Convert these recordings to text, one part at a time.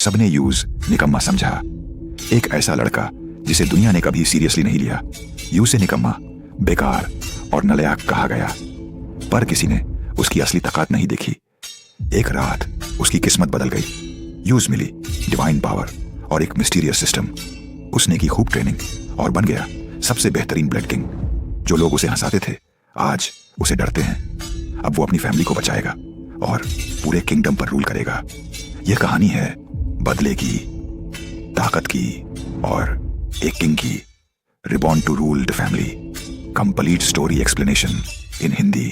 सबने यूज निकम्मा समझा। एक ऐसा लड़का जिसे दुनिया ने कभी सीरियसली नहीं लिया, यू से निकम्मा, बेकार और नलायक कहा गया। पर किसी ने उसकी असली ताकत नहीं देखी। एक रात उसकी किस्मत बदल गई। यूज मिली डिवाइन पावर और एक मिस्टीरियस सिस्टम। उसने की खूब ट्रेनिंग और बन गया सबसे बेहतरीन ब्लड किंग। जो लोग उसे हंसाते थे आज उसे डरते हैं। अब वो अपनी फैमिली को बचाएगा और पूरे किंगडम पर रूल करेगा। यह कहानी है बदले की, ताकत की और एक किंग की। Reborn to rule the family, complete story explanation in Hindi.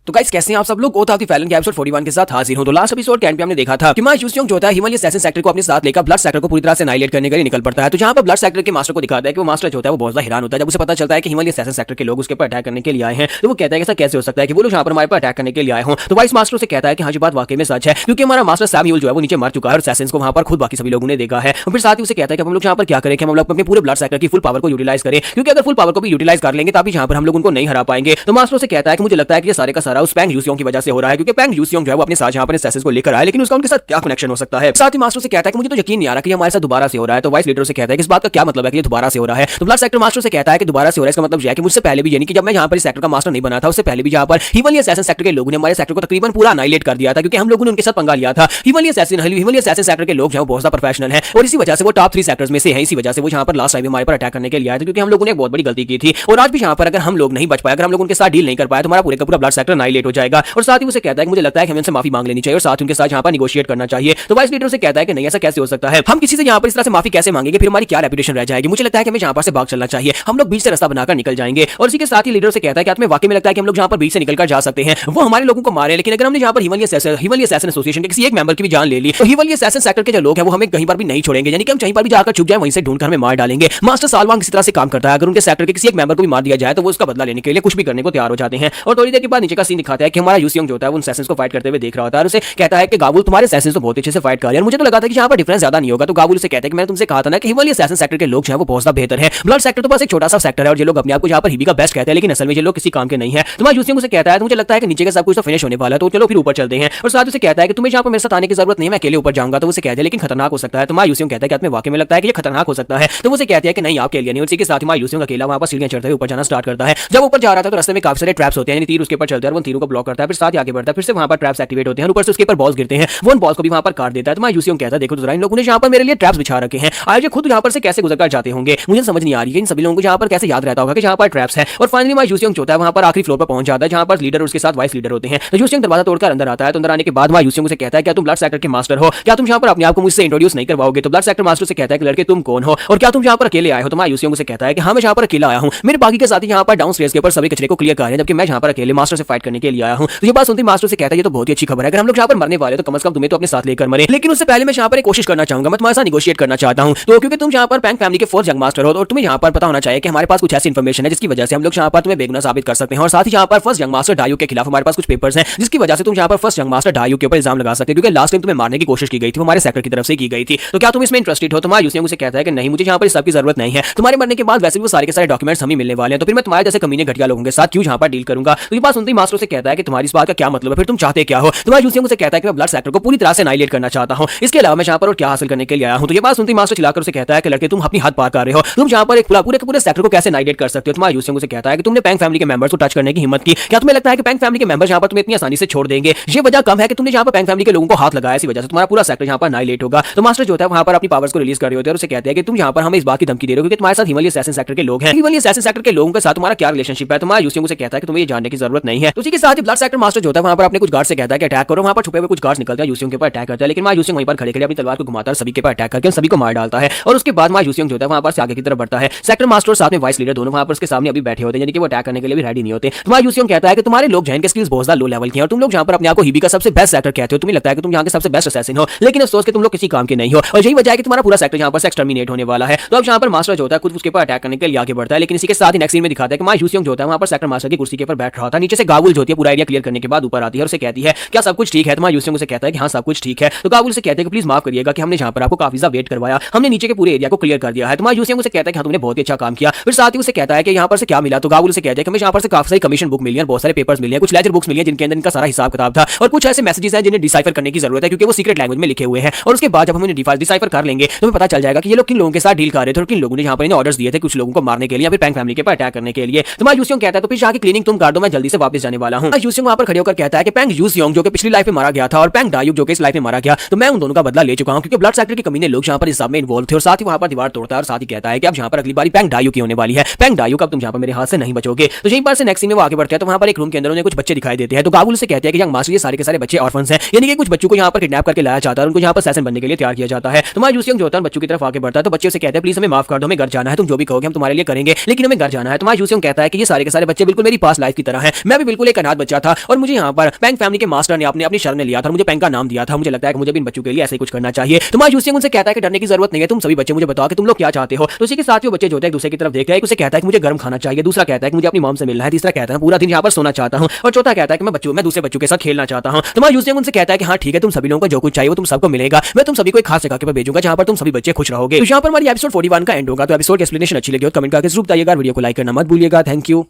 तो गाइस कैसे हैं आप सब लोग? ओथ ऑफ द फैलन के एपिसोड 41 के साथ हाजिर हूं। तो लास्ट एपिसोड के एंड पे हमने देखा था कि मा यूसियोंग जो होता है हिमालय असैसिन सेक्टर को अपने साथ लेकर ब्लड सेक्टर को पूरी तरह से एनाइलेट करने के लिए निकल पड़ता है। तो जहां पर ब्लड सेक्टर के मास्टर को दिखाता है कि वो मास्टर जो होता है वो बहुत ज्यादा हैरान होता है जब उसे पता चलता है कि हिमालय असैसिन सेक्टर के लोग उसके ऊपर अटैक करने के लिए आए हैं। तो वो कहता है कि ऐसा कैसे हो सकता है कि वो लोग यहाँ पर हमारे पर अटैक करने के लिए आए हों। तो वाइस मास्टर से कहता है कि हाँ जी बात वाकई में सच है, क्योंकि हमारा मास्टर सैमुअल जो है वो नीचे मर चुका है और असैसिन्स को वहां पर खुद बाकी सभी लोगों ने देखा है। और फिर साथ ही उसे कहता है कि हम लोग यहाँ पर क्या करें कि हम लोग अपने पूरे ब्लड सेक्टर की फुल पावर को यूटिलाइज करें, क्योंकि अगर फुल पावर को भी यूटिलाइज कर लेंगे तभी यहाँ पर हम लोग उनको नहीं हरा पाएंगे। तो मास्टर से कहता है कि मुझे लगता है कि ये सारे का सारा उस पैंग यूसियोंग की वजह से हो रहा है, क्योंकि पैंग यूसियोंग जो है वो अपने साथ यहाँ पर असैसिन्स को लेकर आया, लेकिन उसका उनके साथ क्या कनेक्शन हो सकता है। साथ ही मास्टर से कहता है कि मुझे तो यकीन नहीं आ रहा कि हमारे साथ दोबारा से हो रहा है। तो वाइस लीडर से कहता है कि इस बात का क्या मतलब है कि ये दोबारा से हो रहा है। तो ब्लड सेक्टर मास्टर से कहता है कि दोबारा से हो रहा है इसका मतलब यह है कि मुझसे पहले भी, यानी कि जब मैं यहाँ पर इस सेक्टर का मास्टर नहीं बना था उससे पहले भी यहाँ पर हिमालय असैसिन सेक्टर के लोगों ने हमारे सेक्टर को तकरीबन पूरा अनाइलेट कर दिया था, क्योंकि हम लोगों ने उनके साथ पंगा लिया था। हिमालय असैसिन सेक्टर के लोग जो बहुत ज्यादा प्रोफेशनल हैं और इसी वजह से वो टॉप 3 सेक्टर्स में से हैं। इसी वजह से वो यहाँ पर लास्ट टाइम हमारे पर अटैक करने के लिए आए थे, क्योंकि हम लोगों ने एक बहुत बड़ी गलती की थी। और आज भी यहाँ पर अगर हम लोग नहीं बच पाए, अगर हम लोग उनके साथ डील नहीं कर पाए तो हमारा पूरे का पूरा ब्लड सेक्टर अनाइलेट हो जाएगा। और साथ ही उसे कहता है कि मुझे लगता है कि हमें उनसे माफी मांग लेनी चाहिए और साथ उनके साथ यहाँ पर निगोशिएट करना चाहिए। तो वाइस लीडर से कहता है कि नहीं ऐसा कैसे हो सकता है, हम किसी से यहाँ पर इस तरह से माफी कैसे मांगेंगे, फिर हमारी क्या रेपुटेशन रह जाएगी। मुझे लगता है कि हमें यहाँ पर से भाग चलना चाहिए, हम लोग बीच से रास्ता बनाकर निकल जाएंगे। और इसी के साथ ही लीडर से कहता है कि तुम्हें वाकई में लगता है कि हम लोग यहाँ पर बीच से निकलकर जा सकते हैं, वो हमारे लोगों को मारे, लेकिन अगर हमने यहाँ पर हिमालय असैसिन एसोसिएशन के किसी एक मेंबर की भी जान ले ली तो हिमालय असैसिन सेक्टर के जो लोग हैं वो हमें कहीं पर भी नहीं छोड़ेंगे, यानी कि हम कहीं पर भी जाकर छुप जाए वहीं से ढूंढकर हमें मार डालेंगे। मास्टर सालवांग किसी तरह से काम करता है, अगर उनके सेक्टर के किसी एक मेंबर को भी मार दिया जाए तो वो उसका बदला लेने के लिए कुछ भी करने को तैयार हो जाते हैं। और थोड़ी देर के बाद नीचे का सीन दिखाता है कि हमारा यूसियोंग जो होता है वो उन असैसिन्स को फाइट करते हुए देख रहा होता है और उसे कहता है कि गावुल तुम्हारे असैसिन्स तो बहुत अच्छे से फाइट कर रहे हैं, मुझे तो लगा था कि यहाँ पर डिफरेंस ज्यादा नहीं होगा। तो गावुल से कहता है कि मैंने तुमसे कहा था ना कि हिमालय असैसिन सेक्टर के लोग जो हैं वो बहुत ज्यादा बेहतर हैं, ब्लड सेक्टर तो बस एक छोटा सा सेक्टर है और ये लोग अपने आप को यहाँ पर हिबी का बेस्ट कहते हैं, लेकिन असल में ये लोग किसी काम के नहीं है। तुम्हारा यूसियोंग से कहता है मुझे लगता है कि नीचे का सब कुछ तो फिनिश होने वाला है, तो चलो फिर ऊपर चलते हैं। और साथ उसे कहता है कि तुम्हें यहाँ पर मेरे साथ आने की जरूरत नहीं है, मैं अकेले ऊपर जाऊंगा। तो उसे कहते हैं लेकिन खतरनाक हो सकता है। तुम्हारा यूसियोंग कहता है कि तुम्हें वाकई में लगता है कि ये खतरनाक हो सकता है। तो उसे कहते हैं कि नहीं आप अकेले नहीं। उसी के साथ हमारा यूसियोंग अकेला वहां पर सीढ़ियां चढ़ते हुए ऊपर जाना स्टार्ट करता है। जब ऊपर जा रहा था तो रास्ते में काफी सारे ट्रैप्स होते हैं, यानी तीर उसके ऊपर चलते हैं और वो तीरों को ब्लॉक करता है, फिर साथ ही आगे बढ़ता है, फिर से वहां पर ट्रैप्स एक्टिवेट होते हैं, ऊपर से उसके ऊपर बॉल्स गिरते हैं, वो उन बॉल्स को भी वहां पर काट देता है। तो हमारा यूसियोंग कहता है देखो तो जरा इन लोगों ने यहाँ पर मेरे लिए ट्रैप्स बिछा रखे हैं, आज ये खुद यहाँ पर से कैसे गुजरकर जाते होंगे, मुझे समझ नहीं आ रही है इन सभी लोगों को यहाँ पर कैसे याद रहता होगा कि यहाँ पर ट्रैप्स है। और फाइनली हमारा यूसियोंग जो होता है वहां पर आखिरी फ्लोर पर पहुंच जाता है जहां पर लीडर उसके साथ वाइस लीडर होते हैं। तो यूसियोंग दरवाजा तोड़कर अंदर आता है। तो अंदर आने के बाद हमारा यूसियोंग से कहता है क्या तुम ब्लड सेक्टर के मास्टर हो, क्या तुम यहाँ पर अपने आप को मुझसे इंट्रोड्यूस नहीं करवाओगे। तो ब्लड सेक्टर मास्टर से कहता है कि लड़के तुम कौन हो और क्या तुम यहाँ पर अकेले आए हो। तो हमारा यूसियोंग से कहता है कि हाँ मैं यहाँ पर अकेला आया हूँ, मेरे बाकी के साथी यहाँ पर डाउन स्टेयर्स के ऊपर सभी कचरे को क्लियर कर रहे हैं, जबकि मैं यहाँ पर अकेले मास्टर से फाइट करने के लिए आया हूँ। तो ये बात सुनते मास्टर से कहता है ये तो बहुत ही अच्छी खबर है, अगर हम लोग यहाँ पर मरने वाले तो कम से कम तुम्हें तो अपने साथ लेकर मरे, लेकिन उससे पहले मैं यहाँ पर एक कोशिश करना चाहूंगा, मैं तुम्हारे साथ निगोशिएट करना चाहता हूँ। तो क्योंकि तुम यहाँ पर पैंग फैमिली के 4th यंग मास्टर हो और तुम्हें यहाँ पर पता होना चाहिए कि हमारे पास कुछ ऐसी इन्फॉर्मेशन है जिसकी वजह से हम लोग यहाँ पर तुम्हें बेगुनाह साबित कर सकते हैं। और साथ ही यहाँ पर 1st यंग मास्टर डायू के खिलाफ हमारे पास कुछ पेपर्स हैं जिसकी वजह से तुम यहाँ पर 1st यंग मास्टर डायू के ऊपर इल्जाम लगा सकते हो, क्योंकि लास्ट टाइम तुम्हें मारने की कोशिश की गई थी, हमारे सेक्टर की तरफ से की गई थी। तो क्या तुम इसमें इंटरेस्टेड हो। तुम्हारा यूसियोंग से कहता है कि नहीं मुझे यहाँ पर इस सब की जरूरत नहीं है, तुम्हारे मरने के बाद वैसे भी वो सारे के सारे डॉक्यूमेंट्स हम ही मिलने वाले हैं, तो फिर मैं तुम्हारे जैसे कमीने घटिया लोगों के साथ क्यों यहाँ पर डील करूंगा। तो ये बात सुनते ही मास्टर से कहता है कि तुम्हारी इस बात का क्या मतलब है, फिर तुम चाहते क्या हो। तुम्हारा यूसियोंग से कहता है कि मैं ब्लड सेक्टर को पूरी तरह से अनाइलेट करना चाहता हूँ, इसके अलावा मैं यहाँ पर और क्या हासिल करने के लिए आया हूँ। तो ये बात सुनते ही मास्टर चिल्लाकर उसे कहता है कि लड़के तुम अपनी हद पार कर रहे हो, तुम यहाँ पर एक पूरे के पूरे सेक्टर को कैसे अनाइलेट कर सकते हो। तुम्हारा यूसियोंग से कहता है कि तुमने पैंग फैमिली के मेंबर्स को टच करने की हिम्मत की, क्या तुम्हें लगता है कि पैंग फैमिली के मेंबर्स यहाँ पर तुम्हें इतनी आसानी से छोड़ देंगे। ये वजह कम है कि तुमने यहाँ पर पैंग फैमिली के लोगों को हाथ लगाया, इसी वजह से तुम्हारा पूरा सेक्टर यहाँ पर अनाइलेट होगा। तो मास्टर जो होता है वहाँ पर अपनी पावर्स को रिलीज कर रहे होते हैं और उसे कहते हैं कि तुम यहाँ पर हमें इस बात की धमकी दे रहे हो कि तुम्हारे साथ हिमालय असैसिन सेक्टर के लोग हैं, हिमालय असैसिन सेक्टर के लोगों के साथ तुम्हारा क्या रिलेशनशिप है। तुम्हारा यूसियोंग से कहता है कि तुम्हें ये जानने की जरूरत नहीं है। उसी के साथ ही ब्लड सेक्टर मास्टर जो होता है वहाँ पर अपने कुछ गार्ड से कहता है कि अटैक करो, वहाँ पर छुपे हुए कुछ गार्ड्स निकलते हैं यूसियोंग के ऊपर अटैक करता है, लेकिन यूसियोंग वहीं पर खड़े खड़े अपनी तलवार को घुमाता है, सभी के ऊपर अटैक करके सभी को मार डालता है। और उसके बाद यूसियोंग जो होता है वहाँ पर आगे की तरफ बढ़ता है। सेक्टर मास्टर और साथ में वाइस लीडर दोनों वहाँ पर उसके सामने अभी बैठे होते हैं, यानी कि वो अटैक करने के लिए भी रेडी नहीं होते। तुम्हारा यूसियोंग कहता है कि तुम्हारे लोग जैन के स्किल्स बहुत ज्यादा लो लेवल के हैं और तुम लोग यहाँ पर अपने आप को हिबी का सबसे बेस्ट सेक्टर कहते हो, तुम्हें लगता है कि तुम यहाँ के सबसे बेस्ट असैसिन हो, लेकिन अफसोस कि तुम लोग किसी काम के नहीं हो और यही वजह है कि तुम्हारा पूरा सेक्टर यहाँ पर एक्सटर्मिनेट होने वाला है। तो अब यहाँ पर मास्टर जो होता है खुद उसके ऊपर अटैक करने के लिए आगे बढ़ता है, लेकिन इसी के साथ ही नेक्स्ट सीन में दिखाता है कि यूसियोंग जो होता है वहाँ पर सेक्टर मास्टर की कुर्सी के ऊपर बैठ रहा था, नीचे से गावुल जो होती है पूरा एरिया क्लियर करने के बाद ऊपर आती है और उसे कहती है क्या सब कुछ ठीक है। तो मायूस उसे कहता है कि हाँ सब कुछ ठीक है। तो काबुल से कहते हैं कि प्लीज माफ करिएगा कि हमने यहाँ पर आपको काफी ज्यादा वेट करवाया, हमने नीचे के पूरे एरिया को क्लियर कर दिया है। तो मायूस उसे कहता है कि हाँ तुमने बहुत ही अच्छा काम किया। फिर साथ ही उसे कहता है कि यहाँ पर से क्या मिला। तो काबुल से कहते हैं कि हमें यहाँ पर से काफी सारी कमीशन बुक मिली है, बहुत सारे पेपर्स मिले हैं, कुछ लेजर बुक्स मिली है जिनके अंदर इनका सारा हिसाब किताब था और कुछ ऐसे मैसेजेस हैं जिन्हें डिसाइफर करने की जरूरत है क्योंकि वो सीक्रेट लैंग्वेज में लिखे हुए हैं। और उसके बाद जब हम इन्हें डिसाइफर कर लेंगे तो हमें पता चल जाएगा कि ये लोग किन लोगों के साथ डील कर रहे थे और किन लोगों ने यहाँ पर इन्हें ऑर्डर्स दिए थे कुछ लोगों को मारने के लिए या फिर पैंग फैमिली के ऊपर अटैक करने के लिए। तो मायूस कहता है तो फिर जाके क्लीनिंग तुम कर दो, मैं जल्दी से वापस जाने वाला हूँ। मायूस वहां पर खड़े होकर कहता है कि पैंग यूसियोंग जो कि पिछली लाइफ में मारा गया था और पैंग डायुक जो कि इस लाइफ में मारा गया, तो मैं उन दोनों का बदला ले चुका हूं क्योंकि ब्लड सेक्टर के कमीने लोग यहाँ पर इस सब में इन्वॉल्व थे। और साथ ही वहां पर दीवार तोड़ता है और साथ ही कहता है कि अब यहाँ पर अगली बारी पैंग डायुक की होने वाली है, पैंग डायुक अब तुम यहाँ पर मेरे हाथ से नहीं बचोगे। तो यहीं पर से नेक्स्ट सीन में वो आगे बढ़ते हैं तो वहां पर एक रूम के अंदर उन्हें कुछ बच्चे दिखाई देते हैं। तो काबुल से कहते हैं कि यंग मास्टर ये सारे के सारे बच्चे ऑर्फन्स हैं, यानी कि कुछ बच्चों को यहाँ पर किडनैप करके लाया जाता है और उनको यहाँ पर सेशन बनने के लिए तैयार किया जाता है। तो मायूस जो होता है बच्चों की तरफ आगे बढ़ता है तो बच्चे से कहते हैं प्लीज हमें माफ कर दो, हमें घर जाना है, तुम जो भी कहोगे हम तुम्हारे लिए करेंगे लेकिन हमें घर जाना है। तो मायूस कहता है कि ये सारे के सारे बच्चे बिल्कुल मेरी पास लाइफ की तरह हैं, मैं भी बिल्कुल एक अनाथ बच्चा था और मुझे यहाँ पर पैंग फैमिली के मास्टर ने अपनी शरण में लिया था, मुझे पैंग का नाम दिया था, मुझे लगता है कि मुझे भी इन बच्चों के लिए ऐसे ही कुछ करना चाहिए। तो मायूस उनसे कहता है कि डरने की जरूरत नहीं है, तुम सभी बच्चे मुझे बताओ कि तुम लोग क्या चाहते हो। तो इसी के साथ वो बच्चे जो है एक दूसरे की तरफ देख रहे हैं, उसे कहता है कि मुझे गर्म खाना चाहिए, दूसरा कहता है कि मुझे अपनी मॉम से मिलना है, तीसरा कहता है पूरा दिन यहाँ पर सोना चाहता हूँ और चौथा कहता है कि मैं दूसरे बच्चों के साथ खेलना चाहता हूँ। तो मायूस उनसे कहता है कि हाँ ठीक है, तुम सभी लोगों को जो कुछ चाहिए वो तुम सबको मिलेगा, मैं तुम सभी को एक खास जगह पर भेजूंगा जहाँ पर तुम सभी बच्चे खुश रहोगे। तो यहाँ पर हमारी एपिसोड 41 का एंड होगा। तो एपिसोड की एक्सप्लेनेशन अच्छी लगी हो कमेंट करके जरूर बताइएगा, वीडियो को लाइक करना मत भूलिएगा। Thank you.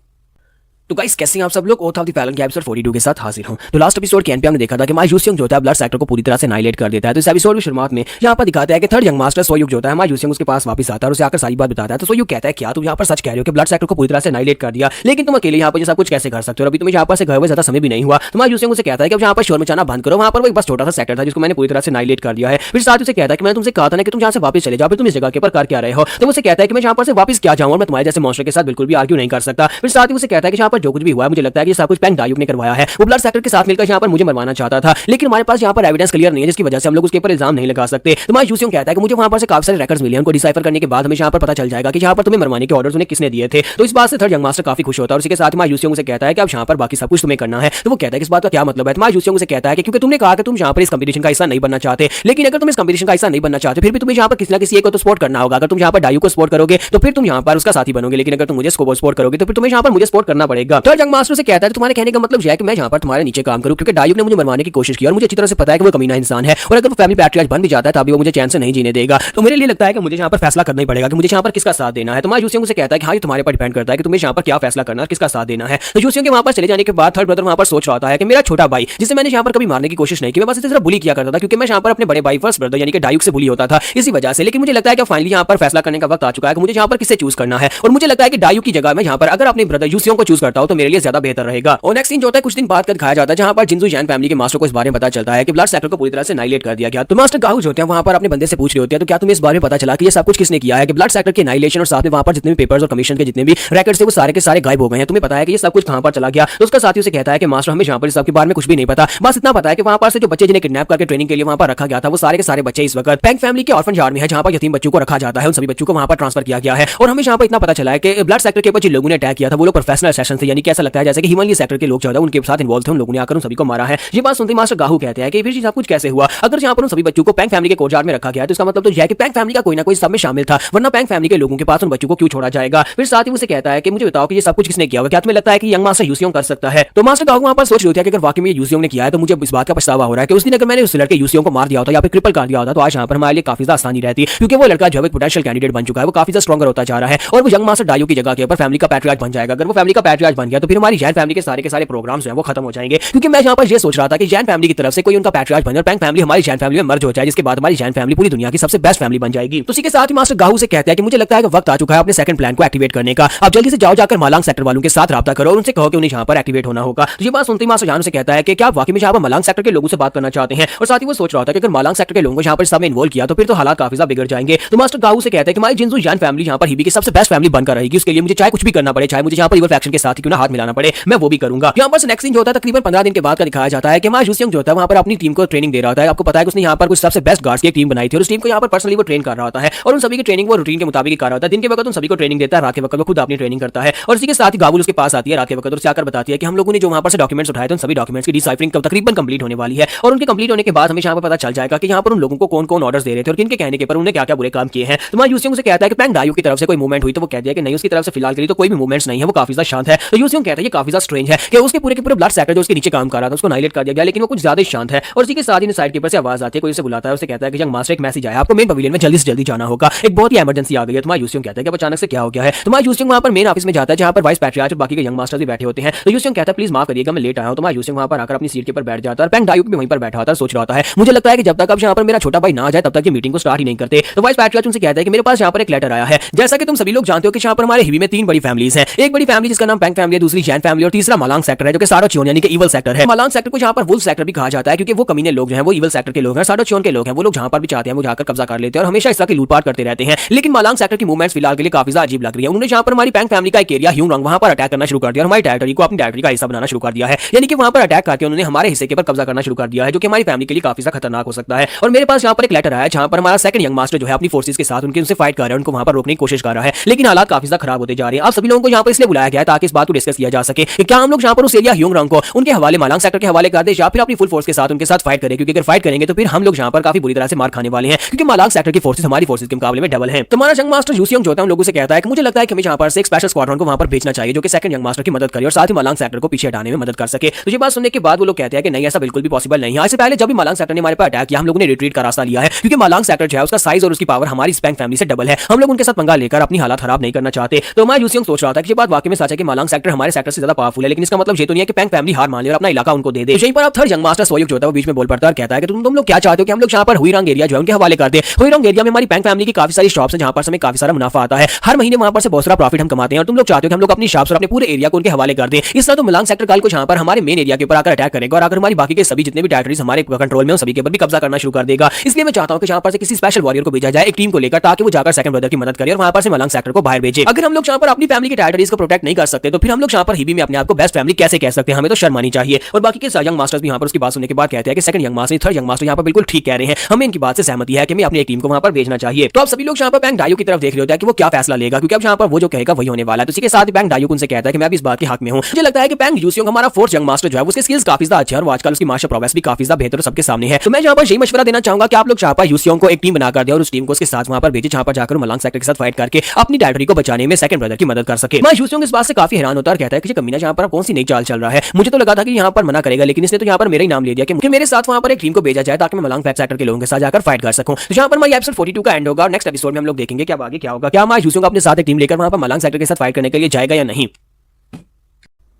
तो गाइस कैसे हैं आप सब लोग, ओथ ऑफ द फैलन के एपिसोड 42 के साथ हाजिर हूं। तो लास्ट एपिसोड के एंड पे हमने देखा था कि मायूस जो होता है ब्लड सेक्टर को पूरी तरह से नाइलेट कर देता है। तो इस एपिसोड की शुरुआत में यहां पर दिखाता है कि थर्ड यंग मास्टर सोयुग जो होता है मायूस उसके पास वापस आता है और उसे आकर सारी बात बताता है। तो सोयुग कहता है क्या तुम यहां पर सच कह रहे हो कि ब्लड सेक्टर को पूरी तरह से नाइलेट कर दिया, लेकिन तुम अकेले यहां पर ये सब कुछ कैसे कर सकते हो, अभी तुम्हें यहां पर से गए हुए ज्यादा समय भी नहीं हुआ। तो मायूस उसे कहता है कि अब यहां पर शोर मचाना बंद करो, वहां पर वो एक बस छोटा सा सेक्टर था जिसको मैंने पूरी तरह से नाइलेट कर दिया है। फिर साथ ही उसे कहता है कि मैंने तुमसे कहा था ना कि तुम यहां से वापस चले जाओ, फिर तुम इस जगह के ऊपर कर क्या रहे हो। तो उसे कहता है कि मैं यहां पर से वापस क्या जाऊं और मैं तुम्हारे जैसे मॉन्स्टर के साथ बिल्कुल भी आर्ग्यू नहीं कर सकता। फिर साथ ही उसे कहता है कि यहां पर जो कुछ भी हुआ है मुझे लगता है कि सब कुछ पैंग डायुक ने करवाया है, वो ब्लड सेक्टर के साथ मिलकर यहाँ पर मुझे मरवाना चाहता था, लेकिन हमारे पास यहाँ पर एविडेंस क्लियर नहीं है जिसकी वजह से हम लोग उसके ऊपर इल्जाम नहीं लगा सकते। तो मायूस कहता है कि मुझे वहां पर से काफी सारे रिकॉर्ड्स मिले हैं, उनको डिसाइफर करने के बाद हमें यहाँ पर पता चल जाएगा कि यहाँ पर तुम्हें मरवाने के ऑर्डर्स उन्हें किसने दिए थे। तो इस बात से थर्ड यंग मास्टर काफी खुश होता है और इसके साथ मायूस से कहता है कि अब यहाँ पर बाकी सब कुछ तुम्हें करना है। तो वो कहता है कि इस बात का क्या मतलब है। मायूस से कहता है कि क्योंकि तुमने कहा कि तुम यहाँ पर इस कंपटीशन का हिस्सा नहीं बनना चाहते, लेकिन अगर तुम इस कंपटीशन का हिस्सा नहीं बनना चाहते फिर भी तुम्हें यहाँ पर किसी ना किसी एक को तो सपोर्ट करना होगा। अगर तुम यहाँ पर डायू को सपोर्ट करोगे तो फिर तुम यहाँ पर उसका साथी बनोगे, लेकिन अगर तुम मुझे सपोर्ट करोगे तो फिर तुम्हें यहाँ पर मुझे सपोर्ट करना पड़ेगा। थर्ड यंग मास्टर से कहता है तुम्हारे कहने का मतलब यह है कि मैं यहाँ पर तुम्हारे नीचे काम करूं क्योंकि डायुक ने मुझे मरवाने की कोशिश की और मुझे अच्छी तरह से पता है कि वो कमीना इंसान है और अगर वो फैमिली पैट्रियार्च बन भी जाता है तभी वो मुझे चैन से नहीं जीने देगा। तो मेरे लिए लगता है कि मुझे यहाँ पर फैसला करना ही पड़ेगा कि मुझे यहाँ पर किसका साथ देना है। तो मायूस से कहता है कि हाँ ये तुम्हारे पर डिपेंड करता है कि तुम्हें यहाँ पर क्या फैसला करना है, किसका साथ देना है। तो यूसियों के वहां पर चले जाने के बाद थर्ड ब्रदर वहां पर सोच रहा होता है कि मेरा छोटा भाई जिसे मैंने यहाँ पर कभी मारने की कोशिश नहीं की, मैं बस इसे सिर्फ बुली किया करता था क्योंकि मैं यहाँ पर अपने बड़े भाई फर्स्ट ब्रदर यानी कि डायुक से बुली होता था इसी वजह से। लेकिन मुझे लगता है कि फाइनली यहाँ पर फैसला करने का वक्त आ चुका है कि मुझे यहाँ पर किसे चूज करना है और मुझे लगता है कि डायुक की जगह में यहाँ पर अगर अपने ब्रदर यूसियों को चूज करता हूं तो मेरे लिए ज्यादा बेहतर रहेगा। और नेक्स्ट सीन जो होता है कुछ दिन बाद का दिखाया जाता है जहां पर जिनजू जैन फैमिली के मास्टर को इस बारे में पता चलता है कि ब्लड सेक्टर को पूरी तरह से नाइलेट कर दिया गया। तो मास्टर गाहू जो होते हैं वहां पर अपने बंदे से पूछ रहे होते हैं तो क्या तुम्हें इस बारे में पता चला कि ये सब कुछ किसने किया है, कि ब्लड सेक्टर के नाइलेशन और साथ में वहां पर जितने भी पेपर्स और कमीशन के जितने भी रिकॉर्ड्स थे वो सारे के सारे गायब हो गए हैं, तुम्हें पता है कि ये सब कुछ कहां पर चला गया। तो उसका साथी उसे कहता है कि मास्टर हमें यहाँ पर इस सब के बारे में कुछ भी नहीं पता, बस इतना पता है कि वहां पर से जो बच्चे जिन्हें किडनैप करके ट्रेनिंग के लिए वहां पर रखा गया था वो सारे के सारे बच्चे इस वक्त पैंग फैमिली के ऑर्फन यार्ड में है जहां पर यतीम बच्चों को रखा जाता है, उन सभी बच्चों को वहां पर ट्रांसफर किया गया है। और हमें यहाँ पर इतना पता चला है कि ब्लड सेक्टर के ऊपर जिन लोगों ने अटैक किया था वो लोग प्रोफेशनल सेशन थे, यानी कैसा लगता है जैसे कि हिमालय सेक्टर के लोग जो है उनके साथ इन्वॉल्व थे, उन लोगों ने आकर उन सभी को मारा है। ये बात सुनते मास्टर गाहू कहते हैं कि फिर सब कुछ कैसे हुआ, अगर यहाँ पर उन सभी बच्चों को पैंग फैमिली के कोर्टयार्ड में रखा गया तो इसका मतलब तो यह है कि पैंग फैमिली का कोई ना कोई सब में शामिल था, वरना पैंग फैमिली के लोगों के पास उन बच्चों को क्यों छोड़ा जाएगा। फिर साथ ही मुझे कहता है कि मुझे बताओ कि ये सब कुछ किसने किया होगा, क्या तुम्हें लगता है कि यंग मास्टर यूसियोंग कर सकता है। तो मास्टर गाहू वहां पर सोच रहे थे कि अगर वाकई में यूसियोंग ने किया है तो मुझे इस बात का पछतावा हो रहा है कि उस दिन अगर मैंने उस लड़के यूसियोंग को मार दिया होता या फिर क्रिपल कर दिया होता तो आज यहाँ पर हमारे लिए काफी ज्यादा आसानी रहती, क्योंकि वो लड़का जो है पोटेंशियल कैंडिडेट बन चुका है, वो काफी ज्यादा स्ट्रॉन्गर होता जा रहा है और वो यंग मास्टर डायू की जगह के ऊपर फैमिली का पैट्रियार्च बन जाएगा। अगर वो फैमिली का पैट्रियार्च बन गया तो फिर हमारी जैन फैमिली के सारे प्रोग्राम्स हैं वो खत्म हो जाएंगे, क्योंकि मैं यहाँ पर ये सोच रहा था कि जैन फैमिली की तरफ से कोई उनका पैट्रियार्च बने और पैंग फैमिली हमारी जैन फैमिली में मर्ज हो जाए, जिसके बाद हमारी जैन फैमिली पूरी दुनिया की सबसे बेस्ट फैमिली बन जाएगी। तो इसी के साथ ही मास्टर गाहू से कहते हैं कि मुझे लगता है कि वक्त आ चुका है अपने सेकंड प्लान को एक्टिवेट करने का, अब जल्दी से जाओ जाकर मालांग सेक्टर वालों के साथ राब्ता करो और उनसे कहो कि उन्हें यहाँ पर एक्टिवेट होना होगा। तो ये बात सुनते ही मास्टर जान से कहता है कि क्या आप वाकई में यहाँ पर मालांग सेक्टर के लोगों से बात करना चाहते हैं, और साथ ही वो सोच रहा था कि अगर मालांग सेक्टर के लोगों को यहाँ पर सब में इन्वॉल्व किया तो फिर तो हालात काफी ज्यादा बिगड़ जाएंगे। तो मास्टर गाहू से कहते हैं कि हमारी जिनजू जैन फैमिली यहाँ पर हिबी की सबसे बेस्ट फैमिली बनकर रहेगी, उसके लिए मुझे चाहे कुछ भी करना पड़े, चाहे मुझे यहाँ पर इवल फैक्शन के साथ ही क्यों ना हाथ मिलाना पड़े, मैं वो भी करूंगा। यहाँ पर नेक्स्ट सीन जो होता है तकरीबन 15 दिन के बाद का दिखाया जाता है कि हमारा यूसियोंग जो होता है वहाँ पर अपनी टीम को ट्रेनिंग दे रहा होता है। आपको पता है कि उसने यहाँ पर कुछ सबसे बेस्ट गार्ड्स की एक टीम बनाई थी और उस टीम को यहाँ पर पर्सनली वो ट्रेन कर रहा होता है और उन सभी की ट्रेनिंग वो रूटीन के मुताबिक कर रहा होता है। दिन के वक्त उन सभी को ट्रेनिंग देता है, रात के वक्त वो खुद अपनी ट्रेनिंग करता है और इसी के साथ ही गाबुल उसके पास आती है रात के वक्त और उससे आकर बताती है कि हम लोगों ने जो वहाँ पर से डॉक्यूमेंट्स उठाए थे उन सभी डॉक्यूमेंट्स की डिसाइफरिंग तकरीबन कंप्लीट होने वाली है और उनके कंप्लीट होने के बाद हमें यहाँ पर पता चल जाएगा कि यहाँ पर उन लोगों को कौन कौन ऑर्डर्स दे रहे थे और किनके कहने के पर उन्हें क्या क्या बुरे काम किए हैं। तो मैं यूसियोंग से कहता है कि पैंग डायू की तरफ से कोई मूवमेंट हुई तो वो कहती है कि नहीं, उसकी तरफ से फिलहाल के लिए तो कोई भी मूवमेंट्स नहीं है, वो काफी ज्यादा शांत है तो यूसियोंग कहता है ये काफी ज्यादा स्ट्रेंज है कि उसके पूरे के पूरे ब्लड सेक्टर जो उसके नीचे काम कर रहा था उसको नाइलेट कर दिया गया, लेकिन वो कुछ ज्यादा शांत है। और इसी के साथ ही साइड कीपर से आवाज आती है, कोई उसे बुलाता है, उसे कहता है कि यंग मास्टर एक मैसेज आया, आपको मेन पवेलियन में जल्दी से जल्दी जाना होगा, एक बहुत ही इमरजेंसी आ गई है। तुम्हारा यूसियोंग कहता है कि अचानक से क्या हो गया है। तुम्हारा यूसियोंग वहां पर मेन ऑफिस में जाता है जहां पर वाइस पैट्रियार्च और बाकी के यंग मास्टर्स भी बैठे होते हैं। तो यूसियोंग कहता है प्लीज माफ करिएगा मैं लेट आया हूं। तुम्हारा यूसियोंग वहां पर आकर अपनी सीट के ऊपर बैठ जाता है और पेंग डायू भी वहीं पर बैठा होता है, सोच रहा होता है मुझे लगता है कि जब तक अब यहाँ पर मेरा छोटा भाई ना आ जाए तब तक ये मीटिंग को स्टार्ट ही नहीं करते। तो वाइस पैट्रियार्च उनसे कहता है कि मेरे पास यहाँ पर एक लेटर आया है। जैसा कि तुम सभी लोग जानते हो कि यहाँ पर हमारे हिबी में 3 बड़ी फैमिलीज हैं। एक बड़ी फैमिली जिसका नाम पेंग फैमिली है, दूसरी जैन फैमिली और तीसरा मालांग सेक्टर है जो कि साडोचियोन यानी कि ईवल सेक्टर है। मालांग सेक्टर को यहाँ पर वुल्फ सेक्टर भी कहा जाता है क्योंकि वो कमीने लोग जो हैं वो ईवल सेक्टर के लोग हैं, साडोचियोन के लोग हैं। वो लोग जहाँ पर भी चाहते हैं वो जाकर कब्जा कर लेते हैं और हमेशा इस तरह की लूटपाट करते रहते हैं। लेकिन मालांग सेक्टर की मूवमेंट्स फिलहाल के लिए काफी ज्यादा अजीब लग रही है। उन्होंने यहाँ पर हमारी पेंग फैमिली का एक एरिया ह्यूंग वहां पर अटैक करना शुरू कर दिया और हमारी टेरिटरी को अपनी टेरिटरी का हिस्सा बनाना शुरू कर दिया है। यानी कि वहां पर अटैक करके उन्होंने हमारे हिस्से के ऊपर कब्जा करना शुरू कर दिया है जो कि हमारी फैमिली के लिए काफी ज्यादा खतरनाक हो सकता है। और मेरे पास यहाँ पर एक लेटर आया है जहाँ पर हमारा सेकंड यंग मास्टर जो है अपनी फोर्सेस के साथ उनसे फाइट कर रहा है, उनको वहां पर रोकने की कोशिश कर रहा है, लेकिन हालात काफी ज्यादा खराब होते जा रहे हैं। आप सभी लोगों को यहाँ पर इसलिए बुलाया गया है ताकि इस बात को डिस्कस किया जा सके कि क्या हम लोग यहाँ पर उस एरिया ह्यूंग को उनके हवाले मालांग सेक्टर के हवाले कर दे या फिर अपनी फुल फोर्स के साथ उनके साथ फाइट करें, क्योंकि अगर फाइट करेंगे तो फिर हम लोग यहाँ पर काफी बुरी तरह से मार खाने वाले हैं क्योंकि मालांग सेक्टर की फोर्सेस हमारी फोर्सेस के मुकाबले में डबल है। तो हमारा यंग मास्टर यूसियोंग जो है उन लोगों से कहता है कि मुझे लगता है कि हमें यहाँ पर से एक स्पेशल स्क्वाड्रन को वहां पर भेजना चाहिए जो कि सेकंड यंग मास्टर की मदद करे और साथ ही मालांग सेक्टर को पीछे हटाने में मदद कर सके। तो ये बात सुनने के बाद वो लोग कहते हैं कि नहीं ऐसा बिल्कुल भी पॉसिबल नहीं है। इससे पहले जब भी मालांग सेक्टर ने हमारे पर अटैक किया हम लोगों ने रिट्रीट का रास्ता लिया है क्योंकि मालांग सेक्टर जो है उसका साइज और उसकी पावर हमारी स्पेंग फैमिली से डबल है। हम लोग उनके साथ पंगा लेकर अपनी हालत खराब नहीं करना चाहते। तो हमारा यूसियोंग सोच रहा था कि ये बात वाकई में सच है कि मालांग सेक्टर हमारे सेक्टर से ज्यादा पावरफुल है, लेकिन इसका मतलब ये तो नहीं है कि पेंग फैमिली हार मान ले और अपना इलाका उनको दे दे। यहीं पर अब थर्ड यंग मास्टर सोयुक जो होता है वो बीच में बोल पड़ता है और कहता है कि तुम लोग क्या चाहते हो कि हम लोग यहाँ पर हुईरंग एरिया जो है उनके हवाले कर दे। हुईरंग एरिया में हमारी पेंग फैमिली की काफी सारी शॉप्स हैं जहाँ पर हमें काफी सारा मुनाफा आता है, हर महीने वहां पर से बहुत सारा प्रॉफिट हम कमाते हैं और तुम लोग चाहते हो कि हम लोग अपनी शॉप्स और अपने पूरे एरिया को उनके हवाले कर दें। इस तरह तो मालांग सेक्टर कल को यहाँ पर हमारे मेन एरिया के ऊपर आकर अटैक करेगा और अगर हमारी बाकी के सभी जितने भी टेरिटरीज हमारे कंट्रोल में सभी के ऊपर भी कब्जा करना शुरू कर देगा। इसलिए मैं चाहता हूं कि यहाँ पर से किसी स्पेशल वॉरियर को भेजा जाए एक टीम को लेकर ताकि वो जाकर सेकंड ब्रदर की मदद करे और वहां पर से मालांग सेक्टर को बाहर भेजे। अगर हम लोग यहाँ पर अपनी फैमिली के टेरिटरीज को प्रोटेक्ट नहीं कर सकते तो फिर हम लोग यहाँ पर हिबी में अपने आप को बेस्ट फैमिली कैसे कह सकते हैं, हमें तो शर्म आनी चाहिए। और बाकी के यंग मास्टर्स भी यहाँ पर उसकी बात सुनने के बाद कहते हैं कि second young master third young master यहाँ पर बिल्कुल ठीक कह रहे हैं, हमें इनकी बात से सहमति है कि हमें अपनी एक टीम को वहां पर भेजना चाहिए। तो आप सभी लोग यहाँ पर पेंग डायू की तरफ देख रहे होते हैं कि वो क्या फैसला लेगा क्योंकि अब यहाँ पर वो जो कहेगा वही होने वाला है। तो इसी के साथ पेंग डायू उनसे कहता है कि मैं भी इस बात के हक में हूं। मुझे लगता है कि पेंग यूसियोंग हमारा फोर्थ यंग मास्टर जो है उसके स्किल्स काफी ज्यादा अच्छे हैं और आजकल उसकी मार्शल प्रोग्रेस भी काफी ज्यादा बेहतर सबके सामने है। तो मैं यहाँ पर यही मशवरा देना चाहूंगा कि आप लोग यहाँ पर यूसियोंग को एक टीम बनाकर दे और उस टीम को उसके साथ वहां पर भेजे जहां पर जाकर मालांग सेक्टर के साथ फाइट करके अपनी टेरिटरी को बचाने में सेकंड ब्रदर की मदद कर सके। मैं यूसियोंग इस बात से काफी हैरान होता है और कहता है कि कमीना यहाँ पर कौन सी नई चाल चल रहा है। मुझे तो लगा था कि यहाँ पर मना करेगा, लेकिन इसने तो यहाँ पर मेरा ही नाम ले दिया कि मेरे साथ वहां पर एक टीम को भेजा जाए ताकि मैं मालांग सेक्टर के लोगों के साथ जाकर फाइट कर सकूं। तो यहाँ पर हमारा एपिसोड 42 का एंड होगा और नेक्स्ट एपिसोड में हम लोग देखेंगे कि अब आगे क्या होगा, क्या हमारा यूसियोंग अपने साथ एक टीम लेकर वहां पर मालांग सेक्टर के साथ फाइट करने के लिए जाएगा या नहीं।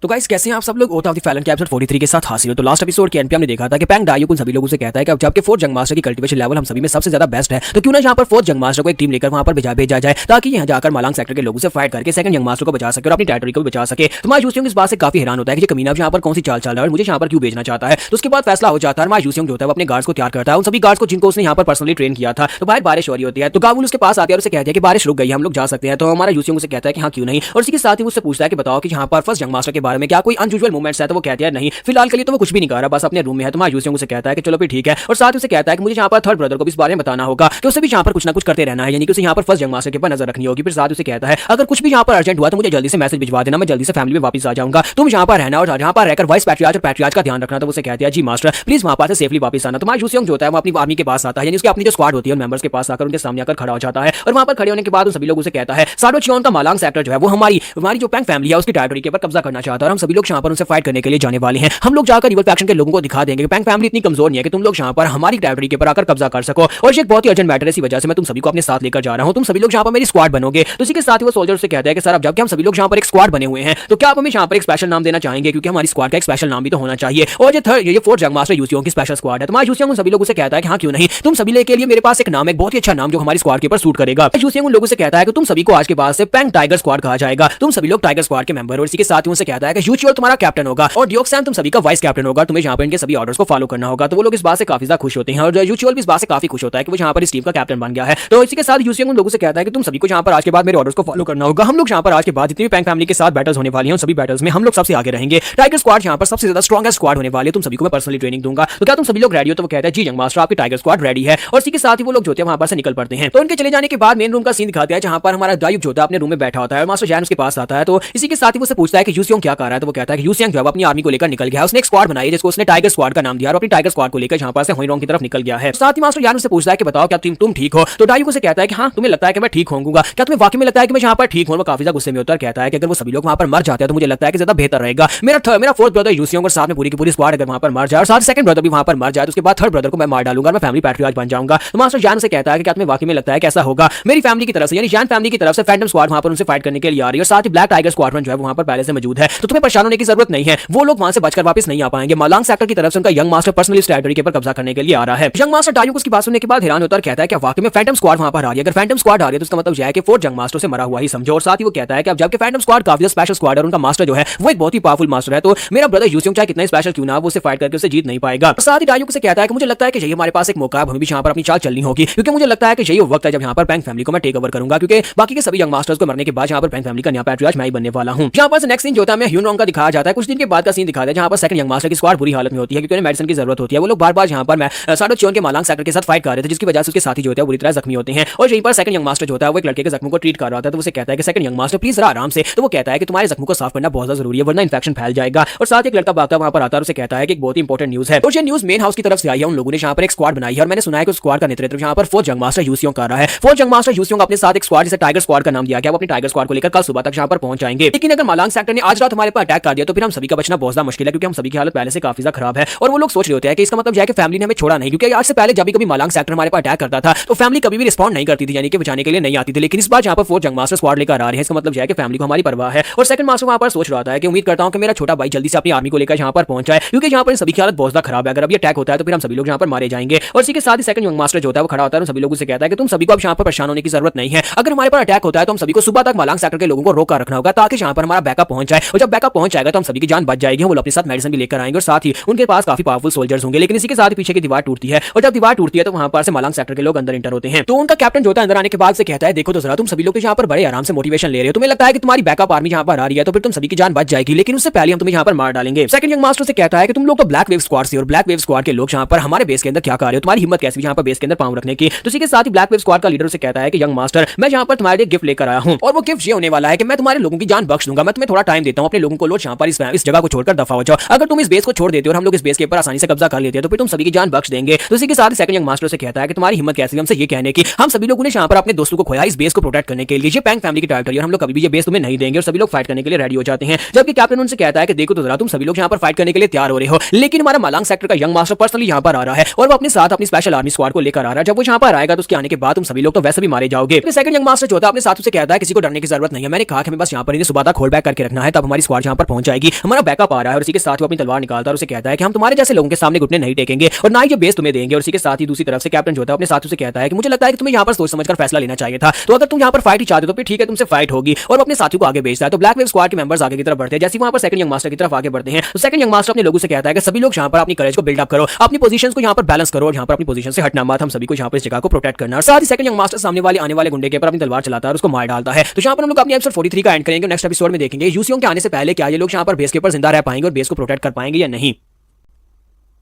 तो गाइस कैसे हैं आप सब लोग, ओथ ऑफ द फैलन के एपिसोड 43 के साथ हासिल हो। तो लास्ट एपिसोड के एंड पे हमने देखा था कि पेंग डायू उन सभी लोगों से कहता है कि अब जबकि फोर्थ जंग मास्टर की कल्टीवेशन लेवल हम सभी में सबसे ज्यादा बेस्ट है तो क्यों ना यहाँ पर फोर्थ जंग मास्टर को एक टीम लेकर वहां पर भेजा जाए ताकि यहाँ जाकर मालांग सेक्टर के लोगों से फाइट करके सेकंड जंग मास्टर को बचा सके और अपनी टेरिटरी को बचा सके। तो हमारा यूसियोंग इस बात से काफी हैरान होता है कि कमीना यहाँ पर कौन सी चाल चल रहा है और मुझे यहाँ पर क्यों भेजना चाहता है। तो उसके बाद फैसला हो जाता है, हमारा यूसियोंग जो होता है वो अपने गार्ड्स को तैयार करता है, उन सभी गार्ड्स को जिनको उसने यहाँ पर पर्सनली ट्रेन किया था। तो बाहर बारिश हो रही होती है तो काबुल उसके पास आते हैं और उसे कहते हैं कि बारिश रुक गई, हम लोग जा सकते हैं। तो हमारा यूसियोंग उसे कहता है कि हाँ क्यों नहीं, और इसके साथ ही उससे पूछता है कि बताओ कि यहाँ पर फर्स्ट जंग मास्टर के बारे में क्या कोई अनयूजुअल मूवमेंट्स है। तो वो कहते हैं नहीं, फिलहाल के लिए तो वो कुछ भी नहीं कर रहा, बस अपने रूम में है। तो हमारा यूसियोंग उसे कहता है कि चलो फिर ठीक है, और साथ ही उसे कहता है कि मुझे यहाँ पर थर्ड ब्रदर को भी इस बारे में बताना होगा कि उसे भी यहाँ पर कुछ ना कुछ करते रहना है, यानी कि उसे यहाँ पर फर्स्ट जंग मास्टर के ऊपर नजर रखनी होगी। फिर साथ उसे कहता है अगर कुछ भी यहाँ पर अर्जेंट हुआ तो मुझे जल्दी से मैसेज भिजवा देना, मैं जल्दी से फैमिली में वापस आ जाऊंगा, तुम यहाँ पर रहना और यहाँ पर रहकर वाइस पैट्रियार्च और पैट्रियार्च का ध्यान रखना। तो उसे कहते हैं जी मास्टर प्लीज वहां पर सेफली वापस आना। तो हमारा यूसियोंग जो होता है वो अपनी आर्मी के पास आता है, यानी उसकी अपनी जो स्क्वाड होती है उन मेंबर्स के पास आकर उनके सामने आकर खड़ा हो जाता है और वहां पर खड़े होने के बाद उन सभी लोगों से कहता है साडोचियोन का मालांग सेक्टर जो है वो हमारी जो पेंग फैमिली है उसकी टेरिटरी के ऊपर कब्जा करना चाहता है और हम सभी लोग यहाँ पर उनसे फाइट करने के लिए जाने वाले हैं। हम लोग जाकर इवल फैक्शन के लोगों को दिखा देंगे कि पेंग फैमिली इतनी कमजोर नहीं है कि तुम लोग यहाँ पर हमारी टेरिटरी के ऊपर आकर कब्जा कर सको, और ये एक बहुत ही अर्जेंट मैटर है, इसी वजह से मैं तुम सभी को अपने साथ लेकर जा रहा हूँ, तुम सभी लोग यहाँ पर मेरी स्क्वाड बनोगे। तो इसी के साथ ही वो सोल्जर से कहते हैं कि सर अब जबकि हम सभी लोग यहाँ पर एक स्क्वाड बने हुए हैं तो क्या आप हमें यहाँ पर एक स्पेशल नाम देना चाहेंगे, क्योंकि हमारी स्क्वाड का एक स्पेशल नाम भी तो होना चाहिए। और ये फोर्थ जंग मास्टर यूसियोंग की स्पेशल स्क्वाड है। तो यूसियोंग उन सभी लोगों से कहता है कि हाँ क्यों नहीं, तुम सभी के लिए मेरे पास एक नाम है, बहुत ही अच्छा नाम जो हमारी स्क्वाड के ऊपर सूट करेगा। यूसियोंग उन लोगों से कहता है कि तुम सभी को आज के बाद से पेंग टाइगर स्क्वाड कहा जाएगा, तुम सभी लोग टाइगर स्क्वाड के मेंबर हो। इसी के साथ ही उनसे कहता है कि यूचुअल तुम्हारा कैप्टन होगा और डियोक्सैन तुम सभी का वाइस कैप्टन होगा, तुम्हें यहाँ पर इनके सभी ऑर्डर्स को फॉलो करना होगा। तो वो लोग इस बात से काफी ज्यादा खुश होते हैं और यूचुअल भी इस बात से काफी खुश होता है कि वो यहाँ पर इस टीम का कैप्टन बन गया है। तो इसी के साथ यूसियोंग उन लोगों से कहता है कि तुम सभी को यहाँ पर आज के बाद मेरे ऑर्डर्स को फॉलो करना होगा। हम लोग यहाँ पर आज के बाद जितनी भी पेंग फैमिली के साथ बैटल्स होने वाली हैं सभी बैटल्स में हम लोग सबसे आगे रहेंगे। टाइगर स्क्वाड यहाँ पर सबसे ज्यादा स्ट्रॉन्गेस्ट स्क्वाड होने वाली है, तुम सभी को मैं पर्सनली ट्रेनिंग दूंगा। तो क्या तुम सभी लोग रेडी हो? तो वो कहता है जी जंग मास्टर आपकी टाइगर स्क्वाड रेडी है। और इसी के साथ ही वो लोग जो है वहां पर से निकल पड़ते हैं। तो उनके चले जाने के बाद मेन रूम का सीन दिखाते हैं जहां पर हमारा दायूक जो है अपने रूम में बैठा होता है और मास्टर जैन उसके पास आता है। तो इसी के साथ ही वो पूछता है कि यूसियोंग क्या मजाक आ रहा है तो वो कहता है कि यूसियांग जो है अपनी आर्मी को लेकर निकल गया है। उसने एक स्क्वाड बनाई है जिसको उसने टाइगर स्क्वाड का नाम दिया और अपनी टाइगर स्क्वाड को लेकर यहाँ पर से हुइरोंग की तरफ निकल गया है। साथ ही मास्टर यान से पूछता है कि बताओ क्या तुम ठीक हो? तो डाइयूको से कहता है कि हाँ तुम्हें लगता है कि मैं ठीक होऊंगा, क्या तुम्हें वाकई में लगता है कि मैं यहाँ पर ठीक हूँ? वो काफी ज्यादा गुस्से में होता है, कहता है कि अगर वो सभी लोग वहाँ पर मर जाते हैं तो मुझे लगता है कि ज्यादा बेहतर रहेगा। मेरा फोर्थ ब्रदर यूसियांग और साथ में पूरी की पूरी स्क्वाड अगर वहाँ पर मर जाए और साथ सेकंड ब्रदर भी वहाँ पर मर जाए तो उसके बाद थर्ड ब्रदर को मैं मार डालूंगा, मैं फैमिली पैट्रियट बन जाऊंगा। तो मास्टर यान से कहता है कि क्या तुम्हें वाकई में लगता है कैसा होगा? मेरी फैमिली की तरफ से यानी यान फैमिली की तरफ से फैंटम स्क्वाड वहाँ पर उनसे फाइट करने के लिए आ रही है और साथ ही ब्लैक टाइगर स्क्वाड्रन जो है वहाँ पर पहले से मौजूद है, तो तुम्हें परेशान होने की जरूरत नहीं है। वो लोग वहाँ से बचकर वापस नहीं आ पाएंगे। मालांग सेक्टर की तरफ से उनका यंग मास्टर पर्सनली टेरिटरी के ऊपर कब्जा करने के लिए आ रहा है। यंग मास्टर डाइयूको उसकी बात सुनने के बाद हैरान होता है, कहता है कि वाकई में फैंटम स्क्वाड वहाँ पर आ रही है। अगर फैंटम स्क्वाड आ रही है तो इसका मतलब यह है कि फोर्थ यंग मास्टर से मरा हुआ ही समझो। और साथ ही वो कहता है कि अब जबकि फैंटम स्क्वाड काफी स्पेशल स्क्वाड है और उनका मास्टर जो है वो एक बहुत ही पावरफुल मास्टर है, तो मेरा ब्रदर यूसियांग चाहे कितना स्पेशल क्यों ना वो उसे फाइट करके उसे जीत नहीं पाएगा। साथ ही डाइयूको से कहता है कि मुझे लगता है कि यही हमारे पास एक मौका है, हमें भी यहाँ पर अपनी चाल चलनी होगी, क्योंकि मुझे लगता है कि यही वक्त है जब यहाँ पर पैंग फैमिली को मैं टेक ओवर करूंगा, क्योंकि बाकी के सभी यंग मास्टर्स को मरने के बाद यहाँ पर पैंग फैमिली का नया पैट्रियर्च मैं ही बनने वाला हूँ। यहाँ पर नेक्स्ट सीन जो होता है ह्यूनरोंग का दिखाया जाता है। कुछ दिन के बाद का सीन दिखाया है जहाँ पर सेकंड यंग मास्टर की स्क्वाड बुरी हालत में होती है क्योंकि उन्हें मेडिसिन की जरूरत होती है। वो लोग बार बार यहाँ पर साडो चोन के मालांग सेक्टर के साथ फाइट कर रहे थे जिसकी वजह से उसके साथी जो होते हैं बुरी तरह जख्मी होते हैं और यहीं पर सेकंड यंग मास्टर जो होता है वो एक लड़के के जख्मों को ट्रीट कर रहा था। तो उसे कहता है कि सेकंड यंग मास्टर प्लीज जरा आराम से। तो वो कहता है कि तुम्हारे जख्मों को साफ करना बहुत ज्यादा जरूरी है वरना इन्फेक्शन फैल जाएगा। और साथ एक लड़का भागता वहां पर आता है और उसे कहता है कि एक बहुत ही इंपॉर्टेंट न्यूज है और ये न्यूज मेन हाउस की तरफ से आई है। उन लोगों ने यहाँ पर एक स्क्वाड बनाई है और मैंने सुना है कि उस स्क्वाड का नेतृत्व यहाँ पर फोर्थ यंग मास्टर यूसियांग कर रहा है। फोर्थ यंग मास्टर यूसियांग अपने साथ एक स्क्वाड जिसे टाइगर स्क्वाड का नाम दिया गया वो अपनी टाइगर स्क्वाड को लेकर कल सुबह तक यहाँ पर पहुंच जाएंगे। लेकिन अगर मालांग सेक्टर ने आज रात हमारे पर अटैक कर दिया तो फिर हम सभी का बचना बहुत ज्यादा मुश्किल है क्योंकि हम सभी की हालत पहले से काफी ज्यादा खराब है। और वो लोग सोच रहे होते हैं कि इसका मतलब यह है कि फैमिली ने हमें छोड़ा नहीं, क्योंकि आज से पहले जब भी कभी मालांग सेक्टर हमारे पर अटैक करता था तो फैमिली कभी भी रिस्पॉन्ड नहीं करती थी, यानी कि बचाने के लिए नहीं आती थी। लेकिन इस बार यहाँ पर फोर्थ यंग मास्टर स्क्वाड लेकर आ रहे हैं, इसका मतलब यह है कि फैमिली को हमारी परवाह है। और सेकंड मास्टर वहां पर सोच रहा है कि उम्मीद करता हूं कि मेरा छोटा भाई जल्दी से अपनी आर्मी को लेकर यहाँ पर पहुंच जाए, क्योंकि यहाँ पर सभी की हालत बहुत ज्यादा खराब है। अगर अभी अटैक होता है तो फिर हम सभी लोग यहाँ पर मारे जाएंगे। और इसी के साथ ही सेकंड यंग मास्टर जो होता है वो खड़ा होता है और सभी लोगों से कहता है कि तुम सभी को अब यहाँ पर परेशान होने की जरूरत नहीं है। अगर हमारे पर अटैक होता है तो हम सभी को सुबह तक मालांग सेक्टर के लोगों को रोक कर रखना होगा ताकि यहाँ पर हमारा बैकअप पहुंच जाए। और जब बैकअप पहुंच जाएगा तो हम सभी की जान बच जाएगी। वो अपने साथ मेडिसिन भी लेकर आएंगे और साथ ही उनके पास काफी पावरफुल सोल्जर्स होंगे। लेकिन इसी के साथ पीछे की दीवार टूटती है और जब दीवार टूटती है तो वहां पर से मालांग सेक्टर के लोग अंदर इंटर होते हैं। तो उनका कैप्टन जो होता है अंदर आने के बाद से कहता है देखो तो जरा तुम सभी लोग यहाँ पर बड़े आराम से मोटिवेशन ले रहे हो, तुम्हें लगता है कि तुम्हारी बैकअप आर्मी यहाँ पर आ रही है तो फिर तुम सभी की जान बच जाएगी, लेकिन उससे पहले हम तुम्हें यहाँ पर मार डालेंगे। सेकंड यंग मास्टर से कहता है कि तुम लोग तो ब्लैक वेव स्क्वाड से और ब्लैक वेव स्क्वाड के लोग यहाँ पर हमारे बेस के अंदर क्या कर रहे हो, तुम्हारी हिम्मत कैसी यहाँ पर बेस के अंदर पांव रखने की। तो इसी के साथ ही ब्लैक वेव स्क्वाड का लीडर से कहता है कि यंग मास्टर मैं यहाँ पर तुम्हारे लिए गिफ्ट लेकर आया हूँ और वो गिफ्ट ये होने वाला है कि मैं तुम्हारे लोगों की जान बख्श दूंगा। मैं तुम्हें थोड़ा टाइम देता हूँ, अपने लोगों को लो यहाँ पर इस जगह को छोड़कर दफा हो जाओ। अगर तुम इस बेस को छोड़ देते हो और हम लोग इस बेस के ऊपर आसानी से कब्जा कर लेते हैं तो फिर तुम सभी की जान बख्श देंगे। तो इसी के साथ सेकंड यंग मास्टर से कहता है कि तुम्हारी हिम्मत कैसी हमसे ये कहने की, हम सभी लोगों ने यहाँ पर अपने दोस्तों को खोया इस बेस को प्रोटेक्ट करने के लिए। ये पैंग फैमिली की टेरिटरी है, हम लोग कभी भी ये बेस तुम्हें नहीं देंगे और सभी लोग फाइट करने के लिए रेडी हो जाते हैं। जबकि कैप्टन उनसे कहता है कि देखो तो जरा तुम सभी लोग यहाँ पर फाइट करने के लिए तैयार हो रहे हो, लेकिन हमारा मालांग सेक्टर का यंग मास्टर पर्सनली यहाँ पर आ रहा है और वो अपने साथ अपनी स्पेशल आर्मी स्क्वाड को लेकर आ रहा है। जब वो यहाँ पर आएगा तो उसके आने के बाद तुम सभी लोग तो वैसे भी मारे जाओगे। सेकंड यंग मास्टर जो होता है अपने साथियों से कहता है किसी को डरने की जरूरत नहीं है, मैंने कहा कि हमें बस यहाँ पर इन्हें सुबह तक होल्ड बैक करके रखना है, तब हमारी स्क्वाड यहाँ पर पहुंच जाएगी, हमारा बैकअप आ रहा है। और इसी के साथ वो अपनी तलवार निकालता है और उसे कहता है कि हम तुम्हारे जैसे लोगों के सामने घुटने नहीं टेकेंगे और ना ही ये बेस तुम्हें देंगे। और इसी के साथ ही दूसरी तरफ से कैप्टन जो होता है अपने साथियों से कहता है कि मुझे लगता है कि तुम्हें यहाँ पर सोच समझकर फैसला लेना चाहिए था, तो अगर तुम यहाँ पर फाइट ही चाहते हो तो फिर ठीक है तुमसे फाइट होगी। और वो अपने साथियों को आगे भेजता है। तो ब्लैक वेव स्क्वाड के मेंबर्स आगे की तरफ बढ़ते हैं। जैसे वहां पर सेकंड यंग मास्टर की तरफ आगे बढ़ते हैं तो सेकंड यंग मास्टर अपने लोगों से कहता है कि सभी लोग यहाँ पर अपनी करेज को बिल्ड अप करो, अपनी पोजीशंस को यहाँ पर बैलेंस करो और यहाँ पर अपनी पोजीशन से हटना मत, हम सभी को यहाँ पर इस जगह को प्रोटेक्ट करना। और साथ ही सेकंड यंग मास्टर सामने वाले आने वाले गुंडे के ऊपर अपनी तलवार चलाता है और उसको मार डालता है। तो यहाँ पर हम लोग अपनी एपिसोड 43 का एंड करेंगे। नेक्स्ट एपिसोड में देखेंगे यूसियांग के आने से पहले क्या ये लोग यहाँ पर बेस के ऊपर जिंदा रह पाएंगे और बेस को प्रोटेक्ट कर पाएंगे या नहीं।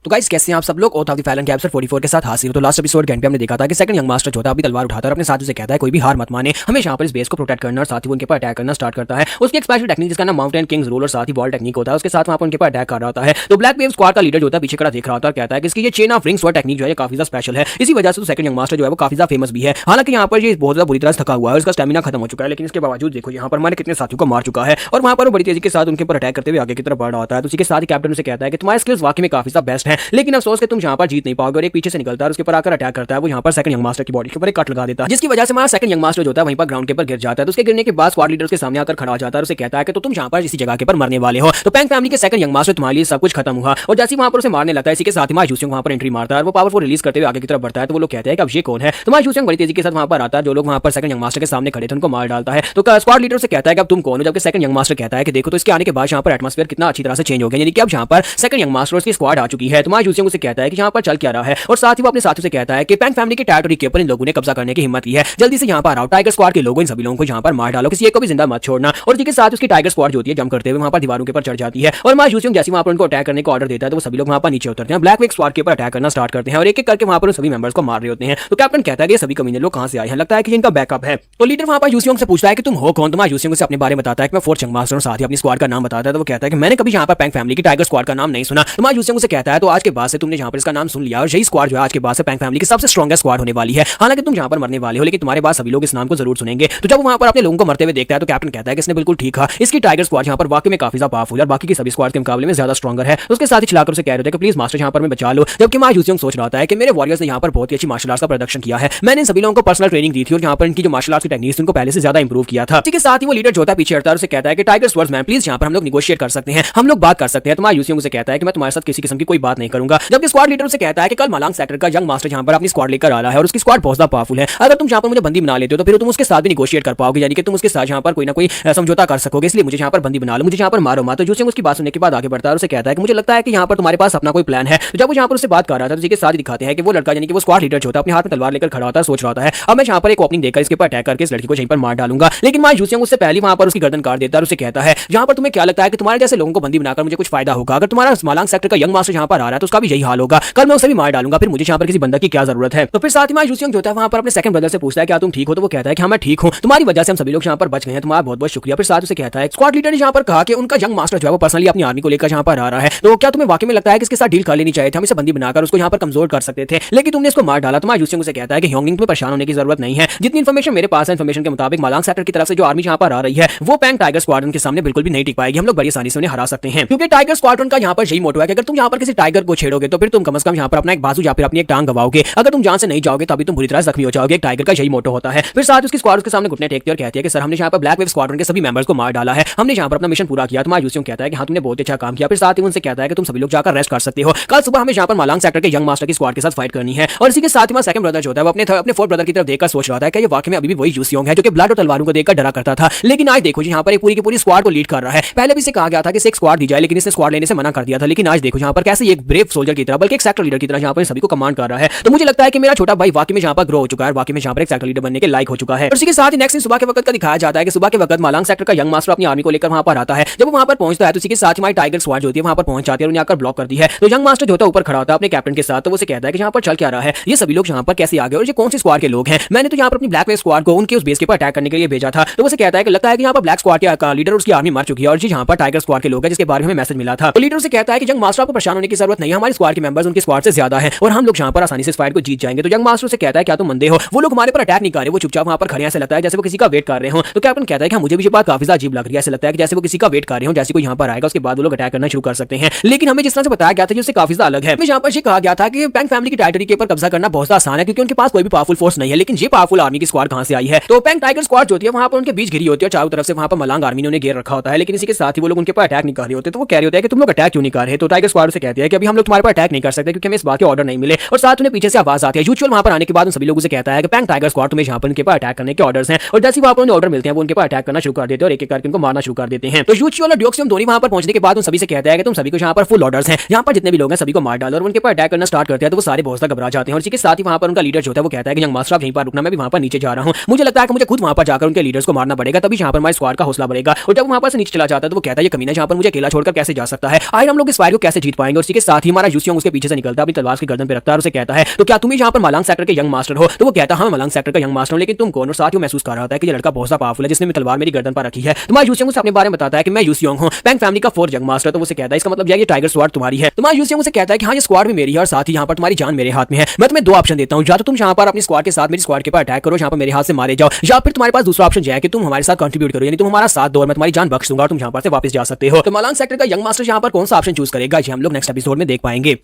तो गाइस कैसे हैं आप सब लोग? ओथ ऑफ द फैलन के एपिसोड 44 के साथ हाजिर हो। तो लास्ट एपिसोड के एंड पे हमने देखा था कि सेकंड यंग मास्टर जो होता है अपनी तलवार उठाता है और अपने साथियों से कहता है कोई भी हार मत माने, हमें यहाँ पर इस बेस को प्रोटेक्ट करना और साथ ही उनके ऊपर अटैक करना स्टार्ट करता है। उसकी एक स्पेशल टेक्निक जिसका नाम माउंटेन किंग्स रूल और साथ ही बॉल टेक्निक होता है, उसके साथ वहाँ पर उनके ऊपर अटैक कर रहा होता है। तो ब्लैक वेव स्क्वाड का लीडर जो होता है पीछे खड़ा देख रहा होता है और कहता है कि इसकी ये चेन ऑफ रिंग्स और टेक्निक जो है काफी ज्यादा स्पेशल है, इसी वजह से सेकंड यंग मास्टर जो है वो काफी ज्यादा फेमस भी है। हालांकि यहाँ पर ये बहुत ज्यादा बुरी तरह से थका हुआ है, उसका स्टैमिना खत्म हो चुका है, लेकिन इसके बावजूद देखो यहाँ पर हमारे कितने साथियों को मार चुका है और वहाँ पर वो बड़ी तेजी के साथ उनके ऊपर अटैक करते हुए आगे की तरफ बढ़ रहा होता है। तो उसी के साथ ही कैप्टन से कहता है कि तुम्हारे स्किल्स वाकई में काफी ज्यादा बेस्ट है, लेकिन अफसोस कि तुम यहाँ पर जीत नहीं पाओगे। और एक पीछे से निकलता है और उसके ऊपर आकर अटैक करता है। वो यहाँ पर सेकंड यंग मास्टर की बॉडी के ऊपर एक कट लगा देता है, जिसकी वजह से हमारा सेकंड यंग मास्टर जो होता है वहीं पर ग्राउंड के ऊपर गिर जाता है। तो उसके गिरने के बाद स्क्वाड लीडर्स के सामने आकर खड़ा हो जाता है और उसे कहता है कि तो तुम यहाँ पर इसी जगह के ऊपर मरने वाले हो। तो पैंग फैमिली के सेकंड यंग मास्टर तुम्हारे लिए सब कुछ खत्म हुआ। और जैसे वहाँ पर उसे मारने लगता है इसी के साथ ही यूसियांग वहाँ पर एंट्री मारता है और वो पावरफुल रिलीज करते हुए आगे की तरफ बढ़ता है। तो वो लोग कहते हैं कि अब ये कौन है? तो यूसियांग बड़ी तेजी के साथ वहाँ पर आता है, जो लोग वहाँ पर सेकंड यंग मास्टर के सामने खड़े थे उनको मार डालता है। तो स्क्वाड लीडर से कहता है कि अब तुम कौन हो? जबकि सेकंड यंग मास्टर कहता है कि देखो तो इसके आने के बाद यहाँ पर एटमॉस्फेयर कितना अच्छी तरह से चेंज हो गया, यानी कि अब यहाँ पर सेकंड यंग मास्टर की स्क्वाड आ चुकी है। है। तो मायूसियों उसे कहता है कि यहाँ पर चल क्या रहा है, और साथ ही वो अपने साथियों से कहता है कि पैंग फैमिली के टेरिटरी के ऊपर इन लोगों ने कब्जा करने की हिम्मत की है, जल्दी से यहाँ पर आओ, टाइगर स्क्वाड के लोगों इन सभी लोगों को यहाँ पर मार डालो, किसी एक को भी जिंदा मत छोड़ना। और इसी के साथ उसकी टाइगर स्क्वाड जो होती है जंप करते हुए वहाँ पर दीवारों के ऊपर चढ़ जाती है, और मायूसियों जैसे वहाँ पर उनको अटैक करने का ऑर्डर देता है तो वो सभी लोग वहाँ पर नीचे उतरते हैं, ब्लैक विंग स्क्वाड के ऊपर अटैक करना स्टार्ट करते हैं और एक एक करके वहाँ पर उन सभी मेंबर्स को मार रहे होते हैं। तो कैप्टन कहता है कि ये सभी कमीने लोग कहाँ से आए हैं, लगता है कि इनका बैकअप है। तो लीडर वहाँ पर यूसियोंग से पूछता है कि तुम हो कौन। तो यूसियोंग से अपने बारे में बताता है कि मैं फोर्थ जंग मास्टर हूं, साथ ही अपनी स्क्वाड का नाम बताता है। तो वो कहता है कि मैंने कभी यहाँ पर पैंग फैमिली की टाइगर स्क्वाड का नाम नहीं सुना। तो यूसियोंग से कहता है तो आज के बाद से तुमने यहाँ पर इसका नाम सुन लिया और यही स्क्वाड जो है आज के बाद से पैंग फैमिली की सबसे स्ट्रॉन्गेस्ट स्क्वाड होने वाली है। हालांकि तुम यहाँ पर मरने वाले हो, लेकिन तुम्हारे बाद सभी लोग इस नाम को जरूर सुनेंगे। तो जब वहाँ पर अपने लोगों को मरते हुए देखता है तो कैप्टन कहता है कि इसने बिल्कुल ठीक कहा, इसकी टाइगर स्क्वाड यहाँ पर वाकई में काफी ज्यादा पावरफुल है, बाकी की सभी स्क्वाड के मुकाबले में ज्यादा स्ट्रॉन्गर है। तो उसके साथ ही चिल्लाकर उसे कह रहे थे कि प्लीज मास्टर यहाँ पर मैं बचा लो। जबकि यूसियोंग सोच रहा था कि मेरे वॉरियर्स ने यहाँ पर बहुत ही अच्छी मार्शल आर्ट्स का प्रदर्शन किया है, मैंने सभी लोगों को पर्सनल ट्रेनिंग दी थी और यहाँ पर इनकी जो मार्शल आर्ट्स की टेक्निक्स उनको पहले से ज्यादा इंप्रूव किया था। इसके साथ ही वो लीडर जो था पीछे हटता है और उसे कहता है कि टाइगर स्वर्ड्स मैन प्लीज यहाँ पर हम लोग निगोशिएट कर सकते हैं, हम लोग बात कर सकते हैं। तो यूसियोंग उसे कहता है कि मैं तुम्हारे साथ किसी किस्म की कोई बात नहीं करूंगा। जबकि स्क्वाड लीडर उसे कहता है कि कल मलांग सेक्टर का यंग मास्टर यहाँ पर अपनी स्क्वाड लेकर आ रहा है और उसकी स्क्वाड बहुत ज्यादा पावरफुल है, अगर तुम यहाँ पर मुझे बंदी बना लेते हो तो फिर तुम उसके साथ भी निगोशिएट कर पाओगे, यानी कि तुम उसके साथ यहाँ पर कोई ना कोई समझौता कर सकोगे, इसलिए मुझे यहाँ पर बंदी बना लो, मुझे यहाँ पर मारो मत। तो यूसियोंग उसकी बात सुनने के बाद आगे बढ़ता है और उसे कहता है कि मुझे लगता है कि यहाँ पर तुम्हारे पास अपना कोई प्लान है। तो जब वो यहाँ पर उससे बात कर रहा था तो उसके साथ ही दिखाते हैं कि वो लड़का यानी कि वो स्क्वाड लीडर जो था अपने हाथ में तलवार लेकर खड़ा होता है, सोच रहा है अब मैं यहाँ पर एक ओपनिंग देकर इसके ऊपर अटैक करके इस लड़की को यहीं पर मार डालूंगा। लेकिन यूसियोंग उससे पहले वहाँ पर उसकी गर्दन काट देता है और उसे कहता है यहाँ पर तुम्हें क्या लगता है कि तुम्हारे जैसे लोगों को बंदी बनाकर मुझे कुछ फायदा होगा, अगर तुम्हारा मलांग सेक्टर का यंग मास्टर यहाँ पर आ रहा है तो उसका भी यही हाल होगा, कल मैं उसे भी मार डालूंगा, फिर मुझे यहाँ पर किसी बंदा की क्या जरूरत है। तो फिर साथ ही यूसियोंग जो था वहाँ पर अपने सेकंड ब्रदर से पूछता है क्या तुम ठीक हो। तो वो कहता है कि हाँ मैं ठीक हूँ, तुम्हारी वजह से हम सभी लोग यहाँ पर बच गए हैं, तुम्हारा बहुत बहुत शुक्रिया। फिर साथ उसे कहता है स्क्वाड लीडर ने यहाँ पर कहा कि उनका यंग मास्टर जो है वो पर्सनली अपनी आर्मी को लेकर यहाँ पर आ रहा है, तो क्या तुम्हें वाकई में लगता है कि इसके साथ डील कर लेनी चाहिए थी, हम इसे बंदी बनाकर उसको यहाँ पर कमजोर कर सकते थे, लेकिन तुमने इसको मार डाला। तो यूसियोंग उसे कहता है कि ह्योंगिंग तुम्हें परेशान होने की जरूरत नहीं है, जितनी इन्फॉर्मेशन मेरे पास है इन्फॉर्मेशन के मुताबिक मलांग सेक्टर की तरफ से जो आर्मी यहाँ पर आ रही है वो पैंग टाइगर स्क्वाड्रन के सामने बिल्कुल भी नहीं टिक पाएगी, हम लोग बड़ी आसानी से उन्हें हरा सकते हैं, क्योंकि टाइगर स्क्वाड्रन का यहाँ पर यही मोटो है कि अगर तुम यहाँ पर किसी टाइगर को छेड़ोगे तो फिर तुम कम से कम यहाँ पर अपना एक बाजू या फिर अपनी एक टांग गवाओगे, अगर तुम जान से नहीं जाओगे तभी तुम बुरी तरह जख्मी हो जाओगे। एक टाइगर का यही मोटो होता है। फिर साथ उसकी स्क्वाड उसके सामने घुटने टेकती है और कहती है कि सर हमने यहाँ पर ब्लैक वेव स्क्वाड्रन के सभी मेंबर्स को मार डाला है, हमने यहाँ पर अपना मिशन पूरा किया। तो यूसियोंग कहता है कि हाँ तुमने बहुत अच्छा काम किया। फिर साथ ही उनसे कहता है कि तुम सभी लोग जाकर रेस्ट कर सकते हो, कल सुबह हमें यहाँ पर मलांग सेक्टर के यंग मास्टर की स्क्वाड के साथ फाइट करनी है। और इसी के साथ ही सेकंड ब्रदर जो है वो अपने फोर्थ ब्रदर की तरफ देखकर सोच रहा था कि ये वाकई में अभी भी वही यूसियोंग है जो कि ब्लड और तलवारों को देखकर डरा करता था, लेकिन आज देखो जी यहाँ पर एक पूरी की पूरी स्क्वाड को लीड कर रहा है। पहले भी इसे कहा गया था कि इसे एक स्क्वाड दी जाए, लेकिन इसने स्क्वाड लेने से मना कर दिया था, लेकिन आज देखो यहाँ पर कैसे एक ब्रेव सोल्जर की तरह बल्कि एक सेक्टर लीडर की तरह यहाँ पर सभी को कमांड कर रहा है। तो मुझे लगता है कि मेरा छोटा भाई वाकई में यहाँ पर ग्रो हो चुका है, वाकई में यहाँ पर एक सेक्टर लीडर बनने के लायक हो चुका है। और इसी के साथ ही नेक्स्ट सुबह के वक्त का दिखाया जाता है कि सुबह के वक्त मलांग सेक्टर का यंग मास्टर अपनी आर्मी को लेकर वहां पर आता है। जब वो वहां पर पहुंचता है तो इसी के साथ ही हमारी टाइगर स्क्वाड जो होती है वहां पर पहुंच जाती है और उन्हें आकर ब्लॉक करती है। तो यंग मास्टर जो होता है ऊपर खड़ा होता है अपने कैप्टन के साथ, तो वो उसे कहता है कि यहाँ पर चल क्या रहा है, ये सभी लोग यहाँ पर कैसे आ गए और ये कौन सी स्क्वाड के लोग हैं, मैंने तो यहाँ पर अपनी ब्लैक वेव स्क्वाड को उनके उस बेस के ऊपर अटैक करने के लिए भेजा था। तो वो कहता है कि लगता है कि यहाँ पर ब्लैक स्क्वाड का लीडर उसकी आर्मी मर चुकी है और जी यहाँ पर टाइगर स्क्वाड के लोग हैं जिसके बारे में मैसेज मिला था। तो लीडर से कहता है कि यंग मास्टर आपको परेशान होने की जरूरत नहीं है, हमारी स्क्वाड के मेंबर्स उनकी स्क्वाड से ज्यादा है और हम लोग यहाँ पर आसानी से इस फाइट को जीत जाएंगे। तो यंग मास्टर से कहता है क्या तुम मंदे हो, वो लोग हमारे पर अटैक नहीं कर रहे, वो चुपचाप वहां पर खड़े हैं, ऐसे लगता है जैसे वो किसी का वेट कर रहे हो। तो कैप्टन कहता है कि मुझे भी ये बात काफी ज्यादा अजीब लग रही है, ऐसे लगता है कि जैसे वो किसी का वेट कर रहे हो, जैसे कोई यहाँ पर आएगा उसके बाद वो लोग अटैक करना शुरू कर सकते हैं, लेकिन हमें जिस तरह से बताया गया था उससे काफी ज्यादा अलग है। यहाँ पर कहा गया था कि पैंग फैमिली की टेरिटरी के ऊपर कब्जा करना बहुत आसान है क्योंकि उनके पास कोई भी पावरफुल फोर्स नहीं है, लेकिन ये पावरफुल आर्मी की स्क्वाड कहां से आई है। तो पैंग टाइगर स्क्वाड जो होती है वहां पर उनके बीच घिरी होती है, चारों तरफ से वहां पर मलांग आर्मी ने उन्हें घेर रखा होता है, लेकिन इसी के साथ ही वो लोग उनके पर अटैक नहीं कर रहे होते। तो वो कह रहे होते हैं कि तुम लोग अटैक क्यों नहीं कर रहे। तो टाइगर स्क्वाड से कहते हैं कि अभी हम लोग तुम्हारे पर अटैक नहीं कर सकते क्योंकि हमें इस बात के ऑर्डर नहीं मिले। और साथ उन्हें पीछे से आवाज आती है। यूजुअल वहां पर आने के बाद उन सभी लोगों से कहता है कि पैंग टाइगर स्क्वाड तुम्हें यहाँ पर उनके पर अटैक करने के ऑर्डर्स हैं, और जैसे वहां पर उन्हें ऑर्डर मिलते हैं वो उनके पर अटैक करना शुरू कर देते हैं और एक एक करके उनको मारना शुरू कर देते हैं। तो यूजुअल और ड्यूक्सियम दोनों वहां पर पहुंचने के बाद उन सभी से कहता है कि तुम सभी को यहाँ पर फुल ऑर्डर्स हैं, यहाँ पर जितने भी लोग हैं सभी को मार डालो और उनके पर अटैक करना स्टार्ट करते हैं। तो वो सारे बहुत ज्यादा घबरा जाते हैं और इसी के साथ ही वहां पर उनका लीडर जो है वो कहता है कि यंग मास्टर आप यहीं पर रुकना, मैं भी वहां पर नीचे जा रहा हूँ, मुझे लगता है कि मुझे खुद वहां पर जाकर उनके लीडर्स को मारना पड़ेगा, तभी यहाँ पर हमारे स्क्वाड का हौसला बढ़ेगा। और जब वहां पर से नीचे चला जाता है तो वो कहता है ये कमीना यहाँ पर मुझे अकेला छोड़कर कैसे जा सकता है, आखिर हम लोग इस फाइट को कैसे जीत पाएंगे। और इसी के साथ ही हमारा यूसियोंग उसके पीछे से निकलता है, अपनी तलवार की गर्दन पे रखता है और उसे कहता है तो क्या तुम यहाँ पर मलांग सेक्टर के यंग मास्टर हो। तो वो कहता है हाँ मलांग सेक्टर का यंग मास्टर हूं, लेकिन तुम कौन। और साथ ही महसूस कर रहा होता है कि ये लड़का बहुत सा पावरफुल है जिसने मेरी तलवार मेरी गर्दन पर रखी है। तो यूसियोंग से अपने बारे में बताता है कि मैं यूसियोंग हूं, पैंग फैमिली का फोर्थ यंग मास्टर। तो उसे कहता है इसका मतलब ये टाइगर स्क्वाड तुम्हारी है। तो यूसियोंग से कहता है कि हाँ ये स्क्वाड भी मेरी है और साथ ही यहाँ पर तुम्हारी जान मेरे हाथ में है। मैं तुम्हें दो ऑप्शन देता हूँ, या तो तुम यहाँ पर अपनी स्क्वाड के साथ मेरी स्क्वाड के पर अटैक करो, यहाँ पर मेरे हाथ से मारे जाओ, या फिर तुम्हारे पास दूसरा ऑप्शन है कि तुम हमारे साथ कंट्रीब्यूट करो, यानी तुम हमारा साथ दो और मैं तुम्हारी जान बख्श दूंगा और तुम यहाँ पर से वापस जा सकते हो। तो मलांग सेक्टर का यंग मास्टर यहाँ पर कौन सा ऑप्शन चूज करेगा ये हम लोग नेक्स्ट एपिसोड में देख पाएंगे।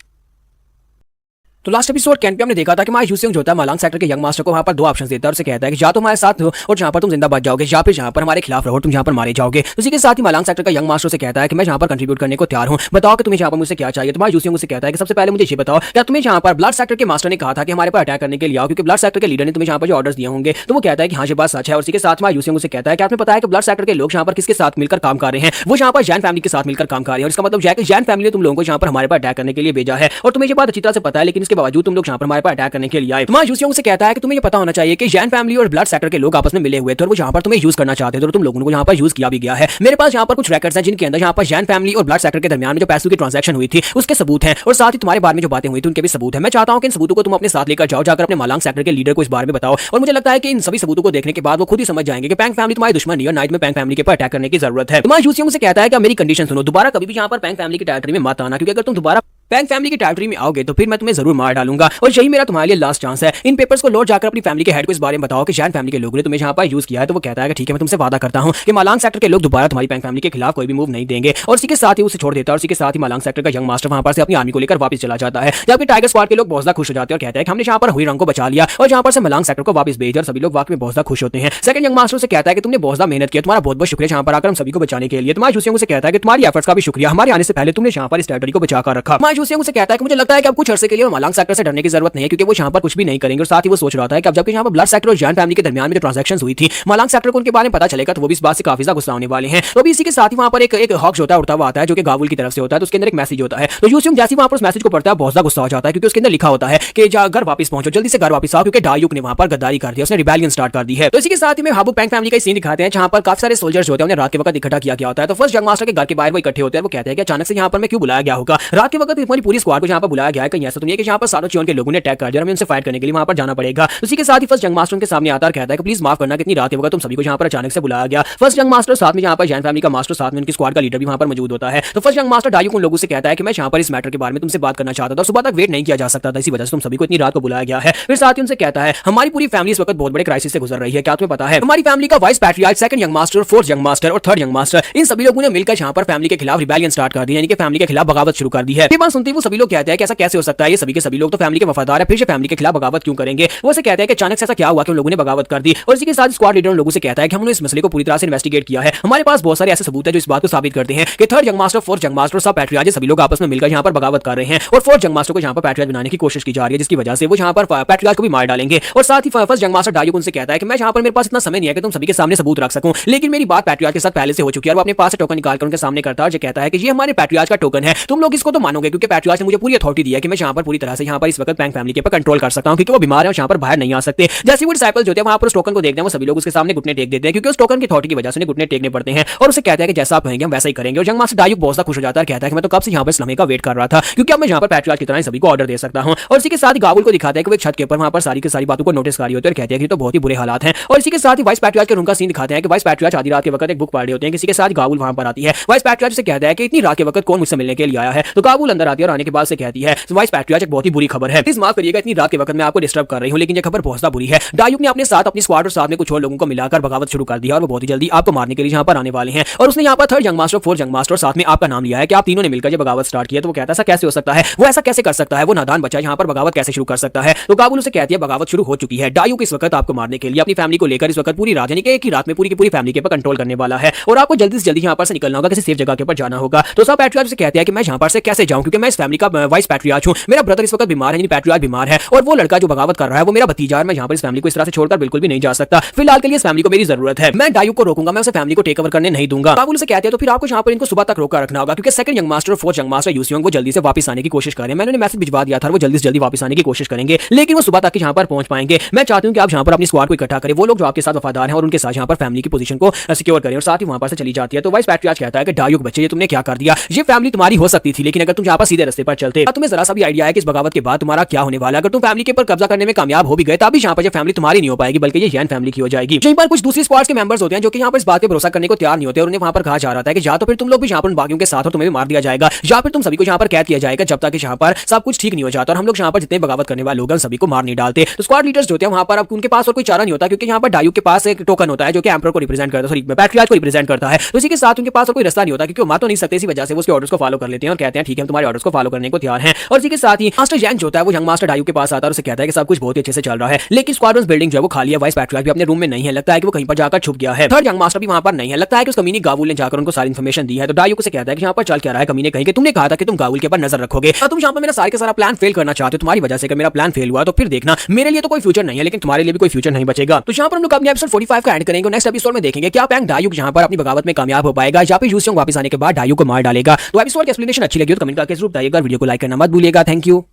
तो लास्ट एपिसोड कैंप पे हमने देखा था कि माय यूसिंग जो होता है मालांग सेक्टर के यंग मास्टर को वहां पर दो ऑप्शन देता है और उसे कहता है कि या तो हमारे साथ हो और जहां पर तुम जिंदा बच जाओगे या फिर जहां पर हमारे खिलाफ रहो तुम जहां पर मारे जाओगे। उसी के साथ ही मालांग सेक्टर का यंग मास्टर से कहता है कि मैं जहां पर कंट्रीब्यूट करने को तैयार हूं, बताओ कि तुम्हें जहां पर मुझसे क्या चाहिए। तुम्हारा यूसिंग मुझसे कहता है कि सबसे पहले मुझे ये बताओ क्या तुम्हें जहां पर ब्लड सेक्टर के मास्टर ने कहा था कि हमारे पर अटैक करने के लिए आओ, क्योंकि ब्लड सेक्टर के लीडर ने तुम्हें जहां पर जो ऑर्डर्स दिए होंगे। तो वो कहता है कि हाँ ये बात सच है। और उसी के साथ में यूसिंग मुझसे कहता है कि आपने पता है कि ब्लड सेक्टर के लोग जहां पर किसके साथ मिलकर काम कर रहे हैं, वो जहां पर जैन फैमिली के साथ मिलकर काम कर रहे हैं। और इसका मतलब यह है कि जैन फैमिली ने तुम लोगों को जहां पर हमारे पर अटैक करने के लिए भेजा है और तुम्हें ये बात अच्छी तरह से पता है, लेकिन इसके बावजूद तुम लोग जहां पर हमारे पर अटैक करने के लिए आए। तुम्हारा यूसिंग से कहता है कि तुम्हें ये पता होना चाहिए कि जैन फैमिली और ब्लड सेक्टर के लोग आपस में मिले हुए थे और वो जहां पर तुम्हें यूज करना चाहते थे और तुम लोगों को यहां पर यूज किया भी गया है। मेरे पास यहां पर कुछ रिकॉर्ड्स हैं जिनके अंदर यहां पर जैन फैमिली और ब्लड सेक्टर के दरमियान में जो पैसों की ट्रांजैक्शन हुई थी उसके सबूत हैं और साथ ही तुम्हारे बारे में जो बातें हुई थी उनके भी सबूत हैं। मैं चाहता हूं कि इन सबूतों को तुम अपने साथ लेकर जाओ, जाकर अपने मालांग सेक्टर के लीडर को इस बारे में बताओ। और मुझे लगता है कि इन सभी सबूतों को देखने के बाद वो खुद ही समझ जाएंगे कि पैंग फैमिली तुम्हारी दुश्मन नहीं है और नाइट में पैंग फैमिली के ऊपर अटैक करने की जरूरत है। तुम्हारा यूसिंग से कहता है कि मेरी कंडीशन सुनो, दोबारा कभी भी यहां पर पैंग फैमिली की टेरिटरी में मत आना, क्योंकि अगर तुम दोबारा पैंग फैमिली की टेरिटरी में आओगे तो फिर मैं तुम्हें जरूर मार डालूंगा और यही मेरा तुम्हारे लिए लास्ट चांस है। इन पेपर्स को लौट जाकर अपनी फैमिली के हेड को इस बारे में बताओ कि जैन फैमिली के लोगों ने तुम्हें जहां पर यूज किया है। तो वो कहता है कि ठीक है, मैं तुमसे वादा करता हूं कि मालांग सेक्टर के लोग दोबारा तुम्हारी पैंग फैमिली के खिलाफ कोई भी मूव नहीं देंगे। और इसी के साथ ही उसे छोड़ देता है और इसी के साथ ही मालांग सेक्टर का यंग मास्टर वहां पर से अपनी आर्मी को लेकर वापस चला जाता है, जबकि टाइगर स्क्वाड के लोग बहुत ज्यादा खुश हो जाते हैं और कहते हैं कि हमने जहां पर हुई रंग को बचा लिया और जहां पर से मालांग सेक्टर को वापस भेज दिया। सभी लोग वाकई में बहुत ज्यादा खुश होते हैं। सेकंड यंग मास्टर से कहता है कि तुमने बहुत ज्यादा मेहनत की, तुम्हारा बहुत बहुत शुक्रिया जहां पर आकर हम सभी को बचाने के लिए। तुम्हारा यूसिंग से कहता है कि तुम्हारी एफर्ट्स का भी शुक्रिया, हमारे आने से पहले तुमने जहां पर इस टेरिटरी को बचा कर रखा। तुम्हारा यूसिंग से कहता है कि मुझे लगता है कि अब कुछ अर्से के लिए मालांग सेक्टर से डरने की जरूरत नहीं है, क्योंकि वो यहां पर कुछ भी नहीं करेंगे। और साथ ही वो सोच रहा था कि अब जबकि यहां पर ब्लड सेक्टर और जैन फैमिली के दरमियान में जो ट्रांजैक्शंस हुई थी मालांग सेक्टर को उनके बारे में पता चलेगा तो वो भी इस बात से काफी ज्यादा गुस्सा होने वाले हैं। तो अभी इसी के साथ ही वहां पर एक हॉक होता है उड़ता हुआ आता है जो कि गावुल की तरफ से होता है। तो उसके अंदर एक मैसेज होता है। तो यूसिंग जैसे वहां पर उस मैसेज को पढ़ता है बहुत ज्यादा गुस्सा हो जाता है, क्योंकि उसके अंदर लिखा होता है कि घर वापस पहुंचो, जल्दी से घर वापस आओ, क्योंकि डायुक ने वहां पर गद्दारी कर दिया, उसने रिबेलियन स्टार्ट कर दी है। तो इसी के साथ ही में हाबू पैंग फैमिली का सीन दिखाते हैं जहां पर काफी सारे सोल्जर्स होते हैं, उन्हें रात के वक्त इकट्ठा किया गया होता है। तो फर्स्ट जंग मास्टर के घर के बाहर वो इकट्ठे होते हैं। वो कहते हैं कि अचानक से यहां पर मैं क्यों बुलाया गया होगा रात के वक्त, हमारी पूरी स्क्वाड को यहां पर बुलाया गया है, कहीं ऐसा तो नहीं है कि यहां पर सारों चियोन के लोगों ने अटैक कर दिया, हमें उनसे फाइट करने के लिए वहां पर जाना पड़ेगा। उसी के साथ ही फर्स्ट जंग मास्टर उनके सामने आता है और कहता है कि प्लीज माफ करना, कितनी रात के वक्त तुम सभी को यहां पर अचानक से बुलाया गया। फर्स्ट जंग मास्टर साथ में यहां पर जैन फैमिली का मास्टर साथ में उनकी स्क्वाड का लीडर भी वहां पर मौजूद होता है। तो फर्स्ट जंग मास्टर डायुक उन लोगों से कहता है कि मैं यहां पर इस मैटर के बारे में तुमसे बात करना चाहता था, सुबह तक वेट नहीं किया जा सकता था, इसी वजह से तुम सभी को इतनी रात को बुलाया गया है। फिर साथ ही उनसे कहता है हमारी पूरी फैमिली इस वक्त बहुत बड़े क्राइसिस से गुजर रही है, क्या तुम्हें पता है? हमारी फैमिली का vice patriarch, second young master, fourth young master और थर्ड यंग मास्टर, इन सभी लोगों ने मिलकर यहां पर फैमिली के खिलाफ रिबेलियन स्टार्ट कर दी, यानी कि फैमिली के खिलाफ बगावत शुरू कर दी है। ये बात सुनते ही वो सभी लोग कहते हैं कि ऐसा कैसे हो सकता है, ये सभी के सभी लोग तो फैमिली के वफादार है, फिर से फैमिली के खिलाफ बगावत क्यों करेंगे? वो से कहते हैं कि अचानक से ऐसा क्या हुआ कि उन लोगों ने बगावत कर दी। और इसी के साथ स्क्वाड लीडर उन लोगों से कहता है कि हमने इस मसले को पूरी तरह से इन्वेस्टिगेट किया है, हमारे पास बहुत सारे ऐसे सबूत हैं जो इस बात को साबित करते हैं कि third young master, fourth young master, सब पैट्रियार्च सभी लोग आपस में मिलकर यहां पर बगावत कर रहे हैं और फोर्थ यंग मास्टर को यहां पर पैट्रियार्च बनाने की कोशिश की जा रही है, जिसकी वजह से वो यहां पर पैट्रियार्च को भी मार डालेंगे। और साथ ही फर्स्ट यंग मास्टर डायुक उनसे कहता है कि मैं यहां पर मेरे पास इतना समय नहीं है कि तुम सभी के सामने सबूत रख सकूं, लेकिन मेरी बात पैट्रियार्च के साथ पहले से हो चुकी है। और वो अपने पास से टोकन निकालकर उनके सामने करता है और ये कहता है कि ये हमारे पैट्रियार्च का टोकन है, तुम लोग इसको तो मानोगे, क्योंकि पैट्रियार्च ने मुझे पूरी अथॉरिटी दी है कि मैं यहां पर पूरी तरह से यहां पर इस वक्त पैंग फैमिली के ऊपर कंट्रोल कर सकता हूं, क्योंकि वो बीमार है और यहां पर बाहर नहीं आ सकते। जैसे वो डिसाइपल्स होते हैं वहां पर उस टोकन को देखते हैं, वो सभी लोग उसके सामने घुटने टेक देते हैं, क्योंकि उस टोकन की अथॉरिटी की वजह से उन्हें घुटने टेकने पड़ते हैं। और उसे कहते हैं कि जैसा आप कहेंगे हम वैसा ही करेंगे। और यंग मास्टर डायुक बहुत ज्यादा खुश हो जाता है, कहता है कि मैं तो कब से यहां पर समय का वेट कर रहा था, क्योंकि अब मैं यहां पर पैट्रियार्च की तरह सभी को ऑर्डर दे सकता हूं। और इसी के साथ ही गावुल को दिखाता है कि वो एक छत के ऊपर वहां पर सारी की सारी बातों को नोटिस कर रही होती है और कहते हैं कि तो बहुत ही बुरे हालात हैं। और इसी के साथ ही वाइस पैट्रियार्च के रूम का सीन दिखाते हैं कि वाइस पैट्रियार्च आधी रात के वक्त एक बुक पढ़ रहे होते हैं। किसी के साथ गावुल वहां पर आती है, वाइस पैट्रियार्च से कहता है कि इतनी रात के वक्त कौन मुझसे मिलने के लिए आया है। तो गावुल अंदर आती है और आने के बाद से कहती है वाइस पैट्रियार्च एक बहुत ही बुरी खबर है, प्लीज माफ करिएगा इतनी रात के वक्त मैं आपको डिस्टर्ब कर रही हूं, लेकिन ये खबर बहुत ज्यादा बुरी है। डायुक ने अपने साथ अपनी स्क्वाड और साथ में कुछ और लोगों को मिलाकर बगावत शुरू कर दिया और वो बहुत ही जल्दी आपको मारने के लिए यहां पर आने वाले हैं। और उसने यहां पर third young master, fourth young master साथ में आपका नाम लिया है कि आप तीनों ने मिलकर ये बगावत स्टार्ट किया। तो वो कहता है ऐसा कैसे हो सकता है, वो ऐसा कैसे कर सकता है, वो नादान बच्चा यहां पर बगावत कैसे शुरू कर सकता है। तो गावुल उसे कहती है बगावत शुरू हो चुकी है, डायुक इस वक्त आपको मारने के लिए अपनी फैमिली को लेकर इस वक्त पूरी रात यानी कि एक ही रात में पूरी की पूरी फैमिली के ऊपर कंट्रोल करने वाला है और आपको जल्दी से जल्दी यहां पर से निकलना होगा, किसी सेफ जगह के ऊपर जाना होगा। तो सब पैट्रियार्च से कहते हैं कि मैं यहां पर से कैसे जाऊं, क्योंकि मैं इस फैमिली का वाइस पैट्रियार्च हूं, मेरा ब्रदर इस वक्त बीमार है, यानी पैट्रियार्च बीमार है और वो लड़का जो बगावत कर रहा है वो मेरा भतीजा है। मैं यहां पर इस फैमिली को इस तरह से छोड़कर बिल्कुल भी नहीं जा सकता, फिलहाल के लिए इस फैमिली को मेरी जरूरत है, मैं डायुक को रोकूंगा, मैं उसे फैमिली को टेक ओवर करने नहीं दूंगा। गावुल से कहते हैं तो फिर आपको यहां पर इनको सुबह तक रोका रखना होगा, क्योंकि second young master, fourth young master Yuseong वो जल्दी से वापस आने की कोशिश कर रहे हैं। मैंने उन्हें मैसेज भिजवा दिया था, वो जल्दी से जल्दी वापस आने की कोशिश करेंगे, लेकिन वो सुबह तक यहां पर पहुंच पाएंगे। मैं चाहती हूं कि आप यहां पर अपनी स्क्वाड को इकट्ठा करें, वो लोग जो आपके साथ वफादार हैं और उनके साथ यहां पर फैमिली की पोजीशन को सिक्योर करें। और साथ ही वहां पर से चली जाती है। तो वाइस पैट्रियार्च कहता है कि डायुक बच्चे ये तुमने क्या कर दिया, ये फैमिली तुम्हारी हो सकती थी, लेकिन अगर तुम यहां पर सीधे रास्ते पर चलते, तुम्हें जरा सा भी आइडिया है कि इस बगावत के बाद तुम्हारा क्या होने वाला है। अगर तुम फैमिली के ऊपर कब्जा करने में कामयाब हो भी गए तभी यहां पर फैमिली तुम्हारी नहीं हो पाएगी, बल्कि ये जैन फैमिली की हो जाएगी। यहीं पर कुछ दूसरी स्क्वाड्स के मेंबर्स होते हैं जो कि यहां पर इस बात पे भरोसा करने को तैयार नहीं होते और उन्हें वहां पर कहा जा रहा था कि या तो फिर तुम लोग भी यहां पर उन बागियों के साथ हो, तुम्हें भी मार दिया जाएगा, या फिर तुम सभी को यहां पर कैद किया जाएगा जब तक कि यहां पर सब कुछ ठीक नहीं हो जाता और हम लोग यहां पर जितने बगावत करने वाले लोग हैं सभी को मार नहीं डालते। तो स्क्वाड लीडर्स जो होते हैं वहां पर अब उनके पास और कोई चारा नहीं होता, क्योंकि यहां पर डायुक के पास एक टोकन होता है जो कि एम्परर को रिप्रेजेंट करता है, सॉरी पैट्रियार्च को रिप्रेजेंट करता है। तो इसी के साथ उनके पास और कोई रास्ता नहीं होता, क्योंकि वो मार तो नहीं सकते, इसी वजह से वो उसके ऑर्डर्स को फॉलो कर लेते हैं और कहते हैं ठीक है हम तुम्हारे ऑर्डर्स को फॉलो करने को तैयार हैं। और इसी के साथ ही मास्टर जैंग जो होता है वो यंग मास्टर डायू के पास आता है और उसे कहता है कि सब कुछ बहुत ही अच्छे से चल रहा है, लेकिन स्क्वाड्रन बिल्डिंग जो है वो खाली है। वाइस पैट्रियार्क भी अपने रूम में नहीं है, लगता है कि वो कहीं पर जाकर छुप गया है। थर्ड यंग मास्टर भी वहां पर नहीं है, लगता है कि उस कमीनी गावुल ने जाकर उनको सारी इन्फॉर्मेशन दी है। तो डायू से कहता है कि यहाँ पर चल क्या रहा है कमीने, कहीं कि तुमने कहा था कि तुम गावुल के ऊपर नजर रखोगे और तुम यहाँ पर मेरा सारा का सारा प्लान फेल करना चाहते हो। तुम्हारी वजह से अगर मेरा प्लान फेल हुआ तो फिर देखना मेरे लिए तो कोई फ्यूचर नहीं है, लेकिन तुम्हारे लिए भी कोई फ्यूचर नहीं बचेगा। तो यहाँ पर हम लोग अपने एपिसोड 45 का एंड करेंगे। नेक्स्ट एपिसोड में देखेंगे क्या पैंग डायू यहाँ पर अपनी बगावत में कामयाब हो पाएगा या फिर यूसियोंग वापस आने के बाद डायू को मार डालेगा। तो एपिसोड की एक्सप्लेनेशन अच्छी लगी तो कमेंट करके जरूर बताइएगा, वीडियो को लाइक करना मत भूलिएगा। Thank you.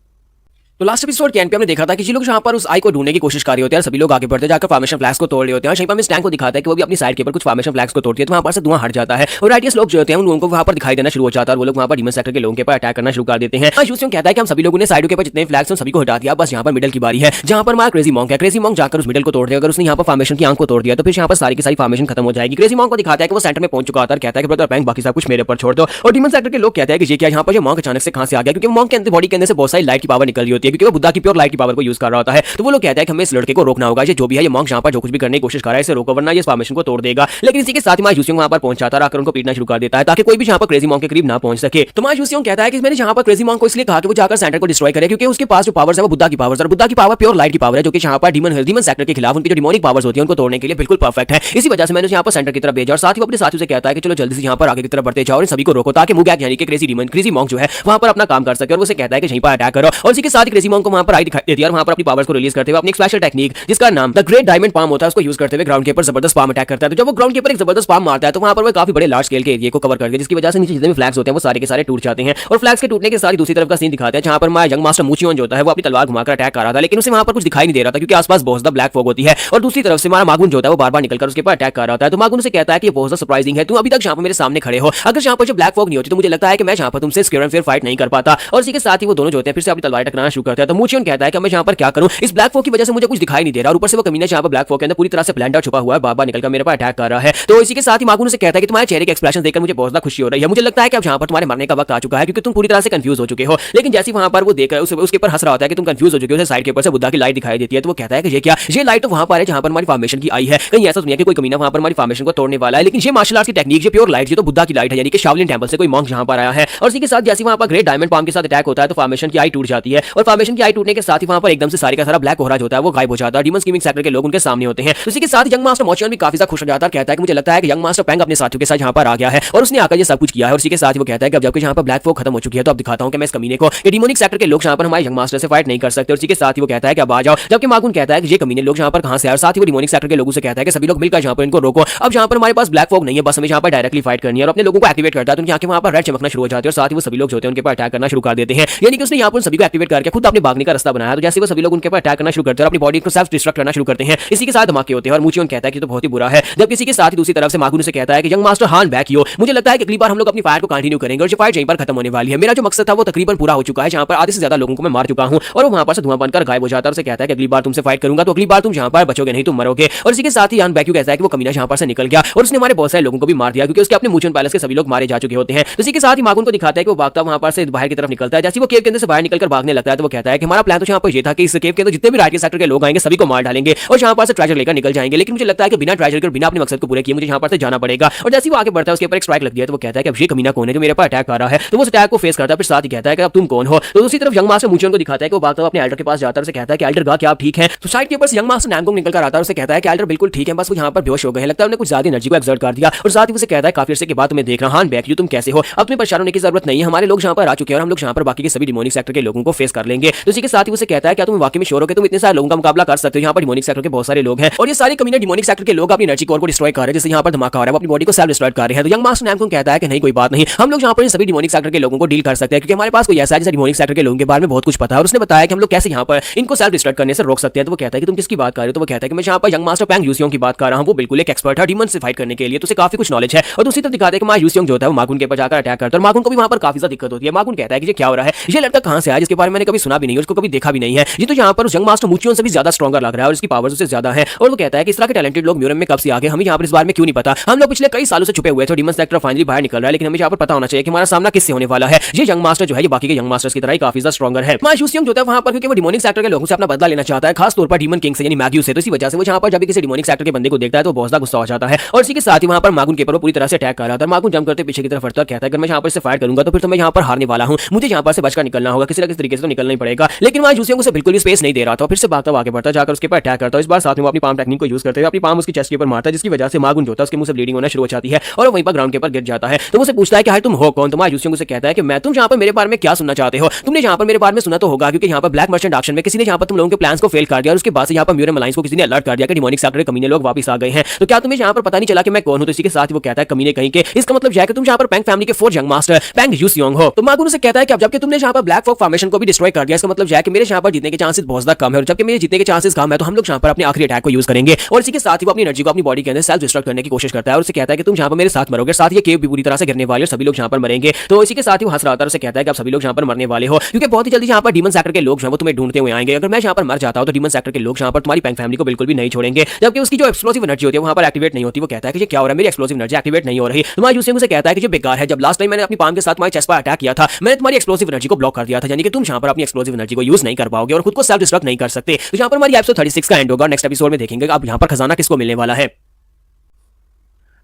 तो लास्ट एपिसोड के एंड पे हमने देखा था कि जो लोग यहाँ पर उस आई को ढूंढने की कोशिश कर रहे होते हैं, सभी लोग आगे बढ़ते जाकर फॉर्मेशन फ्लैग्स को तोड़ रहे होते हैं। और में स्टैंग को दिखाता है कि वो भी अपनी साइड के ऊपर कुछ फॉर्मेशन फ्लैग्स को तोड़ती है, तो वहाँ पर से धुआं हट जाता है और राइटियस लोग जो होते हैं उनको वहाँ पर दिखाई देना शुरू हो जाता है और वो लोग वहाँ पर डीमन सेक्टर के लोगों के ऊपर अटैक करना शुरू कर देते हैं। यूसियोंग कहता है कि हम सभी लोगों ने साइडों के ऊपर जितने फ्लैग्स हैं सभी को हटा दिया, बस यहाँ पर मिडल की बारी है जहाँ पर हमारा क्रेजी मॉन्क है। क्रेजी मॉन्क जाकर उस मिडल को तोड़ दिया, अगर उसने यहाँ पर फॉर्मेशन की आंख को तोड़ दिया तो फिर यहाँ पर सारी की सारी फॉर्मेशन खत्म हो जाएगी। क्रेजी मॉन्क को दिखाता है कि वो सेंटर में पहुंच चुका था और कहता है कि ब्रदर पैंग बाकी सब कुछ मेरे ऊपर छोड़ दो। और डीमन सेक्टर के लोग कहते हैं कि ये क्या यहाँ पर मॉन्क अचानक से कहां से आ गया, क्योंकि मॉन्क के अंदर बॉडी के अंदर से बहुत सारी लाइट की पावर निकल रही होती है, क्योंकि वो बुद्धा की प्योर लाइट की पावर को यूज कर रहा होता है। तो वो लोग कहते हैं कि हमें इस लड़के को रोकना होगा, ये जो भी है ये मॉन्क यहाँ पर जो कुछ भी करने की कोशिश कर रहा है इसे रोको वरना ये इस फॉर्मेशन को तोड़ देगा। लेकिन इसी के साथ ही मां यूसियोंग वहां पर पहुंच जाता है, आकर उनको पीटना शुरू कर देता है ताकि कोई भी यहाँ पर क्रेजी मॉन्क के करीब ना पहुंच सके। तो मां यूसियोंग कहता है कि मैंने यहाँ पर क्रेजी मॉन्क को इसलिए कहा कि वो जाकर सेंटर को डिस्ट्रॉय करे, क्योंकि उसके पास जो पावर्स है वो बुद्धा की पावर्स है और बुद्धा की पावर प्योर लाइट की पावर है, जो कि यहाँ पर डीमन सेक्टर के खिलाफ उनकी जो डिमोनिक पावर्स होती है उनको तोड़ने के लिए बिल्कुल परफेक्ट है। इसी वजह से मैंने यहाँ पर सेंटर की तरफ भेजा और साथ ही अपने साथियों से कहता है कि चलो जल्दी से यहाँ पर आगे की तरफ बढ़ते जाओ और सभी को रोको ताकि मुगैक यानी कि क्रेजी मॉन्क जो है वहां पर अपना काम कर सके। और उसे कहता है कि यहीं पर अटैक करो और इसी के साथ ही क्रेजी मॉन्क को वहां पर आई दिखाई देती है और वहां पर अपनी पावर्स को रिलीज करते हुए अपनी स्पेशल टेक्निक जिसका नाम द ग्रेट डायमंड पाम होता है उसको यूज करते हुए ग्राउंड के ऊपर जबरदस्त पाम अटैक करता है। तो जब वो ग्राउंड के ऊपर एक जबरदस्त पाम मारता है तो वहां पर वो काफी बड़े लार्ज स्केल के एरिया को कवर करते हैं, जिसकी वजह से नीचे जितने भी फ्लैग्स होते हैं वो सारे के सारे टूट जाते हैं। और फ्लैग्स के टूटने के साथ ही दूसरी तरफ का सीन दिखाते हैं जहां पर मां यंग मास्टर मूचियोन जो होता है वो अपनी तलवार घुमाकर अटैक कर रहा था, लेकिन उसे वहां पर कुछ दिखाई नहीं दे रहा था क्योंकि आसपास बहुत ज्यादा ब्लैक फॉग होती है। और दूसरी तरफ से हमारा मागुन जो होता है वो बार बार निकलकर उसके ऊपर अटैक कर रहा होता है। तो मागुन से कहता है कि ये बहुत ज्यादा सरप्राइजिंग है, तुम अभी तक यहाँ पर मेरे सामने खड़े हो, अगर यहाँ पर जो ब्लैक फॉग नहीं होती तो मुझे लगता है कि मैं यहाँ पर तुमसे स्क्वेयर एंड फेयर फाइट नहीं कर पाता। और इसी के साथ ही वो दोनों जो होते हैं फिर से अपनी तलवार टकराना शुरू करते हैं। तो मूचियोन कहता है कि मैं यहाँ पर क्या करूं, इस ब्लैक फॉग की वजह से मुझे कुछ दिखाई नहीं दे रहा और ऊपर से वो कमीना यहाँ पर ब्लैक फॉग के अंदर पूरी तरह से ब्लेंड आउट छुपा हुआ है, बार बार निकलकर मेरे पर अटैक कर रहा है। तो इसी के साथ ही मागुन से कहता है कि तुम्हारे चेहरे के एक्सप्रेशन देखकर मुझे बहुत ज्यादा खुशी हो रही है, मुझे लगता है कि अब यहाँ पर तुम्हारे मरने का वक्त आ चुका है क्योंकि तुम पूरी तरह से कंफ्यूज हो चुके हो। लेकिन जैसे वहां पर वो देख रहा है उसके ऊपर हंस रहा होता है कि तुम कंफ्यूज हो चुके हो, उसे साइड के ऊपर से बुद्धा की लाइट दिखाई देती है। तो वो कहता है कि ये क्या, ये लाइट तो वहां पर है जहां पर हमारी फॉर्मेशन की आई है, कहीं ऐसा दुनिया के कोई कमीना वहां पर हमारी फॉर्मेशन को तोड़ने वाला है। लेकिन ये मार्शल आर्ट्स की टेक्निक, ये प्योर लाइट, ये तो बुद्धा की लाइट है, यानी कि शाओलिन टेंपल से कोई मॉन्क जहां पर आया है। और इसी के साथ जैसे वहां पर ग्रेट डायमंड पाम के साथ अटैक होता है तो फॉर्मेशन की आई टूट जाती है और फॉर्मेशन की आई टूटने के साथ ही वहां पर एकदम से सारे का सारा ब्लैक कोहराज होता है वो गायब हो जाता है। डीमन स्कीमिंग सेक्टर के लोग उनके सामने होते हैं। इसी के साथ यंग मास्टर मोचियोन भी काफी ज्यादा खुश हो जाता है, कहता है कि मुझे लगता है कि यंग मास्टर पैंग अपने साथियों के साथ यहाँ पर आ गया है और उसने आकर ये सब कुछ किया है। और इसी के साथ वो कहता है कि अब जबकि यहाँ पर ब्लैक फॉग खत्म हो चुकी है तो अब दिखाता हूं कि मैं इस कमीने को, ये डिमोनिक सेक्टर के लोग यहाँ पर हमारे यंग मास्टर से फाइट नहीं कर सकते। और इसी के साथ ही वो कहता है कि अब आ जाओ, जबकि मागुन कहता है कि ये कमीने लोग यहाँ पर कहां से आए। और साथ ही वो डिमोनिक सेक्टर के लोगों से कहता है कि सभी लोग मिलकर यहाँ पर इनको रोको, अब यहाँ पर हमारे पास ब्लैक फॉग नहीं है, बस हमें यहाँ पर डायरेक्टली फाइट करनी है। और अपने लोगों को एक्टिवेट करता है तो उनकी आंखें वहां पर रेड चमकना शुरू हो जाती है और साथ ही वो सभी लोग जो होते हैं उनके पर अटैक करना शुरू कर देते हैं, यानी कि उसने यहाँ पर सभी को एक्टिवेट करके खुद अपने भागने का रास्ता बनाया। तो जैसे वो सभी लोग उनके पर अटैक करना शुरू करते हैं और अपनी बॉडी को सेल्फ डिस्ट्रक्ट करना शुरू करते हैं, इसी के साथ धमाके होते हैं। और मूचियोन कहता है कि तो बहुत ही बुरा है, जबकि इसी के साथ ही दूसरी तरफ से मागुन से कहता है कि यंग मास्टर हान बैक यो, मुझे लगता है कि अगली बार हम लोग अपनी फाइट को कंटिन्यू करेंगे और ये फाइट यहीं पर खत्म होने वाली है। मेरा जो मकसद था वो तकरीबन पूरा हो चुका है, जहां पर आधे से ज्यादा लोगों को मैं मार चुका हूं और वो वहां पर से धुआं बनकर गायब हो जाता है। उसे कहता है कि अगली बार तुमसे फाइट करूंगा तो अगली बार तुम यहां पर बचोगे नहीं, तुम मरोगे। और इसी के साथ ही हान बैक यो कहता है कि वो कमीना यहां पर से निकल गया और उसने हमारे बहुत सारे लोगों को भी मार दिया क्योंकि उसके अपने मूचियोन पैलेस के सभी लोग मारे जा चुके होते हैं। इसी के साथ ही मागुन को दिखाता है कि वो भागता वहां पर से बाहर की तरफ निकलता है। जैसे वो केव के अंदर से बाहर निकलकर भागने लगता है तो वो कहता है कि हमारा प्लान तो यहाँ पर ये था कि इस केव के अंदर जितने भी राइट सेक्टर के लोग आएंगे सभी को मार डालेंगे और यहाँ पर से ट्रेजर लेकर निकल जाएंगे, लेकिन मुझे लगता है कि बिना ट्रेजर के बिना अपने मकसद को पूरे किए मुझे यहाँ पर से जाना पड़ेगा। और जैसे वो आगे बढ़ता है उसके ऊपर एक स्ट्राइक लगती है तो वो कहता है कि अब ये कमीना कौन है जो मेरे पर अटैक कर रहा है। तो वो अटैक को फेस करता है, फिर साथ ही कहता है कि अब तुम कौन हो। तो दूसरी तरफ यंग मास्टर मूचियोन को दिखाता है कि वो भागता हुआ अपने एल्डर के पास जाता है, उसे कहता है कि एल्डर गा क्या आप ठीक है। तो साइड के ऊपर से यंग मास्टर नैमगोंग निकल कर आता है, उसे कहता है कि एल्डर बिल्कुल ठीक है, बस वो यहाँ पर बेहोश हो गए हैं, लगता है उन्होंने कुछ ज्यादा एनर्जी को एक्सर्ट कर दिया। और साथ ही उसे कहता है काफी अर्से के बाद तुम्हें देख रहा हान बैक यू, तुम कैसे हो, अब तुम्हें परेशान होने की जरूरत नहीं है, हमारे लोग यहाँ पर आ चुके हैं और हम लोग यहाँ पर बाकी के सभी डिमोनिक सेक्टर के लोगों को फेस कर लेंगे। तो इसी के साथ ही उसे कहता है कि तुम वाकई में श्योर हो कि तुम इतने सारे लोगों का मुकाबला कर सकते हो, यहाँ पर डिमोनिक सेक्टर के बहुत सारे लोग हैं और ये सारे कमीने डिमोनिक सेक्टर के लोग अपनी एनर्जी कोर को डिस्ट्रॉय कर रहे हैं, जैसे यहाँ पर धमाका हो रहा है, वो अपनी बॉडी को सेल्फ डिस्ट्रॉय कर रहे हैं। तो यंग मास्टर नैमगोंग कहता है कि नहीं कोई बात नहीं, हम लोग यहाँ पर सभी डिमोनिक सेक्टर के लोगों को डील कर सकते हैं क्योंकि हमारे पास कोई ऐसा है जिसे डिमोनिक सेक्टर के लोगों के बारे में बहुत कुछ पता है। और उसने बताया कि हम लोग कैसे यहाँ पर इनको सेल्फ डिस्ट्रॉय करने से रोक सकते हैं। तो वो कहता है कि तुम किसकी बात कर रहे हो। तो वो कहता है कि मैं यहाँ पर यंग मास्टर पैंग यूसियोंग की बात कर रहा हूँ, वो बिल्कुल एक एक्सपर्ट है डीमन से फाइट करने के लिए, तो उसे काफी कुछ नॉलेज है। और दूसरी तरफ दिखाते हैं कि मां यूसियोंग जो होता है वो मागुन के ऊपर जाकर अटैक करता है और मागुन को भी वहां पर काफी ज्यादा दिक्कत होती है। मागुन कहता है कि ये क्या हो रहा है, ये लड़का कहां से आया जिसके बारे में मैंने कभी सुना भी नहीं है, उसको कभी देखा भी नहीं है। ये तो यहाँ पर उस यंग मास्टर मूचियों से भी ज्यादा स्ट्रॉन्गर लग रहा है और इसकी पावर्स उससे ज्यादा है। और वो कहता है कि इस तरह के टैलेंटेड लोग म्यूरम में कब से आ गए, हमें यहाँ पर इस बारे में क्यों नहीं पता। हम लोग पिछले कई सालों से छुपे हुए थे, डीमन सेक्टर फाइनली बाहर निकल रहा है, लेकिन हमें यहाँ पर पता होना चाहिए कि हमारा सामना किससे होने वाला है। ये यंग मास्टर जो है ये बाकी के यंग मास्टर्स की तरह ही काफी ज्यादा स्ट्रॉन्गर है। मायूस यंग जो है वहां पर, क्योंकि वो डिमोनिक सेक्टर के लोगों से अपना बदला लेना चाहता है, खास तौर पर डीमन किंग से यानी मैग्यू से। तो इसी वजह से वो यहाँ पर जब भी किसी डिमोनिक सेक्टर के बंदे को देखता है तो बहुत ज्यादा गुस्सा हो जाता है और इसी के साथ ही वहां पर मागुन के ऊपर पूरी तरह से अटैक कर रहा था। मागुन जंप करते पीछे की तरफ हटता कहता है अगर मैं यहाँ पर से फायर करूंगा तो फिर तो मैं यहाँ पर हारने वाला हूँ, मुझे यहाँ पर से बचकर निकलना होगा, किसी न किसी तरीके से तो निकलना ही पड़ेगा। लेकिन मायूस यंग उसे बिल्कुल भी स्पेस नहीं दे रहा था, फिर से भागता आगे बढ़ता जाकर उसके ऊपर अटैक करता है। इस बार साथ में वो अपनी पाम टेक्निक को यूज करते हुए अपनी पाम उसकी चेस्ट के ऊपर मारता है, जिसकी वजह से मागुन जो था उसके मुंह से ब्लीडिंग होना शुरू हो जाती है और वहीं पर ग्राउंड के ऊपर गिर जाता है। तो उसे पूछता है कि हाय तुम हो कौन। तो मायूस यंग उसे कहता है कि मैं, तुम यहाँ पर मेरे बारे में क्या सुनना चाहते हो, तुमने यहाँ पर मेरे बारे में सुना तो होगा क्योंकि यहाँ पर ब्लैक मर्चेंट ऑक्शन में किसी ने यहाँ पर तुम लोगों के प्लान्स को फेल कर दिया और उसके बाद से यहाँ पर म्यूरम अलायंस को किसी ने अलर्ट कर दिया कि डिमोनिक सेक्टर के कमीने लोग वापस आ गए हैं। तो क्या तुम्हें यहाँ पर पता नहीं चला कि मैं कौन हूँ। तो इसी के साथ ही वो कहता है कमीने कहीं के, इसका मतलब है कि तुम यहाँ पर पैंग फैमिली के 4 यंग मास्टर पैंग यूसियोंग हो। तो मागुन उसे कहता है कि अब जबकि तुमने यहाँ पर ब्लैक फॉग फॉर्मेशन को भी डिस्ट्रॉय कर दिया, इसका मतलब है कि मेरे यहाँ पर जीतने के चांसेस बहुत ज्यादा कम है और जबकि मेरे जीतने के चांसेस कम है तो हम लोग यहाँ पर अपने आखिरी अटैक को यूज करेंगे। और इसी के साथ ही वो अपनी एनर्जी को अपनी बॉडी के अंदर सेल्फ डिस्ट्रक्ट करने की कोशिश करता है और उसे कहता है कि तुम यहाँ पर मेरे साथ मरोगे, साथ ये केव भी पूरी तरह से गिरने वाले और सभी लोग यहाँ पर मरेंगे। तो इसी के साथ ही वो हंस रहा था और उसे कहता है कि आप सभी लोग यहाँ पर मरने वाले हो क्योंकि बहुत ही जल्दी यहाँ पर डीमन सेक्टर के लोग वो तुम्हें ढूंढते हुए आएंगे। अगर मैं यहाँ पर मर जाता हूँ तो डीमन सेक्टर के लोग यहाँ पर तुम्हारी पैंग फैमिली को बिल्कुल भी नहीं छोड़ेंगे, जबकि उसकी जो एक्सप्लोसिव एनर्जी होती है वहाँ पर एक्टिवेट नहीं होती। वो कहता है कि ये क्या हो रहा है, मेरी एक्सप्लोसिव एनर्जी एक्टिवेट नहीं हो रही। तुम्हारा यूसिंग उसे कहता है कि ये बेकार है, जब लास्ट टाइम मैंने अपनी पाम के साथ तुम्हारे चेस्ट पर अटैक किया था मैंने तुम्हारी एक्सप्लोसिव एनर्जी को ब्लॉक कर दिया था, यानी कि तुम यहाँ पर अपनी एक्सप्लोसिव एनर्जी को यूज नहीं कर पाओगे और खुद को सेल्फ डिस्ट्रक्ट नहीं कर सकते। तो यहाँ पर हमारी एपिसोड 36 का एंड होगा। नेक्स्ट एपिसोड में देखेंगे अब यहाँ पर खजाना किसको मिलने वाला है।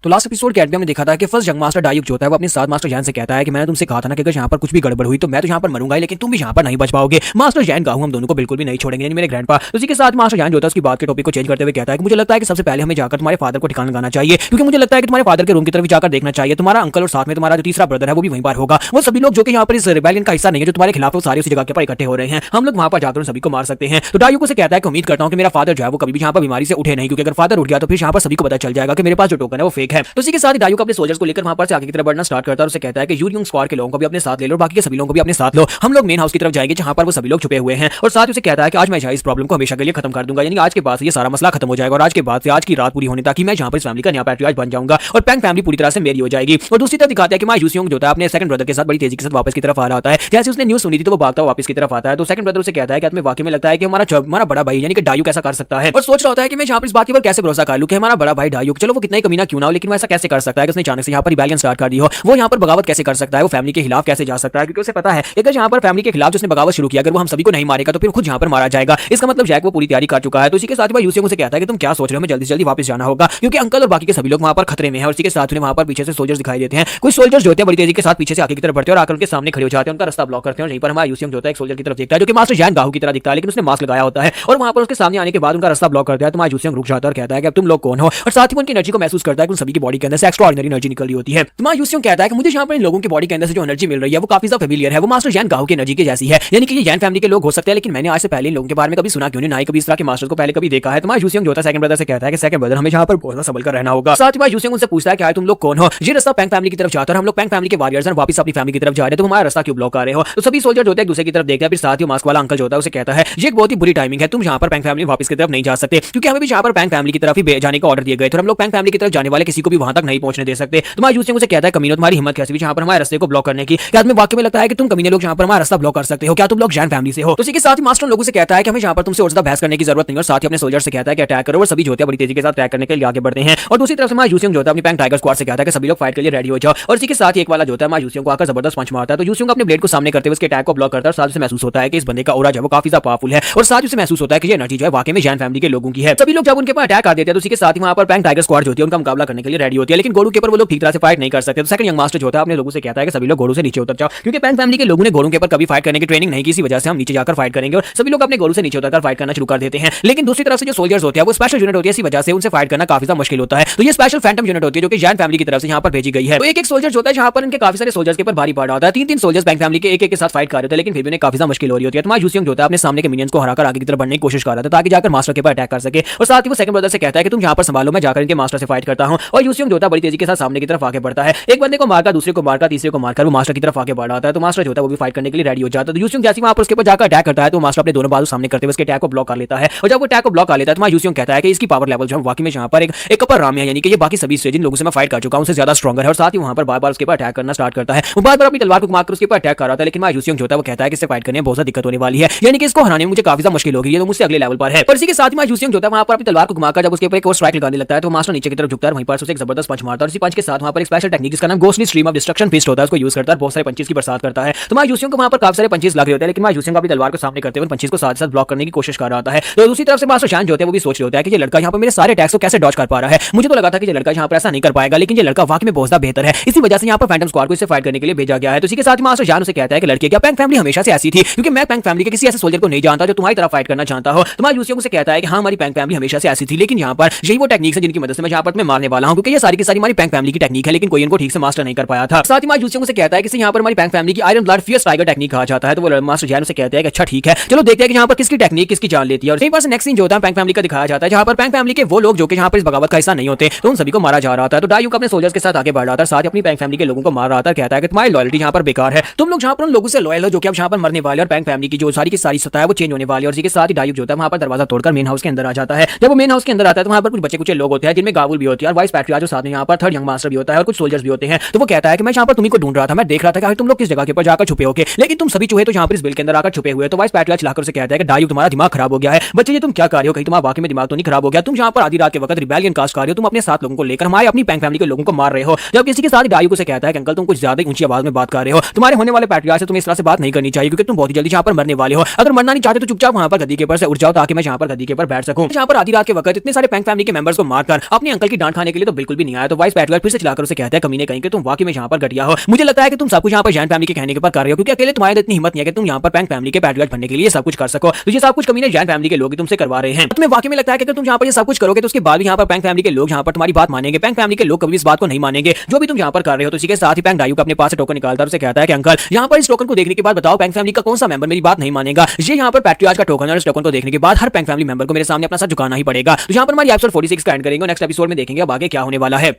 तो लास्ट एपिसोड के एंड में हमने देखा था कि फर्स्ट यंग मास्टर डायुक जो होता है वो अपने साथ मास्टर जैन से कहता है कि मैंने तुमसे कहा था ना कि अगर यहाँ पर कुछ भी गड़बड़ हुई तो मैं तो यहाँ पर मरूंगा ही, लेकिन तुम भी यहाँ पर नहीं बच पाओगे। मास्टर जैन गाहू हम दोनों को बिल्कुल भी नहीं छोड़ेंगे, यानी मेरे ग्रैंडपा। उसी के साथ मास्टर जैन जो होता है उसकी बात के टॉपिक को चेंज करते हुए कहता है कि मुझे लगता है कि सबसे पहले हमें जाकर तुम्हारे फादर को ठिकाना लगाना चाहिए, क्योंकि मुझे लगता है कि तुम्हारे फादर के रूम की तरफ जाकर देखना चाहिए। तुम्हारा अंकल और साथ में तुम्हारा जो तीसरा ब्रदर है वो भी वहीं पर होगा। वो सभी लोग जो कि यहाँ पर इस रिबेलियन का हिस्सा नहीं है जो तुम्हारे खिलाफ सारे उसी जगह के पर इकट्ठे हो रहे हैं, हम लोग वहाँ पर जाकर सभी को मार सकते हैं। तो डायुक उसे कहता है कि उम्मीद करता हूँ कि मेरा फादर जो है वो कभी भी यहाँ पर बीमारी से उठे नहीं, क्योंकि अगर फादर उठ गया तो फिर यहाँ पर सभी को पता चल जाएगा कि मेरे पास जो टोकन है वो फेक है। तो इसी के साथ डायुक अपने सोल्जर्स को लेकर वहां पर से आगे की तरफ बढ़ना स्टार्ट करता है और उसे कहता है कि यूरियंग स्क्वाड के लोगों को भी अपने साथ ले लो, बाकी के सभी लोगों को भी अपने साथ लो, हम लोग मेन हाउस की तरफ जाएंगे जहां पर वो सभी लोग छुपे हुए हैं। और साथ ही उसे कहता है कि आज मैं इस प्रॉब्लम को हमेशा के लिए खत्म कर दूंगा, यानी आज के बाद ये सारा मसला खत्म हो जाएगा और आज के बाद से आज की रात पूरी होने तक मैं जहां पर इस फैमिली का नया पैट्रियार्च बन जाऊंगा और पैंग फैमिली पूरी तरह से मेरी हो जाएगी। और दूसरी तरफ दिखाता है कि माय यूसियोंग जो होता है अपने सेकंड ब्रदर के साथ बड़ी तेजी के साथ वापस की तरफ आ रहा होता है। जैसे उसने न्यूज़ सुनी थी तो वो भागता हुआ वापस की तरफ आता है। तो सेकंड ब्रदर उसे कहता है कि तुम्हें वाकई में लगता है कि हमारा बड़ा भाई यानी कि डायुक ऐसा कर सकता है, और सोच रहा होता है कि मैं यहाँ पर इस बात के ऊपर कैसे भरोसा कर लूं कि हमारा बड़ा भाई डायुक, चलो वो कितना ही कमीना क्यों ना हो, लेकिन वो ऐसा कैसे कर सकता है कि उसने अचानक से यहाँ पर रिबेलियन स्टार्ट कर दी हो, वो यहाँ पर बगावत कैसे कर सकता है, वो फैमिली के खिलाफ कैसे जा सकता है, क्योंकि उसे पता है कि अगर यहाँ पर फैमिली के खिलाफ जिसने बगावत शुरू किया अगर वो हम सभी को नहीं मारेगा तो फिर खुद यहाँ पर मारा जाएगा। इसका मतलब जैक वो पूरी तैयारी कर चुका है। तो इसी के साथ यूसियोंग उसे कहता है कि तुम क्या सोच रहे हो, हमें जल्दी से जल्दी वापस जाना होगा क्योंकि अंकल और बाकी के सभी लोग वहाँ पर खतरे में हैं। और इसी के साथ उन्हें वहाँ पर पीछे से सोल्जर्स दिखाई देते हैं। कुछ सोल्जर्स जो होते हैं बड़ी तेजी के साथ पीछे से आगे की तरफ बढ़ते हैं और आकर उनके सामने खड़े हो जाते हैं, उनका रास्ता ब्लॉक करते हैं। और यहीं पर हमारा यूसियोंग जो होता है एक सोल्जर की तरफ देखता है जो कि मास्टर जैन गाहू की तरह दिखता है, लेकिन उसने मास्क लगाया होता है और वहाँ पर उसके सामने आने के बाद उनका रास्ता ब्लॉक करता है। तो हमारा यूसियोंग रुक जाता है और कहता है कि अब तुम लोग कौन हो, और साथ ही उनकी एनर्जी को महसूस करता है कि उन सभी की बॉडी के अंदर से एक्स्ट्राऑर्डिनरी एनर्जी निकल रही होती है। तो हमारा यूसियोंग कहता है कि मुझे यहाँ पर इन लोगों की बॉडी के अंदर से जो एनर्जी मिल रही है वो काफी ज्यादा फेमिलियर है, वो मास्टर जैन गाहू की एनर्जी की जैसी है, यानी कि ये जैन फैमिली के लोग हो सकते हैं, लेकिन मैंने आज से पहले इन लोगों के बारे में कभी सुना क्यों नहीं, ना ही कभी इस तरह के मास्टर्स को पहले कभी देखा है। तो हमारा यूसियोंग जो होता है सेकंड ब्रदर से कहता है कि सेकंड ब्रदर हमें यहाँ पर बहुत संभल कर रहना होगा। साथ ही हमारा यूसियोंग उनसे पूछता है कि तुम लोग कौन हो, ये रास्ता पैंग फैमिली की तरफ जाता है, हम लोग पैंग फैमिली के वॉरियर्स हैं, वापस अपनी फैमिली की तरफ जा रहे हैं, तो हमारा रास्ता क्यों ब्लॉक कर रहे हो। तो सभी सोल्जर जो होते हैं एक दूसरे की तरफ देखते हैं। फिर साथ ही मास्क वाला अंकल जो होता है उसे कहता है ये एक बहुत ही बुरी टाइमिंग है, तुम यहाँ पर पैंग फैमिली वापस की तरफ नहीं जा सकते, क्योंकि हमें भी यहाँ पर पैंग फैमिली की तरफ ही जाने का ऑर्डर दिए गए थे, हम लोग पैंग फैमिली की तरफ जाने वाले किसी को भी वहां तक नहीं पहुंचने दे सकते। तुम्हारा यूसियोंग उसे कहता है कमीनो तुम्हारी हिम्मत कैसे भी यहाँ पर हमारे रास्ते को ब्लॉक करने की, क्या तुम्हें वाकई में लगता है कि तुम कमीने लोग यहाँ पर हमारा रास्ता ब्लॉक कर सकते हो, क्या तुम लोग जैन फैमिली से हो। तो इसी के साथ ही मास्टर लोगों से कहता है कि हमें यहाँ पर तुमसे और ज्यादा बहस करने की जरूरत नहीं, और साथ ही अपने सोल्जर से कहता है कि अटैक करो, और सभी जो होते हैं बड़ी तेजी के साथ अटैक करने के लिए आगे बढ़ते हैं। और दूसरी तरफ से हमारा यूसियोंग जो होता है अपनी पैंग टाइगर स्क्वाड से कहता है कि सभी लोग फाइट के लिए रेडी हो जाओ। और इसी के साथ ही एक वाला जो होता है हमारा यूसियोंग को आकर जबरदस्त पंच मारता है। तो यूसियोंग अपने ब्लेड को सामने करते हुए उसके अटैक को ब्लॉक करता है, और साथ ही महसूस होता है कि इस बंदे का ऑरा जो है वो काफी ज्यादा पावरफुल है, और साथ ही उसे महसूस होता है कि ये एनर्जी जो है वाकई में जैन फैमिली के लोगों की है। सभी लोग जब उनके पर अटैक कर देते हैं तो उसी के साथ ही वहां पर पैंग टाइगर स्क्वाड जो होती है उनका मुकाबला करने के लिए रेडी होती है, लेकिन घोड़ों के ऊपर वो लोग ठीक तरह से फाइट नहीं कर सकते। तो सेकंड यंग मास्टर जो होता है अपने लोगों से कहता है कि सभी लोग घोड़ों से नीचे उतर जाओ, क्योंकि पैंग फैमिली के लोगों ने घोड़ों के ऊपर कभी फाइट करने की ट्रेनिंग नहीं की, इसी वजह से हम नीचे जाकर फाइट करेंगे। और सभी लोग अपने घोड़ों से नीचे उतरकर फाइट करना शुरू कर देते हैं। लेकिन दूसरी तरफ से जो सोल्जर्स होते हैं वो स्पेशल यूनिट होती है, इसी वजह से उनसे फाइट करना काफी ज्यादा मुश्किल होता है। तो ये स्पेशल फैंटम यूनिट होती है जो कि जैन फैमिली की तरफ से यहाँ पर भेजी गई है। तो एक सोल्जर होता है जहाँ पर इनके काफी सारे सोल्जर्स के ऊपर भारी पड़ रहा होता है। तीन सोल्जर्स पैंग फैमिली के एक के साथ फाइट कर रहे थे, लेकिन फिर भी उन्हें काफी ज्यादा मुश्किल हो रही होती है। तो हमारा यूसियोंग जो होता है अपने सामने के मिनियंस को हराकर आगे की तरफ बढ़ने की कोशिश कर रहा था ताकि जाकर मास्टर के ऊपर अटैक कर सके। और साथ ही वो सेकंड ब्रदर से कहता है कि तुम यहाँ पर संभालो, मैं जाकर इनके मास्टर से फाइट करता हूँ। और यूसियोंग जो होता है बड़ी तेजी के साथ सामने की तरफ आगे बढ़ता है। एक बंदे को मारकर, दूसरे को मारकर, तीसरे को मारकर वो मास्टर की तरफ आगे बढ़ आता है। तो मास्टर जो होता है वो भी फाइट करने के लिए रेडी हो जाता है। तो यूसियोंग जैसे वहां पर उसके ऊपर जाकर अटैक करता है तो मास्टर अपने दोनों बाजू सामने करते हुए उसके अटैक को ब्लॉक कर लेता है। और जब वो अटैक को ब्लॉक कर लेता है तो यूसियोंग कहता है कि इसकी पावर लेवल जो है वाकई में यहाँ पर एक अपर राम है, यानी कि ये बाकी सभी से जिन लोगों से मैं फाइट कर चुका हूं उनसे ज्यादा स्ट्रॉन्गर है। और साथ ही वहां पर बार-बार उसके ऊपर अटैक करना स्टार्ट करता है। वो बार-बार अपनी तलवार को घुमाकर उसके ऊपर अटैक कर रहा था, लेकिन यूसियोंग जो होता है वो कहता है कि इससे फाइट करने में बहुत ज्यादा दिक्कत होने वाली है, यानी कि इसको हराने में मुझे काफी ज्यादा मुश्किल होगी, ये तो मुझसे अगले लेवल पर है। पर इसी के साथ ही यूसियोंग जो होता है वहां पर अपनी तलवार को घुमाकर जब उसके ऊपर एक और स्ट्राइक लगाने लगता है तो मास्टर नीचे की तरफ झुकता है, वहीं पर उसे एक जबरदस्त पंच मारता है। और इसी पंच के साथ वहां पर एक स्पेशल टेक्निक जिसका नाम ghostly stream of destruction fist होता है उसको यूज करता है, बहुत सारे पंचेस की बरसात करता है। तो यूसियोंग को वहां पर काफी सारे पंचेस लग रहे होते हैं, लेकिन यूसियोंग अपनी तलवार को सामने करते हुए पंचेस को साथ साथ ब्लॉक करने की कोशिश कर रहा है। तो दूसरी तरफ से मास्टर शान जो होता है वो भी सोच रहे होता है कि ये लड़का यहाँ पर मेरे सारे अटैक्स को कैसे डॉज कर पा रहा है। मुझे तो लगा था कि ये लड़का यहाँ पर ऐसा नहीं कर पाएगा, लेकिन ये लड़का वाकई में बहुत ज्यादा बेहतर है, इसी वजह से यहाँ पर फैंटम स्क्वाड को इससे फाइट करने के लिए भेजा गया है। तो इसी के साथ मास्टर जान उसे कहता है कि लड़के क्या पैंग फैमिली हमेशा से ऐसी थी, क्योंकि मैं पैंग फैमिली के किसी ऐसे सोल्जर को नहीं जानता जो तुम्हारी तरफ फाइट करना चाहता हो। तो यूसियोंग से कहता है कि हाँ हमारी पैंग फैमिली हमेशा से ऐसी थी, लेकिन यहाँ पर यही वो टेक्निक्स है जिनकी मदद से मैं यहाँ पर तुम्हें मारने वाला हूँ, क्योंकि ये सारी की सारी हमारी पैंग फैमिली की टेक्निक है, लेकिन कोई इनको ठीक से मास्टर नहीं कर पाया था। साथ ही यूसियोंग से कहता है कि यहाँ पर हमारी पैंग फैमिली की iron blood fierce tiger technique कहा जाता है। तो वो मास्टर जान उसे कहते हैं कि अच्छा ठीक है, चलो देखते हैं कि यहाँ पर किसकी टेक्निक किसकी जान लेती है। और यहीं पर नेक्स्ट सीन जो होता है पैंग फैमिली का दिखाया जाता है, जहाँ पर पैंग फैमिली के वो लोग जो कि यहाँ पर इस बगावत का हिस्सा नहीं होते तो उन सभी को मारा जा रहा था। तो डायूक अपने सोल्जर्स के साथ आगे बढ़ रहा था, साथ ही अपनी पैंग फैमिली के लोगों को मार रहा था, कहता है कि तुम्हारी लॉयल्टी यहाँ पर बेकार है, तुम लोग यहाँ पर उन लोगों से लॉयल हो जो कि अब यहाँ पर मरने वाले, और पैंग फैमिली की जो सारी की सारी सत्ता है वो चेंज होने वाली है। और इसी के साथ ही डायूक जो होता है वहाँ पर दरवाजा तोड़कर मेन हाउस के अंदर आ जाता है। जब वो मेन हाउस के अंदर आता है तो वहाँ पर कुछ बच्चे कुछ लोग होते हैं जिनमें गावुल भी होती है और वाइस पैट्रियार्च, साथ में यहाँ पर थर्ड यंग मास्टर भी होता है और कुछ सोल्जर्स भी होते हैं। तो वो कहता है कि मैं यहाँ पर तुम्ही को ढूंढ रहा था, मैं देख रहा था कि तुम लोग किस जगह के ऊपर जाकर छुपे होगे, लेकिन तुम सभी चूहे तो यहाँ पर इस बिल के अंदर आकर छुपे हुए। तो वाइस पैट्रियार्च लाकर उसे कहता है कि डायूक तुम्हारा दिमाग खराब हो गया है, बच्चे ये तुम क्या कर रहे हो, कहीं तुम्हारा वाकई में दिमाग तो नहीं खराब हो गया, तुम यहाँ पर आधी रात के वक्त रिबेलियन कास्ट कर रहे हो, तुम अपने साथ लोगों को लेकर हमारे अपनी पैंग फैमिली के लोगों को मार रहे हो। जब किसी के साथ डायूक उसे कहता है कि अंकल तुम कुछ ज्यादा ऊंची आवाज में बात कर रहे हो, तुम्हारे होने वाले पैट्रियार्च से तुम्हें इस तरह से बात नहीं करनी चाहिए, क्योंकि तुम बहुत ही जल्दी यहाँ पर मरने वाले हो, अगर मरना नहीं चाहते तो चुपचाप वहाँ पर गद्दी के ऊपर से उठ जाओ ताकि मैं यहाँ पर गद्दी के ऊपर बैठ सकूं। यहाँ पर आधी रात के वक्त इतने सारे पैंग फैमिली के मेंबर्स को मारकर अपने अंकल की डांट खाने के लिए तो बिल्कुल भी नहीं आया। तो वाइस पैट्रियार्च फिर से चलाकर उसे कहता है कमीने कहीं कि तुम वाकई में यहाँ पर घटिया हो, मुझे लगता है कि तुम सब कुछ यहाँ पर जैन फैमिली के कहने के ऊपर कर रहे हो, क्योंकि अकेले तुम्हारे इतनी हिम्मत नहीं है कि तुम यहाँ पर पैंग फैमिली के पैट्रियार्च बनने के लिए सब कुछ कर सको। तो ये सब कुछ कमीने जैन फैमिली के लोग तुमसे करवा रहे हैं। तुम्हें वाकई में लगता है कि अगर तुम यहाँ पर ये सब कुछ करोगे तो उसके बाद भी यहाँ पर पैंग फैमिली के लोग यहाँ पर तुम्हारी बात मानेंगे? पैंग फैमिली के लोग कभी इस बात को नहीं मानेंगे जो भी तुम यहाँ पर कर रहे हो। तो इसी के साथ ही पैंग डायूक अपने पास से टोकन निकालता है और उसे कहता है कि अंकल यहाँ पर इस टोकन को देखने के बाद बताओ पैंग फैमिली का कौन सा मेंबर मेरी बात नहीं मानेगा। ये यहाँ पर पैट्रियार्च का टोकन है और इस टोकन को देखने के बाद हर पैंग फैमिली मेंबर को मेरे सामने अपना सर झुकाना ही पड़ेगा। तो यहाँ पर हमारी एपिसोड 46 का एंड करेंगे, नेक्स्ट एपिसोड में देखेंगे अब आगे क्या होने वाला है।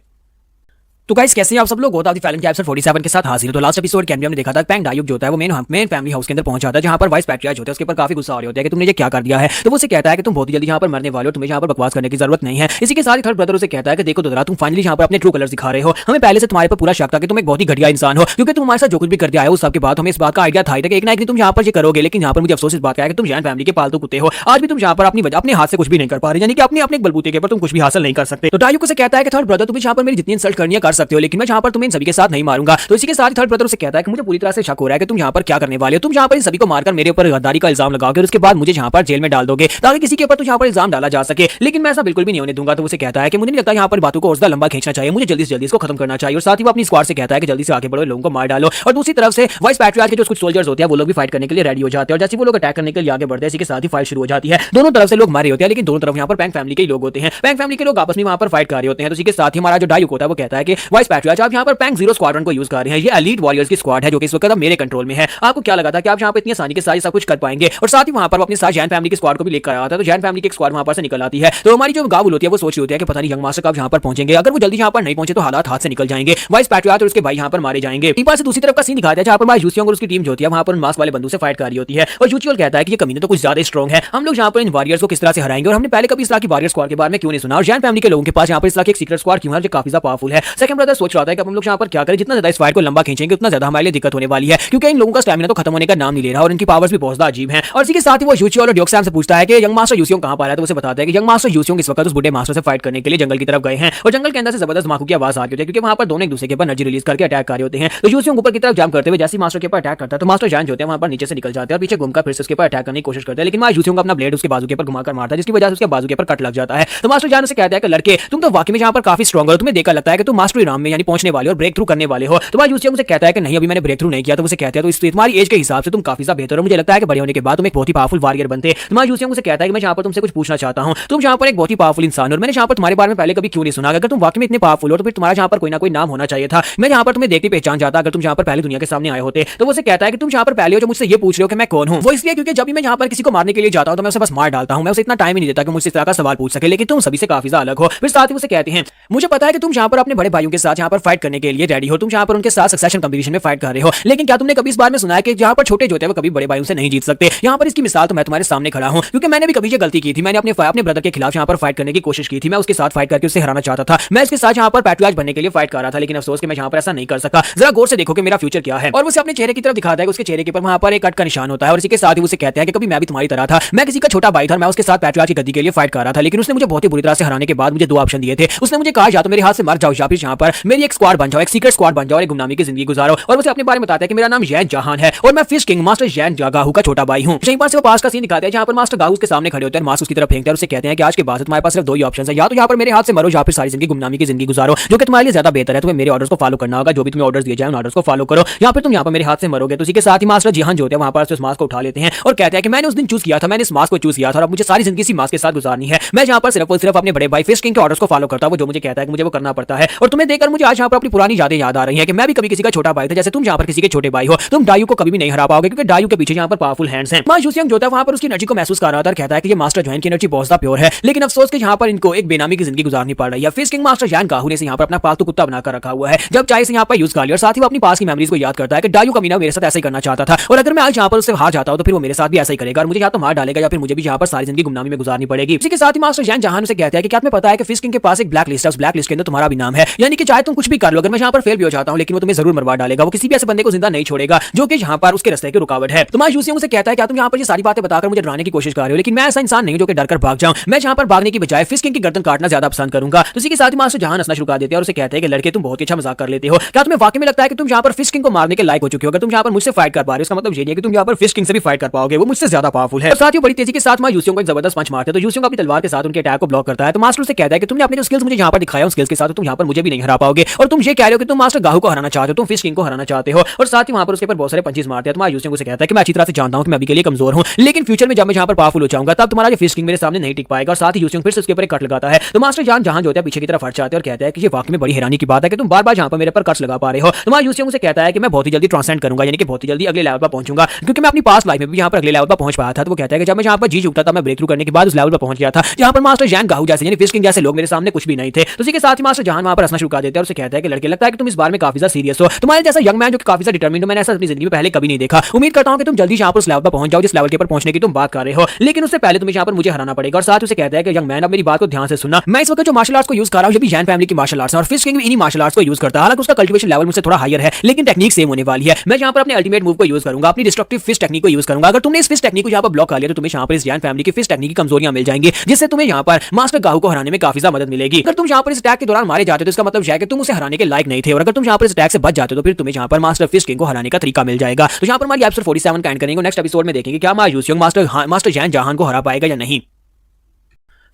तो गाइस कैसे हैं आप सब लोग? गोता दी फैलन के एपिसोड 47 के साथ हाजिर। तो लास्ट एपिसोड के अंदर हमने देखा था पैंग डायूक जो होता है वो मेन फैमिली हाउस के अंदर पहुंच जाता है, जहां पर वाइस पैट्रियार्च होता है उसके ऊपर काफी गुस्सा आ रहे होते हैं कि तुमने ये क्या कर दिया है। तो वो उसे कहता है कि तुम बहुत ही जल्दी यहाँ पर मरने वाले हो, तुम्हें यहाँ पर बकवास करने की जरूरत नहीं है। इसी के साथ ही थर्ड ब्रदर उसे कहता है कि देखो दोदरा तुम फाइनली यहाँ पर अपने ट्रू कलर्स दिखा रहे हो, हमें पहले से तुम्हारे पर पूरा शक था कि तुम एक बहुत ही घटिया इंसान हो, क्योंकि तुम हमारे साथ जो कुछ भी करते आए हो उस सबके बाद हमें इस बात का आइडिया था कि एक ना एक दिन तुम यहाँ पर ये करोगे। लेकिन यहाँ पर मुझे अफसोस इस बात का है कि तुम जैन फैमिली के पालतू कुत्ते हो, आज भी तुम यहाँ पर अपने हाथ से कुछ भी नहीं कर पा रहे, यानी कि अपने बलबूते के ऊपर तुम कुछ भी हासिल नहीं कर सकते। तो डायूक उसे कहता है कि थर्ड ब्रदर तुम यहाँ पर मेरी जितनी इंसल्ट करनी है कर सकते हो, लेकिन मैं यहाँ पर तुम्हें सभी के साथ नहीं मारूंगा। तो इसी के साथ थर्ड ब्रदर उसे कहता है कि मुझे पूरी तरह से शक हो रहा है कि तुम यहाँ पर क्या करने वाले हो, तुम यहाँ पर इन सभी को मारकर मेरे ऊपर गद्दारी का इल्जाम लगाओगे और उसके बाद मुझे यहाँ पर जेल में डाल दोगे ताकि किसी के ऊपर तो यहाँ पर इल्जाम डाला जा सके, लेकिन मैं ऐसा बिल्कुल भी नहीं होने दूंगा। तो उसे कहता है कि मुझे नहीं लगता यहाँ पर बातों को और ज्यादा लंबा खींचना चाहिए, मुझे जल्दी से जल्दी इसको खत्म करना चाहिए। और साथ ही वो अपनी स्क्वाड से कहता है कि जल्दी से आगे बढ़ो, लोगों को मार डालो। और दूसरी तरफ से वाइस पैट्रियार्च के जो कुछ सोल्जर्स होते हैं वो लोग भी फाइट करने के लिए रेडी हो जाते हैं, और जैसे वो लोग अटैक करने के लिए आगे बढ़ते हैं इसी के साथ ही फाइट शुरू हो जाती है। दोनों तरफ से लोग मारे होते हैं, लेकिन दोनों तरफ यहाँ पर पैंग फैमिली के लोग होते हैं, पैंग फैमिली के लोग आपस में वहाँ पर फाइट कर रहे होते हैं। तो इसी के साथ ही हमारा जो डायूक होता है वो कहता है कि वाइस पैट्रियार्च आप यहाँ पर पैंग जीरो स्क्वाड्रन को यूज कर रहे हैं, ये एलीट वॉरियर्स की स्क्वाड है जो कि इस वक्त मेरे कंट्रोल में है। आपको क्या लगा था कि आप यहाँ पे इतनी आसानी के साथ सब कुछ कर पाएंगे? और साथ ही वहाँ पर अपने साथ जैन फैमिली की स्क्वाड को भी लेकर आया था। तो जैन फैमिली की स्क्वाड वहाँ पर से निकल आती है। तो हमारी जो गावुल होती है वो सोच रही होती है कि पता नहीं यंग मास्टर कब यहाँ पर पहुंचेंगे, अगर वो जल्दी यहाँ पर नहीं पहुंचे तो हालात हाथ से निकल जाएंगे, वाइस पैट्रियार्च और उसके भाई यहाँ पर मारे जाएंगे। एक बार से दूसरी तरफ का सीन दिखाया है जहाँ पर यूसियोंग और उसकी टीम जो होती है वहाँ पर मास्क वाले बंदूक से फाइट कर रही होती है, और यूचुअल कहता है कि ये कमीने तो कुछ ज्यादा स्ट्रॉन्ग है, हम लोग यहाँ पर इन वॉरियर्स को किस तरह से हराएंगे, और हमने पहले कभी इस तरह की वॉरियर स्क्वाड के बारे में क्यों नहीं सुना, और जैन फैमिली के लोगों के पास यहाँ पर इस तरह की एक सीक्रेट स्क्वाड क्यों है जो काफी ज्यादा पावरफुल है। सेकंड ब्रदर सोच रहा था कि हम लोग यहाँ पर क्या करें, जितना ज्यादा इस फाइट को लंबा खींचेंगे उतना ज्यादा हमारे लिए दिक्कत होने वाली है, क्योंकि इन लोगों का स्टैमिना तो खत्म होने का नाम नहीं ले रहा और इनकी पावर्स भी बहुत ज्यादा अजीब हैं। और इसी के साथ ही वो यूचियोल और ड्योक्सैम से पूछता है कि यंग मास्टर यूसियोंग कहां पर है। तो उसे बताता है कि यंग मास्टर यूसियोंग इस वक्त उस बुढ़े मास्टर से फाइट करने के लिए जंगल की तरफ गए हैं, और जंगल के अंदर से जबरदस्त धमाकों की आवाज आ रही होती है, क्योंकि वहां पर दोनों एक दूसरे के ऊपर एनर्जी रिलीज करके अटैक कर रहे होते हैं। तो यूसियोंग ऊपर की तरफ जंप करते हुए जैसे मास्टर के ऊपर अटैक करता है तो मास्टर जान जो होते हैं वहां पर नीचे से निकल जाते हैं और पीछे घूमकर फिर से उसके ऊपर अटैक करने की कोशिश करते हैं, लेकिन वहां यूसियोंग अपना ब्लेड उसके बाजू के ऊपर घुमाकर मारता है, जिसकी वजह से उसके बाजू के ऊपर कट लग जाता है। तो मास्टर जान से कहता है कि लड़के तुम तो वाकई में यहाँ पर काफी स्ट्रॉन्ग हो, तुम्हें देखकर लगता है कि तुम मास्टरी राम में यानी पहुंचने वाले हो और ब्रेक थ्रू करने वाले हो। तो यूसियोंग से कहता है कि नहीं अभी मैंने ब्रेक थ्रू नहीं किया। तो उसे कहते हैं तो इस तुम्हारी एज के हिसाब से तुम काफी ज्यादा बेहतर हो, मुझे लगता है कि बड़े होने के बाद तुम एक बहुत ही पावरफुल वॉरियर बनते। तो यूसियोंग से कहता है कि मैं यहाँ पर तुमसे कुछ पूछना चाहता हूँ, तुम यहाँ पर एक बहुत ही पावरफुल इंसान हो और मैंने यहाँ पर तुम्हारे बारे में पहले कभी क्यों नहीं सुना, अगर तुम वाकई में इतने पावरफुल हो तो फिर तुम्हारा यहाँ पर कोई ना कोई नाम होना चाहिए था, मैं यहाँ पर तुम्हें देखते पहचान जाता अगर तुम यहाँ पर पहले दुनिया के सामने आए होते। तो वो उसे कहता है कि तुम यहाँ पर पहले हो जो मुझसे ये पूछ रहे हो कि मैं कौन हूँ, वो इसलिए क्योंकि जब भी मैं यहाँ पर किसी को मारने के लिए जाता हूँ तो मैं उसे बस मार डालता हूँ, मैं उसे इतना टाइम ही नहीं देता कि मुझसे इस तरह का सवाल पूछ सके, लेकिन तुम सभी से काफी ज्यादा अलग हो। फिर साथ ही उसे कहते हैं मुझे पता है कि तुम यहाँ पर अपने बड़े भाइयों के साथ यहाँ पर फाइट करने के लिए रेडी हो, तुम यहाँ पर उनके साथ सक्सेशन कंपटीशन में फाइट कर रहे हो, लेकिन क्या तुमने कभी इस बारे में सुना है कि यहाँ पर छोटे जो होते हैं वो कभी बड़े भाइयों से नहीं जीत सकते। यहाँ पर इसकी मिसाल तो मैं तुम्हारे सामने खड़ा हूँ, क्योंकि मैंने भी कभी ये गलती की थी। मैंने अपने ब्रदर के खिलाफ यहाँ पर फाइट करने की कोशिश की थी, मैं उसके साथ फाइट करके उससे हराना चाहता था, मैं इसके साथ यहाँ पर पैट्रियार्च बनने के लिए फाइट कर रहा था, लेकिन अफसोस कि मैं यहाँ पर ऐसा नहीं कर सका। जरा गौर से देखो कि मेरा फ्यूचर क्या है। और उसे अपने चेहरे की तरफ दिखाता है, उसके चेहरे के ऊपर वहाँ पर एक कट का निशान होता है, और इसी के साथ ही उसे कहते हैं कि कभी मैं भी तुम्हारी तरह था, मैं किसी का छोटा भाई था, मैं उसके साथ पैट्रियार्च की गद्दी के लिए फाइट कर रहा था, लेकिन उसने मुझे बहुत ही बुरी तरह से हराने के बाद मुझे दो ऑप्शन दिए थे। उसने मुझे कहा या तो मेरे हाथ से मर जाओ या फिर यहाँ पर मेरी एक स्क्वाड बन जाओ, एक सीक्रेट स्क्वाड बन जाओ और एक गुमनामी की जिंदगी गुजारो। और उसे अपने बारे में बताता है कि मेरा नाम जैन जहान है और मैं फिश किंग मास्टर जैन गाहू का छोटा भाई हूं। यहीं पर से वो पास का सीन दिखाते हैं जहां पर मास्टर गाहू के सामने खड़े होते हैं, मास्टर उसकी तरफ फेंकते हैं और उसे कहते हैं कि आज के बाद तुम्हारे पास सिर्फ दो ही ऑप्शन है, या तो यहाँ पर मेरे हाथ से मरो या फिर सारी जिंदगी गुमनामी की जिंदगी गुजारो, जो कि तुम्हारे लिए ज्यादा बेहतर है। तुम्हें मेरे ऑर्डर्स को फॉलो करना होगा, जो भी तुम्हें ऑर्डर्स दिए जाए उन ऑर्डर्स को फॉलो करो, या फिर तुम यहाँ पर मेरे हाथ से मरोगे। तो उसी के साथ ही मास्टर जिहान जो होते हैं वहां पर उस मास्क को उठा लेते हैं और कहते हैं कि मैंने उस दिन चूज किया था, मैंने इस मास्क को चूज किया था और अब मुझे सारी जिंदगी इसी मास्क के साथ गुजारनी है। मैं यहाँ पर सिर्फ और सिर्फ अपने बड़े भाई फिश किंग के ऑर्डर्स को फॉलो करता हूं, जो मुझे कहता है कि मुझे वो करना पड़ता है। और तुम्हें देखकर मुझे आज यहाँ पर अपनी पुरानी यादें याद आ रही है कि मैं भी कभी किसी का छोटा भाई था, जैसे तुम यहाँ पर किसी के छोटे भाई हो। तुम डायू को कभी भी नहीं हरा पाओगे, क्योंकि डायू के पीछे यहाँ पर पावरफुल हैंड्स हैं। मां यूसियांग जो है वहां पर उसकी एनर्जी को महसूस कर रहा था और कहता है कि ये मास्टर जैन की एनर्जी बहुत ज्यादा प्योर है, लेकिन अफसोस कि यहाँ पर इनको एक बेनामी की जिंदगी गुजारनी पड़ रही है। फिश किंग मास्टर जैन गाहू ने यहाँ पर अपना पालतू कुत्ता बनाकर रखा हुआ है, जब चाहे से यहाँ पर यूज कर लिया। और साथ ही वो अपनी पास की मेमोरीज को याद करता है कि डायू का मीना मेरे साथ ऐसा ही करना चाहता था, और अगर मैं आज यहाँ पर उससे हार जाता हूं तो फिर वो मेरे साथ भी ऐसा ही करेगा और मुझे या तो मार डालेगा या फिर मुझे भी यहाँ पर सारी जिंदगी गुमनामी में गुजारनी पड़ेगी। इसी के साथ ही मास्टर जैन जहान से कहता है कि क्या तुम्हें पता है कि फिश किंग के पास एक ब्लैक लिस्ट है, उस ब्लैक लिस्ट के अंदर तुम्हारा भी नाम है, यानी कि चाहे तुम कुछ भी कर लो, अगर मैं यहाँ पर फेल भी हो जाता हूं लेकिन वो तुम्हें जरूर मरवा डालेगा, वो किसी भी ऐसे बंदे को जिंदा नहीं छोड़ेगा जो कि यहाँ पर उसके रास्ते की रुकावट है। तुम्हारा यूसियांग से कहता है क्या तुम यहाँ पर ये सारी बातें बताकर मुझे डराने की कोशिश कर रहे हो, लेकिन मैं ऐसा इंसान नहीं जो कि डर कर भाग जाऊं। मैं यहाँ पर भागने की बजाय फिश किंग की गर्दन काटना ज्यादा पसंद करूंगा। तो इसी के साथ ही मास्टर जहान हंसना शुरू कर देते हैं और उसे कहते हैं कि लड़के तुम बहुत ही अच्छा मजाक कर लेते हो, क्या तुम्हें वाकई में लगता है कि तुम यहाँ पर फिश किंग को मारने के लायक हो चुके हो? अगर तुम यहाँ पर मुझसे फाइट कर पा रहे हो इसका मतलब ये नहीं है कि तुम यहाँ पर फिश किंग से भी फाइट कर पाओगे, वो मुझसे ज्यादा पावरफुल है। और साथ ही बड़ी तेजी के साथ मां यूसियांग को एक जबरदस्त पंच मारते हैं, तो यूसियांग अपनी तलवार के साथ उनके अटैक को ब्लॉक करता है। तो मास्टर से कहता है कि तुमने अपने जो स्किल्स मुझे यहाँ पर दिखाया उन स्किल्स के साथ तुम यहाँ पर मुझे भी नहीं हरा पाओगे, और तुम ये कह रहे हो कि तुम मास्टर गाहू को हराना चाहते हो, तुम फिश किंग को हराना चाहते हो। और साथ ही वहां पर उसके ऊपर बहुत सारे पंचेस मारते हैं। तो मां यूसियांग से कहता है कि मैं अच्छी तरह से जानता हूं कि मैं अभी के लिए कमजोर हूं, लेकिन फ्यूचर में जब मैं यहाँ पर पावरफुल हो जाऊंगा तब तुम्हारा फिश किंग मेरे सामने नहीं टिक पाएगा। और साथ ही यूसियांग फिर से उसके ऊपर एक कट लगाता है। तो मास्टर जान जहां जो होता है पीछे की तरफ हट जाते हैं और कहता है कि ये वाकई में बड़ी हैरानी की बात है कि तुम बार-बार यहाँ पर मेरे पर कट्स लगा पा रहे हो। तो मां यूसियांग से कहता है कि मैं बहुत ही जल्दी ट्रांसेंड करूंगा, यानी कि बहुत ही जल्दी अगले लेवल पर पहुंचूंगा, क्योंकि मैं अपनी पास्ट लाइफ में भी यहाँ पर अगले लेवल पर पहुंच पाया था। तो वो कहता है कि जब मैं यहाँ पर जी चुका था मैं ब्रेक थ्रू करने के बाद उस लेवल पर पहुंच गया था जहाँ पर मास्टर जैन गाहू जैसे यानी फिश किंग जैसे लोग मेरे सामने कुछ भी नहीं थे। तो उसी के साथ ही मास्टर जहान वहां पर हंसना शुरू कर देते हैं और उसे कहता है कि लड़के लगता है कि तुम इस बार में काफी ज्यादा सीरियस हो, तुम्हारे जैसा यंग मैन जो काफी ज्यादा डिटरमिन्ड हो मैंने ऐसा अपनी जिंदगी में पहले कभी नहीं देखा। उम्मीद करता हूं कि तुम जल्दी यहाँ पर उस लेवल पर पहुंच जाओ जिस लेवल के ऊपर पहुंचने की तुम बात कर रहे हो, लेकिन उससे पहले तुम्हें यहाँ पर मुझे हराना पड़ेगा। और साथ उसे कहता है कि यंग मैन अब मेरी बात को ध्यान से सुनना, मैं इस वक्त जो मार्शल आर्ट्स को यूज कर रहा हूं ये भी जैन फैमिली की मार्शल आर्ट्स है और फिश किंग भी इन्हीं मार्शल आर्ट्स को यूज करता है। हालांकि उसका कल्टीवेशन लेवल मुझसे थोड़ा हायर है लेकिन टेक्निक सेम होने वाली है। मैं यहाँ पर अपने अल्टीमेट मूव को यूज करूंगा, अपनी डिस्ट्रक्टिव फिश टेक्निक को यूज करूंगा। अगर तुमने इस फिश टेक्निक को यहाँ पर ब्लॉक कर लिया तो तुम्हें यहाँ पर इस जैन फैमिली की फिश टेक्निक की कमजोरियां मिल जाएंगी, जिससे तुम्हें यहाँ पर मास्टर गाहू को हराने में काफी ज्यादा मदद मिलेगी। अगर तुम यहाँ पर इस अटैक के दौरान मारे जाते हो तो इसका मतलब है कि तुम उसे हराने के लायक नहीं थे, और अगर तुम यहाँ पर इस अटैक से बच जाते हो तो फिर तुम्हें यहाँ पर मास्टर फिश किंग को हराने का तरीका मिल जाएगा। तो यहाँ पर हमारी एपिसोड 47 का एंड करेंगे, नेक्स्ट एपिसोड में देखेंगे क्या मां यूसियांग मास्टर जैन जहान को हरा पाएगा या नहीं।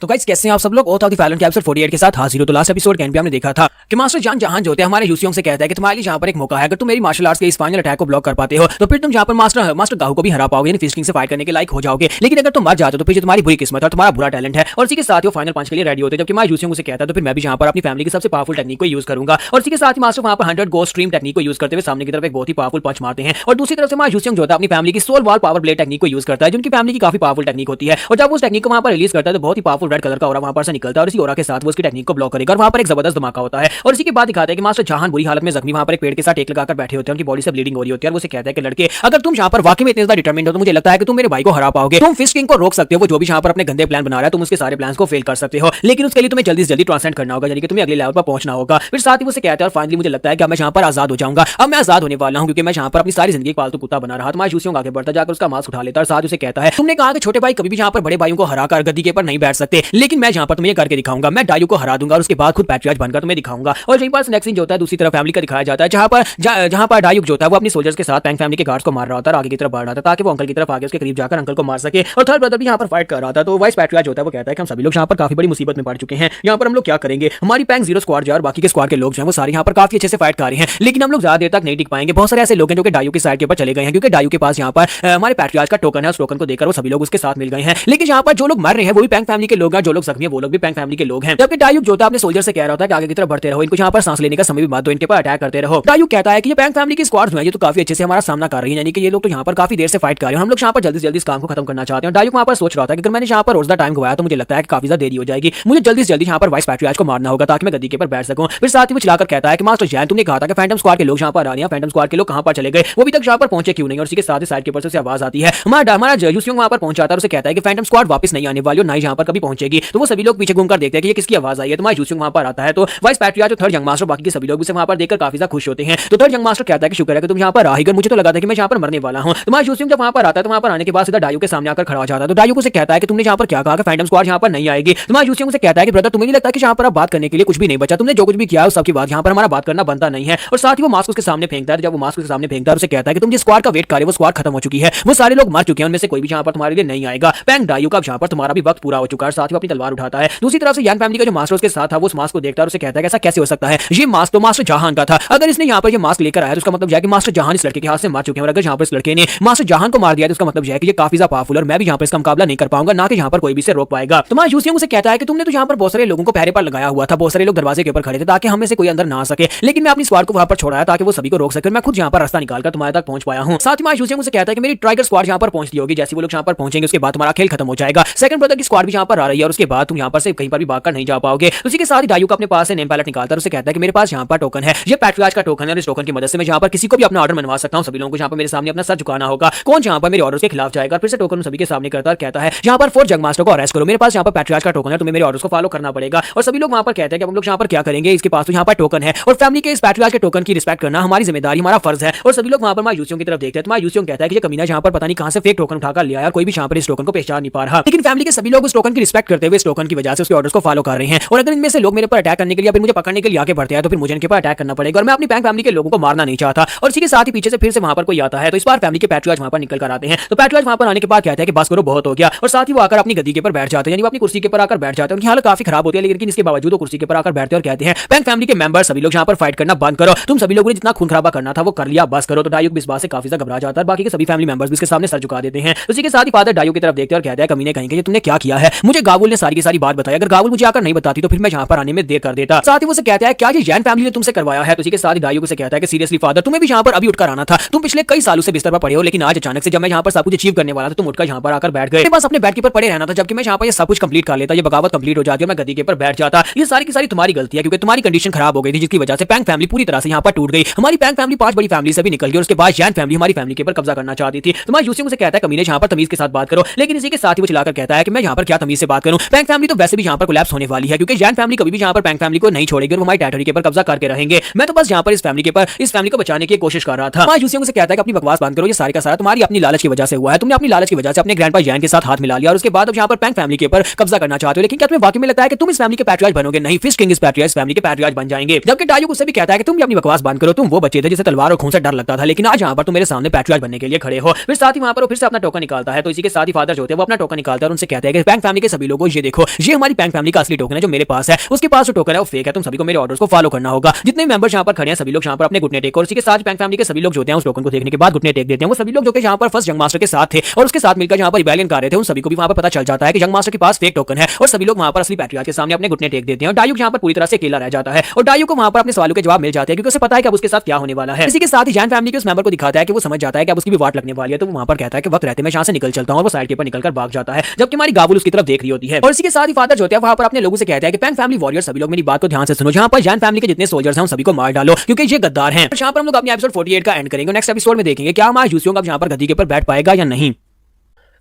तो गाइस कैसे हैं आप सब लोग? ओथ ऑफ द फैलन के एपिसोड 48 के साथ हाजिर हो। तो लास्ट एपिसोड के एंड पे हमने देखा था कि मास्टर जान जहान जो होते हैं हमारे यूसियांग से कहता है कि तुम्हारे लिए यहाँ पर एक मौका है, अगर तुम मेरी मार्शल आर्ट्स के इस फाइनल अटैक को ब्लॉक कर पाते हो तो फिर तुम यहाँ पर मास्टर गाहू को भी हरा पाओगे, यानी फिश किंग से फाइट करने के लायक हो जाओगे। लेकिन अगर तुम मर जाते हो तो फिर तुम्हारी बुरी किस्मत है और तुम्हारा बुरा टैलेंट है। और इसी के साथ ही वो फाइनल पंच के लिए रेडी होते हैं। जबकि मां यूसियांग से कहता है तो फिर मैं भी यहाँ पर अपनी फैमिली की सबसे पावरफुल टेक्निक को यूज करूंगा। और इसी के साथ ही मास्टर वहाँ पर 100 गोस्ट स्ट्रीम टेक्निक को यूज करते हुए सामने की तरफ एक बहुत ही पावरफुल पंच मारते हैं। और दूसरी तरफ से मां यूसियांग जो होता है अपनी फैमिली की soul wall power blade technique को यूज करता है, जो उनकी फैमिली की काफी पावरफुल टेक्निक होती है। और जब उस टेक्निक को वहाँ पर रिलीज करता है तो बहुत ही पावरफुल रेड कलर का ऑरा वहाँ पर से निकलता है और इसी ऑरा के साथ वो उसकी टेक्निक को ब्लॉक करेगा और वहाँ पर एक जबरदस्त धमाका होता है। और इसी के बाद दिखाते हैं कि मास्टर जहान बुरी हालत में जख्मी वहाँ पर एक पेड़ के साथ टेक लगाकर बैठे होते हैं, उनकी बॉडी से ब्लीडिंग हो रही होती है। और वो से कहता है कि लड़के अगर तुम यहाँ पर वाकई में इतने ज्यादा डिटरमिन्ड हो तो मुझे लगता है कि तुम मेरे भाई को हरा पाओगे, तुम फिश किंग को रोक सकते हो, वो जो भी यहाँ पर अपने गंदे प्लान बना रहा है तुम उसके सारे प्लान्स को फेल कर सकते हो, लेकिन उसके लिए तुम्हें जल्दी से जल्दी ट्रांसेंड करना होगा, यानी कि तुम्हें अगले लेवल पर पहुंचना होगा। फिर साथ ही वो से कहता है और फाइनली मुझे लगता है कि मैं यहाँ पर आजाद हो जाऊंगा, अब मैं आजाद होने वाला हूँ क्योंकि मैं यहाँ पर अपनी सारी जिंदगी पालतू कुत्ता बना रहा। तुम्हारा यूसियांग आगे बढ़ता जाकर उसका मास्क उठा लेता है और साथ उसे कहता है तुमने कहा कि छोटे भाई कभी भी यहाँ पर बड़े भाइयों को हरा कर गद्दी के ऊपर नहीं बैठ सकते, लेकिन मैं यहाँ पर तुम्हें करके दिखाऊंगा, मैं डायू को हरा दूंगा और उसके बाद खुद पैट्रियार्च बनकर तुम्हें दिखाऊंगा। और यहीं पर नेक्स्ट सीन जो होता है दूसरी तरफ फैमिली का दिखाया जाता है जहां पर डायू जो होता है वो अपनी सोल्जर्स के साथ पैंग फैमिली के गार्ड्स को मार रहा होता है, आगे की तरफ बढ़ रहा था ताकि वो अंकल की तरफ आगे उसके करीब जाकर अंकल को मार सके। और थर्ड ब्रदर भी यहाँ पर फाइट कर रहा था। तो वाइस पैट्रियार्च होता है वो कहता है कि हम सभी लोग यहाँ पर काफी बड़ी मुसीबत में पड़ चुके हैं, यहाँ पर हम लोग क्या करेंगे, हमारी पैंग जीरो स्क्वाड जो है और बाकी के स्क्वाड के लोग जो हैं वो सारे यहाँ पर काफी अच्छे से फाइट कर रहे हैं, लेकिन हम लोग ज्यादा देर तक नहीं टिक पाएंगे। बहुत सारे ऐसे लोग हैं जो कि डायू की साइड के ऊपर चले गए हैं क्योंकि डायू के पास यहाँ पर हमारे पैट्रियार्च का टोकन है, उस टोकन को देकर वो सभी लोग उसके साथ मिल गए हैं। लेकिन यहाँ पर जो लोग मर रहे हैं वो भी पैंग फैमिली के लोग हैं, जो लोग जख्मी है वो लोग भी पैंग फैमिली के लोग हैं। जबकि डायुक जो होता है अपने सोल्जर से कह रहा होता है कि आगे की तरफ बढ़ते रहो, इनको यहाँ पर सांस लेने का समय भी मत दो, इनके पर अटैक करते रहो। डायुक कहता है कि ये पैंग फैमिली की स्क्वाड है, ये तो काफी अच्छे से हमारा सामना कर रही है, यानी कि ये लोग तो यहाँ पर काफी देर से फाइट कर रहे हैं, हम लोग यहाँ पर जल्दी से जल्दी इस काम को खत्म करना चाहते हैं। डायुक वहाँ पर सोच रहा था कि अगर मैंने यहाँ पर रोज द टाइम गवाया तो मुझे लगता है कि काफी ज्यादा देरी हो जाएगी, मुझे जल्दी से जल्दी यहाँ पर वाइस पैट्रियार्च को मारना होगा ताकि मैं गद्दी के ऊपर बैठ सकूं। फिर साथ ही वो चिल्लाकर कहता है कि मास्टर जैन, तुमने कहा था कि फैंटम स्क्वाड के लोग यहाँ पर आ रहे हैं, फैंटम स्क्वाड के लोग कहाँ पर चले गए, वो अभी तक यहाँ पर पहुंचे क्यों नहीं। और उसी के साथ ही साइड के ऊपर से आवाज आती है, हमारा यूसियोंग वहाँ पर पहुंचाता है और उसे कहता है कि फैंटम स्क्वाड वापस नहीं आने वाली और ना ही यहाँ पर कभी पहुंचेगी। तो वो सभी लोग पीछे घूमकर देखते हैं कि ये किसकी आवाज आई है। तुम्हारा यूसियोंग वहाँ पर आता है तो वाइस पैट्रियार्च और थर्ड यंग मास्टर बाकी के सभी लोग उसे वहाँ पर देखकर काफी ज्यादा खुश होते हैं। तो थर्ड यंग मास्टर कहता है कि शुक्र है कि तुम यहाँ पर आ ही गए, मुझे तो लगा था कि मैं यहाँ पर मरने वाला हूँ। तुम्हारा यूसियोंग जब वहाँ पर आता है तो वहाँ पर आने के बाद सीधा डायुक के सामने आकर खड़ा हो जाता है। तो डायुक उसे कहता है कि तुमने यहाँ पर क्या कहा कि फैंटम स्क्वाड यहाँ पर नहीं आएगी। तुम्हारा यूसियोंग उसे कहता है कि ब्रदर, तुम्हें नहीं लगता कि यहाँ पर बात करने के लिए कुछ भी नहीं बचा, तुमने जो कुछ भी किया उस सबकी बात यहाँ पर हमारा बात करना बनता नहीं है। और साथ ही वो मास्क उसके सामने फेंकता है। जब वो मास्क उसके सामने फेंकता है उसे कहता है कि तुम जिस स्क्वाड का वेट कर रहे हो वो स्क्वाड खत्म हो चुकी है, वो सारे लोग मर चुके हैं, उनमें से कोई भी यहाँ पर तुम्हारे लिए नहीं आएगा। पैंग डायुक का यहाँ पर तुम्हारा भी वक्त पूरा हो चुका है। साथ ही अपनी तलवार उठाता है। दूसरी तरफ से यान फैमिली का जो मास्टर उसके साथ था वो उस मास्क को देखता है और उसे कहता है कि ऐसा कैसे हो सकता है, ये मास्क तो मास्टर जहान का था, अगर इसने यहाँ पर ये मास्क लेकर आया तो उसका मतलब है कि मास्टर जहान इस लड़के के हाथ से मार चुके हैं, और अगर यहाँ पर इस लड़के ने मास्टर जहान को मार दिया तो उसका मतलब है कि ये काफी ज्यादा पावरफुल और मैं भी यहाँ पर इसका मुकाबला नहीं कर पाऊंगा, ना कि यहाँ पर कोई भी इसे रोक पाएगा। तुम्हारा यूसियोंग उसे कहता है कि तुमने तो यहाँ पर बहुत सारे लोगों को पहरे पर लगाया हुआ था, बहुत सारे लोग दरवाजे के ऊपर खड़े थे ताकि हमें से कोई अंदर ना आ सके, लेकिन मैं अपनी स्क्वाड को वहां पर छोड़ाया ताकि वो सभी को रोक सके, मैं खुद यहाँ पर रास्ता निकालकर तुम्हारे तक पहुंच पाया हूं। साथ ही माय यूसियोंग उसे कहता है कि मेरी ट्राइगर स्क्वाड यहाँ पर पहुंचती होगी, जैसे वो लोग यहाँ पर पहुंचेंगे उसके बाद तुम्हारा खेल खत्म हो जाएगा। सेकंड ब्रदर की स्क्वाड भी यहाँ पर आ रही है और उसके बाद तुम यहाँ पर से कहीं पर भी भागकर नहीं जा पाओगे। उसी के साथ ही डायुक अपने पास से नेम पैलेट निकालता है और उसे कहता है कि मेरे पास यहाँ पर टोकन है, ये पैट्रियार्च का टोकन है और इस टोकन की मदद से मैं यहाँ पर किसी को भी अपना ऑर्डर मनवा सकता हूँ, सभी लोगों को यहाँ पर मेरे सामने अपना सर झुकाना होगा, कौन यहाँ पर मेरे ऑर्डर के खिलाफ जाएगा। फिर से टोकन सभी के सामने करता है, कहता है यहाँ पर 4 जंग मास्टर को अरेस्ट करो, मेरे पास यहाँ पर पैट्रियार्च का टोकन है, तुम्हें मेरे ऑर्डर्स को फॉलो करना पड़ेगा। और सभी लोग वहाँ पर कहते हैं कि हम लोग यहाँ पर क्या करेंगे, इसके पास तो यहाँ पर टोकन है और फैमिली के इस पैट्रियार्च के टोकन की रिस्पेक्ट करना हमारी जिम्मेदारी, हमारा फर्ज है। और सभी लोग वहाँ पर माय यूसियोंग की तरफ देखते हैं तो माय यूसियोंग कहता है कि ये कमीना यहाँ पर पता नहीं कहाँ से फेक टोकन उठाकर ले आया, कोई भी यहाँ पर इस टोकन को पहचान नहीं पा रहा, लेकिन फैमिली के सभी लोग उस टोकन की रिस्पेक्ट करते हुए इस टोकन की वजह से उसके ऑर्डर्स को फॉलो कर रहे हैं। और अगर इनमें से लोग मेरे पर अटैक करने के लिए या फिर मुझे पकड़ने के लिए आगे बढ़ते हैं तो फिर मुझे इनके पर अटैक करना पड़ेगा और मैं अपनी पैंग फैमिली के लोगों को मारना नहीं चाहता। और इसी के साथ ही पीछे से फिर से वहाँ पर कोई आता है तो इस बार फैमिली के पैट्रियार्च वहाँ पर निकल कर आते हैं। तो पैट्रियार्च वहाँ पर आने के बाद कहते हैं कि बस करो, बहुत हो गया, और साथ ही वो आकर अपनी गद्दी के ऊपर बैठ जाते हैं, यानी वो अपनी कुर्सी के ऊपर आकर बैठ जाते हैं। उनकी हालत काफी खराब होती है, लेकिन इसके बावजूद वो कुर्सी के ऊपर आकर बैठते हैं और कहते हैं पैंग फैमिली के मेंबर सभी लोग यहाँ पर फाइट करना बंद करो, तुम सभी लोगों ने जितना खून खराबा करना था वो कर लिया, बस करो। तो डायुक इस बात से काफी ज्यादा घबरा जाता है, बाकी के सभी फैमिली मेंबर्स भी इसके सामने सर झुका देते हैं। उसी के साथ ही फादर डायुक की तरफ देखते हैं और कहता है कमीने कहेंगे तुमने क्या किया है, मुझे गावुल ने सारी की सारी बात बताई, अगर गावुल मुझे आकर नहीं बताती तो फिर मैं यहाँ पर आने में देर कर देता। साथ ही वो कहता है क्या ये जैन फैमिली ने तुमसे करवाया है। तो इसी के साथ ही डायुक उसे कहता है कि सीरियसली फादर, तुम्हें भी यहाँ पर अभी उठकर आना था, तुम पिछले कई सालों से बिस्तर पर पड़े हो, लेकिन आज अचानक से जब मैं यहाँ पर सब कुछ अचीव करने वाला था तुम उठकर यहाँ पर आकर बैठ गए, बस अपने बेड के ऊपर पड़े रहना था, जबकि मैं यहाँ पर ये सब कुछ कंप्लीट कर लेता, ये बगावत कंप्लीट हो जाती है, मैं गद्दी के ऊपर बैठ जाता। ये सारी की सारी तुम्हारी गलती है क्योंकि तुम्हारी कंडीशन खराब हो गई थी, जिसकी वजह से पैंग फैमिली पूरी तरह से यहाँ पर टूट गई। हमारी पैंग फैमिली 5 बड़ी फैमिली से भी निकल गई और उसके बाद जैन फैमिली हमारी फैमिली के ऊपर कब्जा करना चाहती थी। तुम्हारा यूसियोंग से कहता है कमीने यहाँ पर तमीज के साथ बात करो, लेकिन इसी के साथ ही वो चिल्लाकर कहता है कि मैं यहाँ पर क्या तमीज से बात करूँ, पैंग फैमिली तो वैसे भी यहाँ पर कोलैप्स होने वाली है क्योंकि जैन फैमिली कभी भी यहाँ पर पैंग फैमिली को नहीं छोड़ेगी और हमारी टेरिटरी के ऊपर कब्जा करके रहेंगे। मैं तो बस यहाँ पर इस फैमिली को बचाने की कोशिश कर रहा था। माय यूसियोंग से कहता है कि अपनी बकवास बंद करो, ये सारी का सारा तुम्हारी अपनी लालच की वजह से हुआ है, तुमने अपनी लालच की वजह से अपने ग्रैंडपा जैन के साथ हाथ मिला लिया और उसके बाद अब यहाँ पर पैंग फैमिली के ऊपर कब्जा करना चाहते हो, लेकिन क्या तुम्हें वाकई में लगता है कि तुम इस फैमिली के पैट्रियार्च बनोगे? नहीं, फिश किंग इस पैट्रियार्च फैमिली के पैट्रियार्च बन जाएंगे। जबकि डायुक उससे भी कहता है कि तुम भी अपनी बकवास बंद करो, तुम वो बच्चे थे जिसे तलवार और खून से डर लगता था, लेकिन आज यहाँ पर तुम मेरे सामने पैट्रियार्च बनने के लिए खड़े हो। फिर साथ ही वहाँ पर फिर से अपना टोकन निकालता है। तो इसी के साथ ही फादर जो होते हैं वो अपना टोकन निकालता है और उनसे कहते हैं कि पैंग फैमिली के सभी लोगों ये देखो, ये हमारी पैंग फैमिली का असली टोकन है जो मेरे पास है, उसके पास जो टोकन है वो फेक है, तुम सभी को मेरे ऑर्डर्स को फॉलो करना होगा। जितने मेंबर्स यहाँ पर खड़े हैं सभी लोग यहाँ पर अपने घुटने टेक, और इसी के साथ पैंग फैमिली के सभी लोग जो होते हैं उस टोकन को देखने के बाद घुटने टेक देते हैं। वो सभी लोग जो कि यहाँ पर फर्स्ट जंग मास्टर के साथ थे और उसके साथ मिलकर यहाँ पर रिबेलियन कर रहे थे, उन सभी को भी वहाँ पर पता चल जाता है कि जंग मास्टर के पास फेक टोकन है और सभी लोग वहाँ पर असली पैट्रियार्च के सामने अपने घुटने टेक देते हैं। और डायुक यहाँ पर पूरी तरह से अकेला रह जाता है और डायुक को वहाँ पर अपने सवालों के जवाब मिल जाते हैं क्योंकि उसे पता है कि अब उसके साथ क्या होने वाला है। इसी के साथ ही जैन फैमिली के उस मेंबर को दिखाता है कि वो समझ जाता है कि अब उसकी भी वाट लगने वाली है, तो वो वहाँ पर कहता है कि वक्त रहते मैं यहाँ से निकल चलता हूँ, और वो साइड के ऊपर निकलकर भाग जाता है, जबकि हमारी गावुल उसकी तरफ देख रही होती है। और इसी के साथ ही फादर जो होता है वहाँ पर अपने लोगों से कहता है कि पैंग फैमिली वॉरियर्स सभी लोग मेरी बात को ध्यान से सुनो, जहाँ पर जैन फैमिली के जितने सोल्जर्स हैं उन सभी को मार डालो क्योंकि ये गद्दार हैं। यहाँ पर हम लोग अपने एपिसोड 48 का एंड करेंगे, नेक्स्ट एपिसोड में देखेंगे क्या हमारा यूसियोंग अब यहाँ पर गद्दी के ऊपर बैठ पाएगा या नहीं।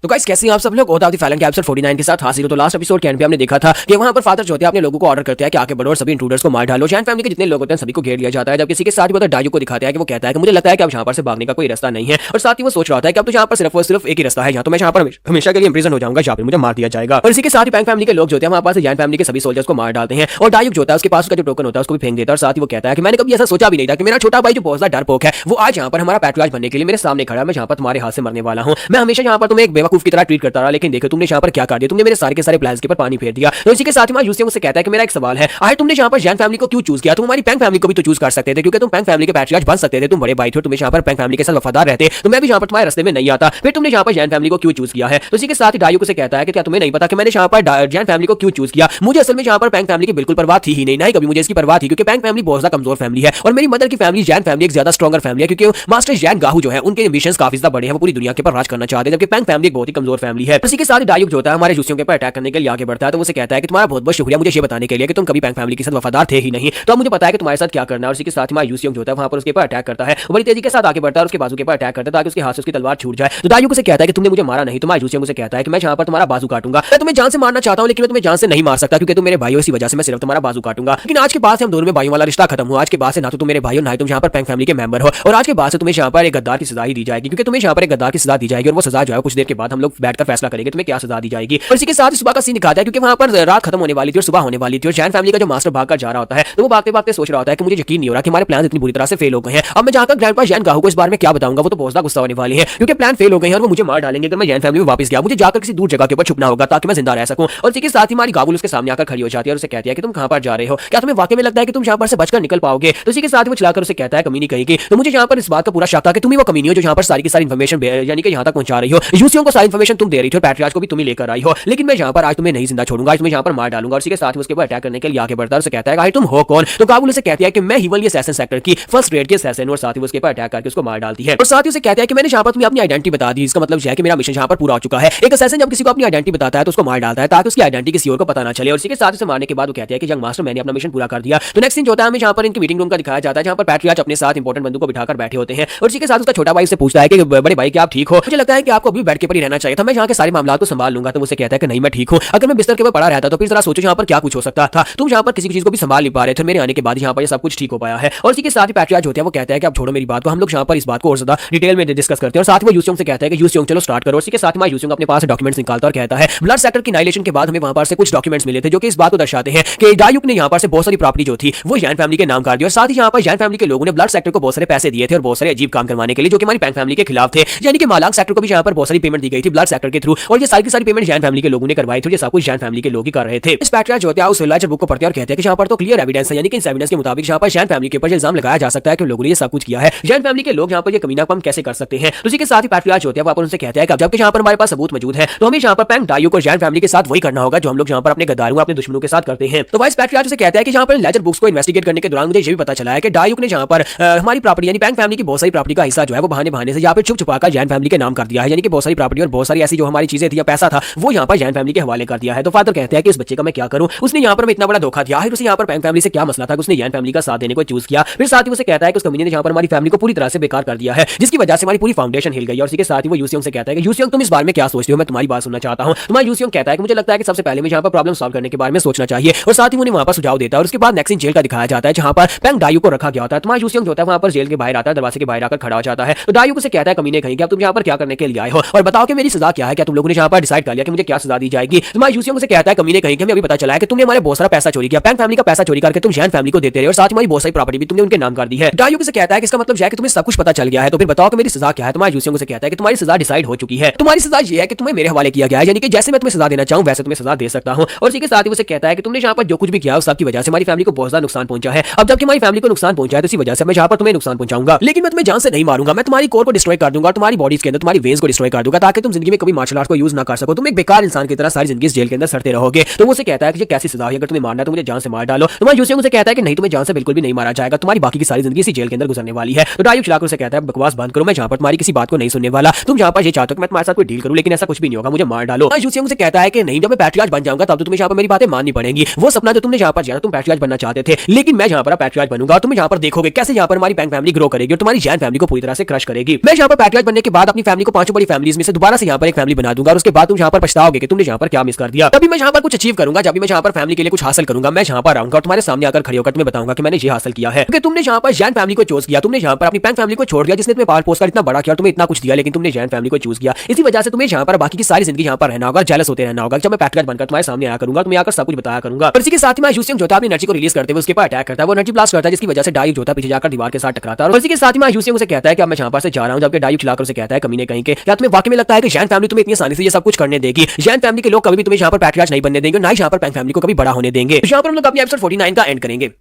तो गाइस कैसे हैं आप सब लोग? ओथ ऑफ द फैलन के एपिसोड 49 के साथ हाजिर हो। तो लास्ट एपिसोड के एंड पे हमने देखा था कि वहां पर फादर जो होते हैं अपने लोगों को ऑर्डर करते हैं कि आके बढ़ो और सभी इंट्रूडर्स को मार डालो, जैन फैमिली के जितने लोग होते हैं सभी को घेर लिया जाता है। जब किसी के साथ ही डायुक को दिखाता है कि वो कहता है कि मुझे लगता है कि अब यहाँ पर से भागने का कोई रास्ता नहीं है, और साथ ही वो सोच रहा है कि अब तो यहाँ पर सिर्फ और सिर्फ एक ही रास्ता है, यहाँ तो मैं यहाँ पर हमेशा के लिए इंप्रिजन हो जाऊंगा, यहाँ पर मुझे मार दिया जाएगा। और इसी के साथ ही पैंग फैमिली के लोग जो होते हैं वहाँ पर जैन फैमिली के सभी सोल्जर्स को मार डालते हैं और डायुक जो होता है उसके पास उसका जो टोकन होता है उसको भी फेंक देता है। और साथ ही वो कहता है कि मैंने कभी ऐसा सोचा भी नहीं था कि मेरा छोटा भाई जो बहुत ज्यादा डरपोक है वो आज यहाँ पर हमारा पैट्रियार्च बनने के लिए मेरे सामने खड़ा है, मैं यहाँ पर तुम्हारे हाथ से मरने वाला हूँ, मैं हमेशा यहाँ पर तुम्हें एक बेवकूफ बेवकूफ की तरह ट्रीट करता रहा, लेकिन देखो तुमने यहाँ पर क्या कर दिया, तुमने मेरे सारे के सारे प्लान्स के ऊपर पानी फेर दिया। तो इसी के साथ ही यूसियंग से कहता है कि मेरा एक सवाल है, आखिर तुमने यहाँ पर जैन फैमिली को क्यों चूज किया? तुम हमारी पैंग फैमिली को भी तो चूज कर सकते थे, क्योंकि तुम पैंग फैमिली के पैट्रियार्च बन सकते थे, तुम बड़े भाई थे, तुम्हें यहाँ पर पैंग फैमिली के साथ वफादार रहते, तो मैं भी यहाँ पर तुम्हारे रास्ते में नहीं आता, फिर तुमने यहाँ पर जैन फैमिली को क्यों चूज किया है? तो इसी के साथ ही डायुको से कहता है कि क्या तुम्हें नहीं पता कि मैंने यहाँ पर जैन फैमिली को क्यों चूज किया? मुझे असल में यहाँ पर पैंग फैमिली की बिल्कुल परवाह थी ही नहीं, ना ही कभी मुझे इसकी परवाह थी, क्योंकि पैंग फैमिली बहुत ज्यादा कमजोर फैमिली है और मेरी मदर की फैमिली जैन फैमिली एक ज्यादा स्ट्रॉन्गर फैमिली है, क्योंकि मास्टर जैन गाहू जो है उनके एम्बिशंस काफी ज्यादा बड़े हैं, वो पूरी दुनिया के ऊपर राज करना चाहते हैं, जबकि पैंग फैमिली एक बहुत ही कमजोर फैमिली है। इसी के साथ डायुक जो होता है हमारे यूसियोंग के ऊपर अटैक करने के लिए आगे बढ़ता है, तो वो कहता है कि तुम्हारा बहुत बहुत शुक्रिया मुझे ये बताने के लिए कि तुम कभी पैंग फैमिली के साथ वफादार थे ही नहीं, तो अब मुझे पता है कि तुम्हारे साथ क्या करना है। और इसी के साथ ही यूसियोंग जो होता है वहां पर उसके ऊपर अटैक करता है, बड़ी तेजी के साथ आगे बढ़ता है और उसके बाजू के ऊपर अटैक करता है ताकि उसके हाथ से उसकी तलवार छूट जाए। तो डायुक से कहता है कि तुमने मुझे मारा नहीं, तुम्हारा यूसियोंग से कहता है कि मैं यहाँ पर तुम्हारा बाजू काटूंगा, मैं तुम्हें जान से मारना चाहता हूं, लेकिन मैं तुम्हें जान से नहीं मार सकता क्योंकि तुम मेरे भाई हो, इसी वजह से मैं सिर्फ तुम्हारा बाजू काटूंगा। लेकिन आज के बाद से हम दोनों में भाइयों वाला रिश्ता खत्म हुआ, आज के बाद से ना तो तुम मेरे भाई हो ना ही तुम यहाँ पर पैंग फैमिली के मेंबर हो, और आज के बाद से तुम्हें यहाँ पर एक गद्दार की सजा ही दी जाएगी, क्योंकि तुम्हें यहाँ पर एक गद्दार की सजा दी जाएगी और वो सजा जो है कुछ देर के बाद हम लोग बैठकर फैसला करेंगे तुम्हें क्या सजा दी जाएगी। और इसी के साथ सुबह का सीन दिखाता है, क्योंकि वहां पर रात खत्म होने वाली थी और सुबह होने वाली थी, और जैन फैमिली का जो मास्टर भागकर जा रहा होता है, तो वो भागते भागते सोच रहा होता है कि मुझे यकीन नहीं हो रहा कि हमारे प्लान इतनी बुरी तरह से फेल हो गए हैं, अब मैं जाकर ग्रैंडपा जैन गाहू को इस बारे में क्या बताऊंगा, वो तो बहुत ज्यादा गुस्सा होने वाली है, क्योंकि प्लान फेल हो गए हैं और वो मुझे मार डालेंगे अगर मैं जैन फैमिली में वापस गया, मुझे जाकर किसी दूर जगह के ऊपर छुपना होगा ताकि मैं जिंदा रह सकूं। और इसी के साथ ही हमारी गाबुल उसके सामने आकर खड़ी हो जाती है और उसे कहती है कि तुम कहां पर जा रहे हो, क्या तुम्हें वाकई में लगता है कि तुम यहाँ पर से बचकर निकल पाओगे? तो इसी के साथ वो चलाकर उसे कहता है कमीनी कहेगी, तो मुझे यहाँ पर इस बात का पूरा शक था कि तुम ही वो कमीनी हो जो यहाँ पर सारी की सारी इन्फॉर्मेशन यानी कि यहाँ तक पहुंचा रही हो, यूसियों को सारी इन्फॉर्मेशन तुम दे रही थी और पैट्रियार्च को भी तुम ही लेकर आई हो, लेकिन मैं यहाँ पर आज तुम्हें नहीं जिंदा छोड़ूंगा, आज तुम्हें यहाँ पर मार डालूंगा। और इसी के साथ उसके ऊपर अटैक करने के लिए आगे बढ़ता है, उसे कहता है कि तुम हो कौन? तो काबुल उसे कहती है कि मैं हिवल असैसिन सेक्टर की फर्स्ट ग्रेड के असैसिन, और साथ ही उसके ऊपर अटैक करके उसको मार डालती है। और साथ ही उसे कहता है कि मैंने यहाँ पर तुम्हें अपनी आइडेंटिटी बता दी, इसका मतलब है कि मेरा मिशन यहाँ पर पूरा हो चुका है। एक असैसिन जब किसी को अपनी आइडेंटिटी बताता है तो उसको मार डालता है ताकि उसकी आइडेंटिटी किसी और को पता ना चले। और इसी के साथ उसे मारने के बाद वो कहती है कि यंग मास्टर मैंने अपना मिशन पूरा कर दिया। तो नेक्स्ट सीन जो होता है हमें यहाँ पर इनकी मीटिंग रूम का दिखाया जाता है, जहाँ पर पैट्रियार्च अपने साथ इंपॉर्टेंट बंदों को बिठाकर बैठे होते हैं, और इसी के साथ उसका छोटा भाई से पूछता है कि बड़े भाई क्या आप ठीक हो? मुझे लगता है कि आपको अभी बेड के ऊपर ही रहना चाहिए था, मैं यहाँ के सारे मामलों को संभाल लूंगा। तो उसे कहता है कि नहीं मैं ठीक हूँ, अगर मैं बिस्तर के ऊपर पड़ा रहता तो फिर जरा सोचो यहाँ पर क्या कुछ हो सकता था, तुम यहाँ पर किसी चीज को भी संभाल नहीं पा रहे थे, मेरे आने के बाद यहाँ पर सब कुछ ठीक हो पाया है। और इसी के साथ ही पैट्रियार्च होता है वो कहता है कि आप छोड़ो मेरी बात को, हम लोग यहाँ पर इस बात को और ज्यादा डिटेल में डिस्कस करते हैं। और साथ ही वो यूसियोंग से कहता है कि यूसियोंग चलो स्टार्ट करो। इसी के साथ ही यूसियोंग अपने पास डॉक्यूमेंट्स निकालता और कहता है ब्लड सेक्टर की नाइलेशन के बाद हमें वहां पर से कुछ डॉक्यूमेंट्स मिले थे जो कि इस बात को दर्शाते हैं कि डायुक ने यहाँ पर से बहुत सारी प्रॉपर्टी जो थी वो जैन फैमिली के नाम कर दी, और साथ ही यहाँ पर जैन फैमिली के लोगों ने ब्लड सेक्टर को बहुत सारे पैसे दिए थे और बहुत सारे अजीब काम करवाने के लिए जो कि हमारी पैंग फैमिली के खिलाफ थे, यानी कि मालांग सेक्टर को भी यहाँ पर बहुत सारी पेमेंट दी गई थी ब्लड सेक्टर के थ्रू, और ये सारी की सारी पेमेंट जैन फैमिली के लोगों ने करवाई थी, ये सब कुछ जैन फैमिली के लोग ही कर रहे थे। इस पैट्रियार्च जो होते हैं उस विलायचर बुक को पढ़ते हैं और कहते हैं कि यहाँ पर तो क्लियर एविडेंस है, यानी कि इस एविडेंस के मुताबिक यहाँ पर जैन फैमिली के ऊपर इल्जाम लगाया जा सकता है कि लोगों ने ये सब कुछ किया है, जैन फैमिली के लोग यहाँ पर ये कमीनापन कैसे कर सकते हैं। उसी के साथ ही पैट्रियार्च होते हैं वो उनसे कहते हैं कि जबकि यहाँ पर हमारे पास सबूत मौजूद है तो हमें यहाँ पर पैंग डायुक और जैन फैमिली के साथ वही करना होगा जो हम लोग यहाँ पर अपने गद्दारों अपने दुश्मनों के साथ करते हैं। तो वाइस पैट्रियार्च से कहता है कि यहाँ पर लेजर बुक्स को इन्वेस्टिगेट करने के दौरान मुझे ये भी पता चला है कि डायुक ने यहाँ पर हमारी प्रॉपर्टी यानी पैंग फैमिली की बहुत सारी प्रॉपर्टी का हिस्सा जो है वो बहाने से यहाँ पर छुप छुपाकर जैन फैमिली के नाम कर दिया है, यानी कि बहुत सारी प्रॉपर्टी और बहुत सारी ऐसी जो हमारी चीजें थी या पैसा था वो यहाँ पर जैन फैमिली के हवाले कर दिया है। तो फादर कहते हैं कि इस बच्चे का मैं क्या करूं, उसने यहाँ पर इतना बड़ा धोखा दिया है, उसे यहाँ पर पैंग फैमिली से क्या मसला था, उसने जैन फैमिली का साथ देने को चूज किया। फिर साथ ही उसे कहता है कि उस कमीने ने यहाँ पर हमारी फैमिली को पूरी तरह से बेकार कर दिया है, जिसकी वजह से हमारी पूरी फाउंडेशन हिल गई। और इसी के साथ ही वो यूसियोंग से कहता है कि यूसियोंग तुम इस बारे में क्या सोचते हो, मैं तुम्हारी बात सुनना चाहता हूं। तुम्हारा यूसियोंग कहता है कि मुझे लगता है कि सबसे पहले मैं यहाँ पर प्रॉब्लम सॉल्व करने के बारे में सोचना चाहिए, और साथ ही उन्हें वहां पर सुझाव देता है। और उसके बाद नेक्स्ट जेल का दिखाया जाता है जहां पर पैंग डायुक को रखा गया होता है। तुम्हारा यूसियोंग जो होता है वहां पर जेल के बाहर आता है, दरवाजे के बाहर आकर खड़ा हो जाता है। तो डायुक से कहता है कमीने कहीं कि तुम यहाँ पर क्या करने के लिए आए हो और बताओ कि मेरी सजा क्या है, क्या तुम लोगों ने यहाँ पर डिसाइड कर लिया कि मुझे क्या सजा दी जाएगी। तुम्हारा यूसियोंग से कहता है कमीने कहीं कि हमें अभी पता चला है कि तुमने हमारे बहुत सारा पैसा चोरी किया, पैंग फैमिली का पैसा चोरी करके तुम जैन फैमिली को देते रहे और साथ ही हमारी बहुत सारी प्रॉपर्टी भी तुमने उनके नाम कर दी है। डायुक से कहता है कि इसका मतलब है कि तुम्हें सब कुछ पता चल गया है, तो फिर बताओ कि मेरी सजा क्या है। तुम्हारा यूसियोंग से कहता है कि तुम्हारी सजा डिसाइड हो चुकी है, तुम्हारी सजा ये है कि तुम्हें मेरे हवाले किया गया है, यानी कि जैसे मैं तुम्हें सजा देना चाहूं वैसे तुम्हें सजा दे सकता हूं। और इसी के साथ ही उसे कहता है कि तुमने यहाँ पर जो कुछ भी किया उस सबकी वजह से हमारी फैमिली को बहुत ज्यादा नुकसान पहुंचा है, अब जबकि हमारी फैमिली को नुकसान पहुंचा है तो इसी वजह से मैं यहाँ पर तुम्हें नुकसान पहुंचाऊंगा, लेकिन मैं तुम्हें जान से नहीं मारूंगा, मैं तुम्हारी कोर को डिस्ट्रॉय कर दूंगा और तुम्हारी बॉडीज के अंदर तुम्हारी वेन्स को डिस्ट्रॉय कर दूंगा ताकि तुम जिंदगी में कभी मार्शल आर्ट को यूज ना कर सको, तुम एक बेकार इंसान की तरह सारी जिंदगी जेल के अंदर सड़ते रहोगे। तो वो उसे कहता है कि कैसी सजा है, अगर तुम्हें मारना है तो मुझे जान से मार डालो। तुम्हारा यूसियोंग उसे कहता है कि नहीं तुम्हें जान से बिल्कुल भी नहीं मारा जाएगा, तुम्हारी बाकी की सारी जिंदगी इसी जेल के अंदर गुजरने वाली है। तो डायुक चिल्लाकर उसे कहता है बकवास बंद करो, मैं यहाँ पर तुम्हारी किसी बात को नहीं सुनने वाला, तुम यहाँ पर ये चाहते हो कि मैं तुम्हारे साथ कोई डील करूं, लेकिन ऐसा कुछ भी नहीं होगा, मुझे मार डालो। यूसियोंग से कहता है कि नहीं, जब मैं पैट्रियार्च बन जाऊंगा तब तो तुम्हें यहाँ पर मेरी बातें माननी पड़ेंगी, वो सपना जो तुमने यहाँ पर जिया तुम पैट्रियार्च बनना चाहते थे, लेकिन मैं यहाँ पर पैट्रियार्च बनूंगा और तुम यहाँ पर देखोगे कैसे यहाँ पर हमारी पैंग फैमिली ग्रो करेगी और तुम्हारी जैन फैमिली को पूरी तरह से क्रश करेगी। मैं यहाँ पर पैट्रियार्च बनने के बाद अपनी फैमिली को पांचों बड़ी फैमिलीज में से दोबारा से यहाँ पर एक फैमिली बना दूंगा और उसके बाद तुम यहाँ पर पछताओगे कि तुमने यहाँ पर क्या मिस कर दिया। तभी मैं यहाँ पर कुछ अचीव करूंगा, जब मैं यहाँ पर फैमिली के लिए कुछ हासिल करूंगा, मैं यहाँ पर आऊंगा और तुम्हारे सामने आकर खड़े होकर तुम्हें बताऊंगा कि मैंने ये हासिल किया है, क्योंकि तुमने यहाँ पर जैन फैमिली को चूज किया, तुमने यहाँ पर अपनी पैंग फैमिली को छोड़ दिया जिसने तुम्हें पाल पोस कर इतना बड़ा किया और तुम्हें इतना कुछ दिया, लेकिन तुमने जैन फैमिली को चूज किया। इसी वजह से तुम्हें यहाँ पर बाकी की सारी जिंदगी यहाँ पर रहना होगा, जेलस होते रहना होगा। जब मैं पैट्रियार्च बनकर तुम्हारे सामने आया करूंगा, तुम्हें आकर सब कुछ बताया करूंगा। और इसी के साथ ही मैं यूसियोंग जो था अपनी एनर्जी को रिलीज करते हुए उसके ऊपर अटैक करता है, वो एनर्जी ब्लास्ट करता है जिसकी वजह से डायुक जो था पीछे जाकर दीवार के साथ टकराता है। और इसी के साथ ही मैं यूसियोंग से कहता है कि अब मैं यहाँ पर से जा रहा हूँ, जबकि डायुक चिल्लाकर उसे कहता है कमीने कहीं के क्या तुम्हें वाकई में लगता है लगता है कि जैन फैमिली तुम्हें इतनी आसानी से ये सब कुछ करने देगी। जैन फैमिली के लोग कभी भी तुम्हें यहाँ पर पैट्रियार्च नहीं बनने देंगे, ना ही यहाँ पर पैंग फैमिली को कभी बड़ा होने देंगे। तो यहाँ पर हम लोग अपने एपिसोड 49 का एंड करेंगे।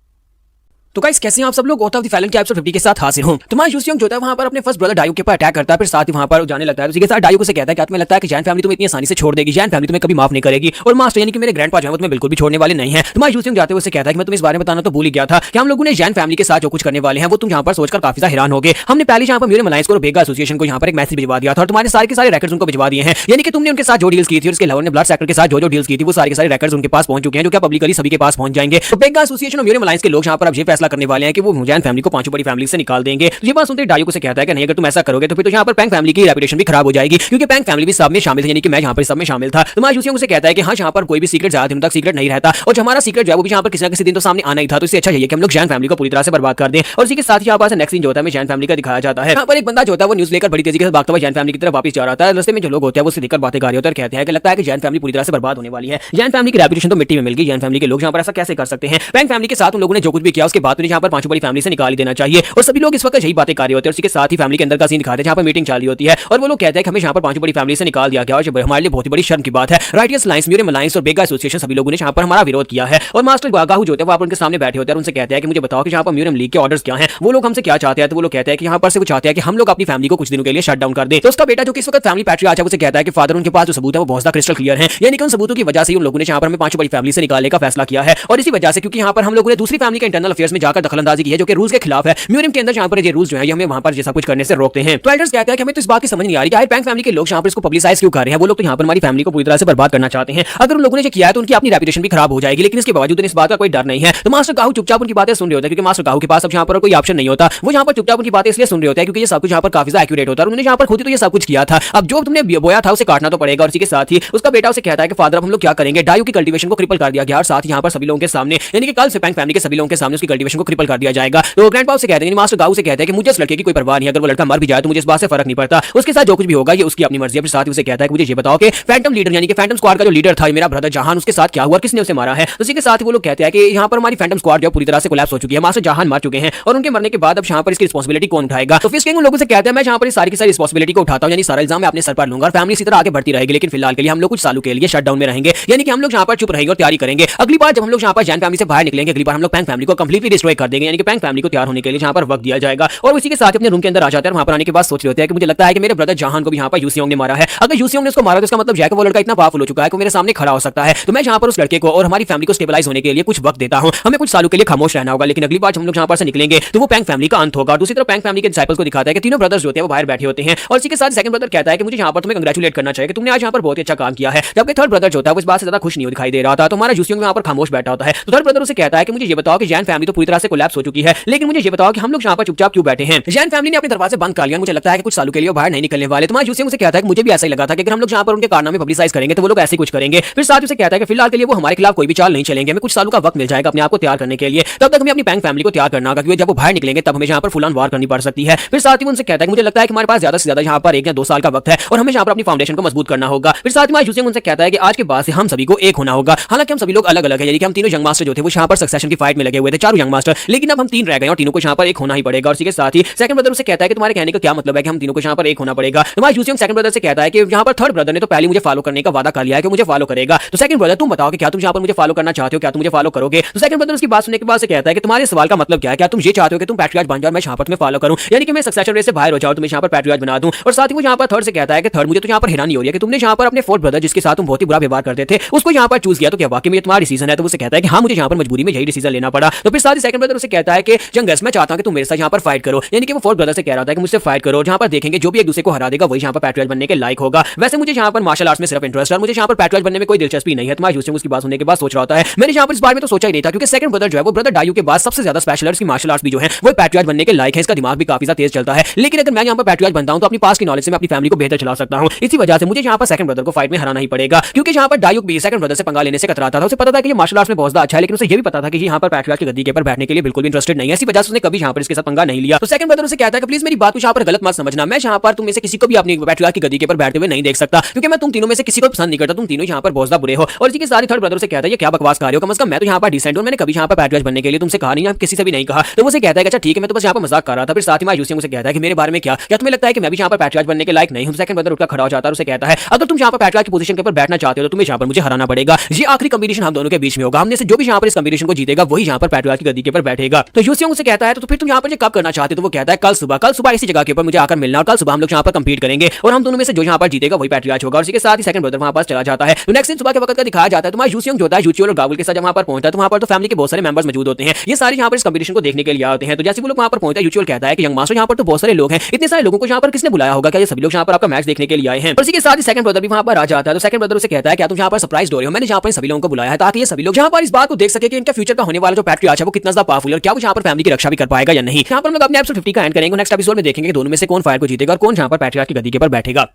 तो गाइस कैसे हैं आप सब लोग? गॉड ऑफ द फैलन के एपिसोड 50 के साथ हाजिर हूं। तुम्हारा यूसियोंग जो है वहां पर अपने फर्स्ट ब्रदर डायू के ऊपर अटैक करता है, फिर साथ ही वहां पर जाने लगता है। उसी के साथ डायू को से कहता है कि तुम्हें लगता है कि जैन फैमिली तुम्हें इतनी आसानी से छोड़ देगी, जैन फैमिली तुम्हें कभी माफ नहीं करेगी, और मास्टर यानी कि मेरे ग्रैंडपा जो है तुम्हें बिल्कुल भी छोड़ने वाले नहीं है। तुम्हारा यूसियोंग जाते हुए उससे कहता है कि मैं तुम्हें इस बारे में बताना तो भूल ही गया था कि हम लोगों ने जैन फैमिली के साथ जो कुछ करने वाले हैं वो तुम यहाँ पर सोचकर काफी ज्यादा हैरान हो गए। हमने पहले यहाँ पर म्यूरियम अलायंस को और बेगा एसोसिएशन को यहाँ पर एक मैसेज भिजवा दिया था और तुम्हारे सारे के सारे रिकॉर्ड्स उनको भिजवा दिए हैं। यानी कि तुमने उनके साथ जो डील्स की थी, उसके अलावा ब्लड सेक्टर के साथ जो डील्स की थी, वो सारे के सारे रिकॉर्ड्स उनके पास पहुंच चुके हैं, जो कि पब्लिकली सभी के पास पहुंच जाएंगे। तो बेगा एसोसिएशन और म्यूरियम अलायंस के लोग यहाँ पर अब ये फैसला करने वाले हैं कि वो जैन फैमिली को पांचों बड़ी फैमिली से निकाल देंगे। तो ये बात सुनते डायू को से कहता है कि नहीं, अगर तुम ऐसा करोगे तो फिर तो यहाँ पर पैंग फैमिली की रेपुटेशन भी खराब हो जाएगी, क्योंकि पैंग फैमिली भी सब में शामिल है, यानी कि मैं यहाँ पर सब में शामिल था। तो मैं यूसियोंग से कहता है कि हाँ, यहाँ पर कोई भी सीक्रेट ज्यादा दिन तक सीक्रेट नहीं रहता, और जो हमारा सीक्रेट जो है वो भी यहाँ पर किसी न किसी दिन तो सामने आना ही था। तो इससे अच्छा यही है कि हम लोग जैन फैमिली को पूरी तरह से बर्बाद कर दें। और इसी के साथ ही यहाँ पर नेक्स्ट सीन जो होता है जैन फैमिली का दिखाया जाता है। यहाँ पर एक बंदा जो होता है वो न्यूज लेकर बड़ी तेजी के साथ भागता हुआ जैन फैमिली की तरफ वापस जा रहा है। रास्ते में जो लोग होते हैं वो उससे देखकर बातें कर रहे होते हैं और कहते हैं कि लगता है कि जैन फैमिली पूरी तरह से बर्बाद होने वाली है। जैन फैमिली की रेपुटेशन तो मिट्टी में मिल गई, जैन फैमिली के लोग यहाँ पर ऐसा कैसे कर सकते हैं? पैंग फैमिली के साथ उन लोगों ने जो कुछ भी किया उसके बाद उन्हें यहाँ पर पांचों बड़ी फैमिली से निकाल ही देना चाहिए। और सभी लोग इस वक्त यही बातें कर रहे होते हैं। उसी के साथ ही फैमिली के अंदर का सीन दिखाते हैं जहाँ पर मीटिंग चल रही होती है और वो लोग कहते हैं कि हमें यहाँ पर पांचों बड़ी फैमिली से निकाल दिया गया, और हमारे लिए बहुत ही बड़ी शर्म की बात है। राइटियस अलायंस, म्यूरियम अलायंस और बेगा एसोसिएशन सभी लोगों ने यहाँ पर हमारा विरोध किया है। और मास्टर गाहू जो होते हैं वो उनके सामने बैठे होते हैं और उनसे कहते हैं कि मुझे बताओ कि यहाँ पर म्यूरियम लीग के ऑर्डर्स क्या हैं, वो लोग हमसे क्या चाहते हैं। तो वो लोग कहते हैं कि यहाँ पर से वो चाहते हैं कि हम लोग अपनी फैमिली को कुछ दिनों के लिए शट डाउन कर दें। तो उसका बेटा जो कि इस वक्त फैमिली पैट्रियार्च है, उसे कहता है कि फादर उनके पास जो सबूत है वो बहुत ज्यादा क्रिस्टल क्लियर है, यानी कि उन सबूतों की वजह से उन लोगों ने यहाँ पर हमें पांचों बड़ी फैमिली से निकालने का फैसला किया है। और इसी वजह से क्योंकि यहाँ पर हम लोगों ने दूसरी फैमिली के इंटरनल अफेयर्स में जाकर दखलंदाजी की है, जो कि रूल्स के खिलाफ है। म्यूरियम के अंदर यहाँ पर ये रूल्स जो है हमें वहाँ पर जैसा कुछ करने से रोकते हैं। तो एल्डर्स कहते हैं कि हमें तो इस बात की समझ नहीं आ रही कि पैंग फैमिली के लोग यहाँ पर इसको पब्लिसाइज क्यों कर रहे हैं। वो लोग तो यहाँ पर हमारी फैमिली को पूरी तरह से बर्बाद करना चाहते हैं। अगर उन लोगों ने किया है तो उनकी अपनी रेपुटेशन भी खराब हो जाएगी, लेकिन इसके बावजूद इस बात का कोई डर नहीं है। तो मास्टर गाहू चुपचाप उनकी बातें सुन रहे होते हैं, क्योंकि मास्टर गाहू के पास अब यहाँ पर कोई ऑप्शन नहीं होता। वो यहाँ पर चुपचाप उनकी बातें इसलिए सुन रहे होते हैं क्योंकि ये सब कुछ यहाँ पर काफी ज्यादा एक्यूरेट होता है। उन्होंने यहाँ पर खुद ही तो ये सब कुछ किया था। अब जो तुमने बोया था उसे काटना तो पड़ेगा। और इसी के साथ ही उसका बेटा उसे कहता है कि फादर अब हम लोग क्या करेंगे? डायू की कल्टीवेशन को क्रिपल कर दिया गया और साथ ही यहाँ पर सभी लोगों के सामने, यानी कि कल से पैंग फैमिली के सभी लोगों के सामने उसकी कल्टीवेशन को क्रिपल कर दिया जाएगा। तो ग्रैंडपा से कहते हैं, मास्टर गाहू से कहते हैं कि मुझे इस लड़के की कोई परवाह नहीं, अगर वो लड़का मर भी जाए तो मुझे इस बात से फर्क नहीं पड़ता, उसके साथ जो कुछ भी होगा ये उसकी अपनी मर्जी है। फिर साथ ही उसे कहता है कि मुझे ये बताओ कि फैंटम लीडर यानी कि फैंटम स्क्वाड का जो लीडर था मेरा ब्रदर जहान, उसके साथ क्या हुआ, किसने उसे मारा है? उसी के साथ ही वो लोग कहते हैं कि यहाँ पर हमारी फैंटम स्क्वाड जो पूरी तरह से कोलैप्स हो चुकी है, मास्टर जहान मार चुके हैं और उनके मरने के बाद अब यहाँ पर इसकी रिस्पांसिबिलिटी कौन उठाएगा? तो फिश किंग उन लोगों से कहते हैं मैं यहाँ पर सारी की सारी रिस्पांसिबिलिटी को उठाता हूँ, यानी सारा इल्जाम मैं अपने सर पर लूंगा और फैमिली इसी तरह आगे बढ़ती रहेगी। लेकिन फिलहाल के लिए हम लोग कुछ सालों के लिए शट डाउन में रहेंगे, यानी कि हम लोग यहाँ पर चुप रहेंगे और तैयारी करेंगे। अगली बार जब हम लोग यहाँ पर जैन फैमिली से बाहर निकलेंगे, अगली बार हम लोग पैंग फैमिली को कंप्लीटली डिस्ट्रॉय कर देंगे, यानी कि पैंग फैमिली को तैयार होने के लिए यहाँ पर वक्त दिया जाएगा। और उसी के साथ अपने रूम के अंदर आ जाते हैं। वहाँ पर आने के बाद सोच रहे होते हैं कि मुझे लगता है कि मेरे ब्रदर जहान को भी यहाँ पर यूसियोंग ने मारा है। अगर यूसियोंग ने उसको मारा तो इसका मतलब है कि वो लड़का इतना पावरफुल हो चुका है कि मेरे सामने खड़ा हो सकता है। तो मैं यहाँ पर उस लड़के को और हमारी फैमिली को स्टेबलाइज होने के लिए कुछ वक्त देता हूँ। हमें कुछ सालों के लिए खामोश रहना होगा, लेकिन अगली बार हम लोग यहाँ पर से निकलेंगे तो वो पैंग फैमिली का अंत होगा। दूसरी तरफ पैंग फैमिली के डिसाइपल्स को दिखाता है कि तीनों ब्रदर्स जो होते हैं वो बाहर बैठे होते हैं। और इसी के साथ सेकंड ब्रदर कहता है कि मुझे यहाँ पर तुम्हें कंग्रेचुलेट करना चाहिए कि तुमने आज यहाँ पर बहुत अच्छा काम किया है। जबकि थर्ड ब्रदर जो होता है वो इस बात से ज्यादा खुश नहीं दिखाई दे रहा था। तो हमारा यूसियोंग यहाँ पर खामोश बैठा होता है। तो थर्ड ब्रदर उसे कहता है कि मुझे ये बताओ कि जैन फैमिली तो पूरी तरह से कोलैप्स हो चुकी है, लेकिन मुझे ये बताओ कि हम लोग यहाँ पर चुपचाप क्यों बैठे हैं? जैन फैमिली ने अपने दरवाजे बंद कर लिया, मुझे लगता है कि कुछ सालों के लिए बाहर नहीं निकलने वाले। तो यूसियोंग से कहता है कि मुझे भी ऐसा ही लगा था कि अगर हम लोग यहाँ पर उनके कारनामे पब्लिसाइज करेंगे तो वो लोग ऐसे कुछ करेंगे। फिर साथ ही उसे कहता है कि फिलहाल के लिए वो हमारे खिलाफ कोई भी चाल नहीं चलेंगे, हमें कुछ सालों का वक्त मिल जाएगा अपने आप को तैयार करने के लिए। तब तक हमें अपनी पैंग फैमिली को तैयार करना होगा, क्योंकि जब वो बाहर निकलेंगे तब हमें यहाँ पर फुल ऑन वार करनी पड़ सकती है। फिर साथ ही उनसे कहता है कि मुझे लगता है कि हमारे पास ज्यादा से ज्यादा यहाँ पर 1 या 2 साल का वक्त है और हमें यहाँ पर अपनी फाउंडेशन को मजबूत करना होगा। फिर साथ ही यूसियोंग उनसे कहता है कि आज के बाद से हम सभी को एक होना होगा। हालांकि हम सभी लोग अलग अलग है, यानी कि हम तीनों यंग मास्टर जो थे वो यहाँ पर सक्सेशन की फाइट में लगे हुए थे, चारों यंग मास्टर, लेकिन अब हम 3 रह गए और तीनों को यहाँ पर एक होना ही पड़ेगा। और इसी के साथ ही सेकंड ब्रदर उसे कहता है कि तुम्हारे कहने का क्या मतलब है कि हम तीनों को यहाँ पर एक होना पड़ेगा? तुम्हारा यूसियोंग सेकंड ब्रदर से कहता है कि यहाँ पर थर्ड ब्रदर ने तो पहले मुझे फॉलो करने का वादा कर लिया है कि मुझे फॉलो करेगा। तो सेकंड ब्रदर तुम बताओ कि क्या तुम यहाँ पर मुझे फॉलो करना चाहते हो, क्या तुम मुझे फॉलो करोगे? तो सेकंड ब्रदर उसकी बात सुनने के बाद से कहता है कि तुम्हारे सवाल का मतलब क्या है? क्या तुम ये चाहते हो कि तुम पैट्रियार्च बन जाओ, मैं यहाँ पर तुम्हें फॉलो करूं, यानी कि मैं सक्सेशन रेस से बाहर हो जाऊं, तुम्हें यहाँ पर पैट्रियार्च बना दूं? और साथ ही वो यहाँ पर थर्ड से कहता है कि थर्ड मुझे तो यहाँ पर हैरानी हो रही है कि तुमने यहाँ पर अपने फोर्थ ब्रदर जिसके साथ तुम बहुत ही बुरा व्यवहार करते थे उसको यहाँ पर चूज किया, तो क्या वाकई में तुम्हारा डिसीजन है? तो उसे कहता है कि हाँ, मुझे यहाँ पर मजबूरी में यही डिसीजन लेना पड़ा। तो फिर साथ ही सेकंड ब्रदर उसे कहता है कि जंगस मैं चाहता हूं कि तुम मेरे साथ यहाँ पर फाइट करो, यानी कि वो फोर्थ ब्रदर से कह रहा था कि मुझसे फाइट करो, जहाँ पर देखेंगे जो भी एक दूसरे को हरा देगा वही यहाँ पर पैट्रियार्च बनने के लायक होगा। वैसे मुझे यहाँ पर मार्शल आर्ट्स में सिर्फ इंटरेस्ट है, मुझे यहाँ पर पैट्रियार्च बनने में कोई दिलचस्पी नहीं है। तुम्हारा यूसियोंग उसकी बात सुनने के बाद सोच रहा होता है मैंने यहाँ पर इस बारे में तो सोचा ही नहीं था, क्योंकि सेकंड ब्रदर जो है वो ब्रदर डायू के बाद सबसे ज्यादा स्पेशलिस्ट की मार्शल आर्ट्स भी जो है वो पैट्रियार्च बनने के लायक है, इसका दिमाग भी काफी ज्यादा तेज चलता है। लेकिन अगर मैं यहाँ पर पैट्रियार्च बनता हूं तो अपनी पास की नॉलेज से मैं अपनी फैमिली को बेहतर चला सकता हूं। इसी वजह से मुझे यहाँ पर सेकंड ब्रदर को फाइट में हराना ही पड़ेगा, क्योंकि यहाँ पर डायू भी सेकंड ब्रदर से पंगा लेने से कतराता था। उसे पता था कि ये मार्शल आर्ट्स में बहुत ज्यादा अच्छा है, लेकिन उसे ये भी पता था कि यहाँ पर पैट्रियार्च की गद्दी के ऊपर बैठने के लिए बिल्कुल भी इंटरेस्टेड नहीं है। इसी वजह से उसने कभी यहाँ पर इसके साथ पंगा नहीं लिया। तो सेकंड ब्रदर उसे कहता है कि प्लीज मेरी बात को यहाँ पर गलत मत समझना, मैं यहाँ पर तुम में से किसी को भी अपनी पैट्रियार्क की गद्दी के ऊपर बैठते हुए नहीं देख सकता, क्योंकि मैं तुम तीनों में से किसी को पसंद नहीं करता, तुम तीनों यहाँ पर बहुत ज्यादा बुरे हो। और इसी के साथ थर्ड ब्रदर से कहता है ये क्या बकवास कर रहे हो, कम से कम मैं तो यहाँ पर डिसेंट हूं, मैंने कभी यहाँ पर पैट्रियार्क बनने के लिए तुमसे कहा नहीं, आप किसी से भी नहीं कहा। तो वो उसे कहता है अच्छा ठीक है, मैं तो बस यहाँ पर मजाक कर रहा था। फिर साथ ही मायूस सिंह उसे कहता है कि मेरे बारे में क्या तुम्हें लगता है कि मैं भी यहाँ पर पैट्रियार्क बनने के लायक नहीं हूं। सेकंड ब्रदर उठकर खड़ा हो जाता है और उसे कहता है अगर तुम यहाँ पर पैट्रियार्क की पोजीशन के ऊपर बैठना चाहते हो तो तुम्हें यहाँ पर मुझे हराना पड़ेगा। ये आखिरी कॉम्बिनेशन हम दोनों के बीच में होगा, हमने से जो भी यहाँ पर इस कॉम्बिनेशन को जीतेगा वही यहाँ पर पैट्रियार्क की गद्दी के ऊपर बैठेगा। तो यूसियोंग उसे कहता है तो फिर तुम यहाँ पर कब करना चाहते हो। तो वो कहता है कल सुबह इसी जगह के ऊपर मुझे आकर मिलना, और कल सुबह हम लोग यहाँ पर कंपीट करेंगे और हम दोनों में से जो यहाँ पर जीतेगा वही पैट्रियार्क होगा। और इसके साथ ही सेकंड ब्रदर वहां पर चला जाता है। तो नेक्स्ट दिन सुबह के वक्त का दिखाया जाता है। तुम्हारा यूसियोंग जो होता है यूचियोल और गावुल के साथ वहां पर पहुंचता है, तो वहां पर तो फैमिली के बहुत सारे मेंबर्स मौजूद होते हैं, ये सारे यहाँ पर इस कंपटीशन को देखने के लिए आते हैं। तो जैसे वो लोग वहां पर पहुंचते हैं यूचियोल कहता है कि यंग मास्टर यहाँ पर तो बहुत सारे लोग हैं, इतने सारे लोगों को यहाँ पर किसने बुलाया होगा, क्या ये सभी लोग यहाँ पर आपका मैच देखने के लिए आए हैं। और इसी के साथ ही सेकंड ब्रदर भी वहां पर आ जाता है। तो सेकंड ब्रदर उसे कहता है क्या तुम यहाँ पर सरप्राइज हो रहे हो, मैंने यहाँ पर सभी लोगों को बुलाया है ताकि ये सभी लोग यहाँ पर इस बात को देख सके कि इनका फ्यूचर का होने वाला जो पैट्रियार्क है वो कितना ज्यादा पावरफुल है और क्या वो यहाँ पर फैमिली की रक्षा भी कर पाएगा या नहीं। यहाँ पर हम लोग अपने एपिसोड 50 का एंड करेंगे। नेक्स्ट एपिसोड में देखेंगे कि दोनों में से कौन फायर को जीतेगा और कौन यहाँ पर पैट्रियार्क की गद्दी के ऊपर बैठेगा।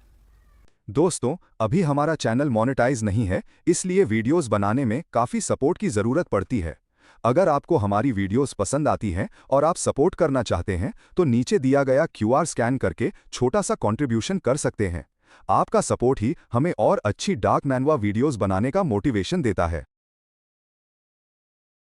दोस्तों, अभी हमारा चैनल मोनेटाइज नहीं है, इसलिए वीडियोस बनाने में काफ़ी सपोर्ट की ज़रूरत पड़ती है। अगर आपको हमारी वीडियोस पसंद आती हैं और आप सपोर्ट करना चाहते हैं तो नीचे दिया गया QR स्कैन करके छोटा सा कंट्रीब्यूशन कर सकते हैं। आपका सपोर्ट ही हमें और अच्छी डार्क मैनवा वीडियोस बनाने का मोटिवेशन देता है।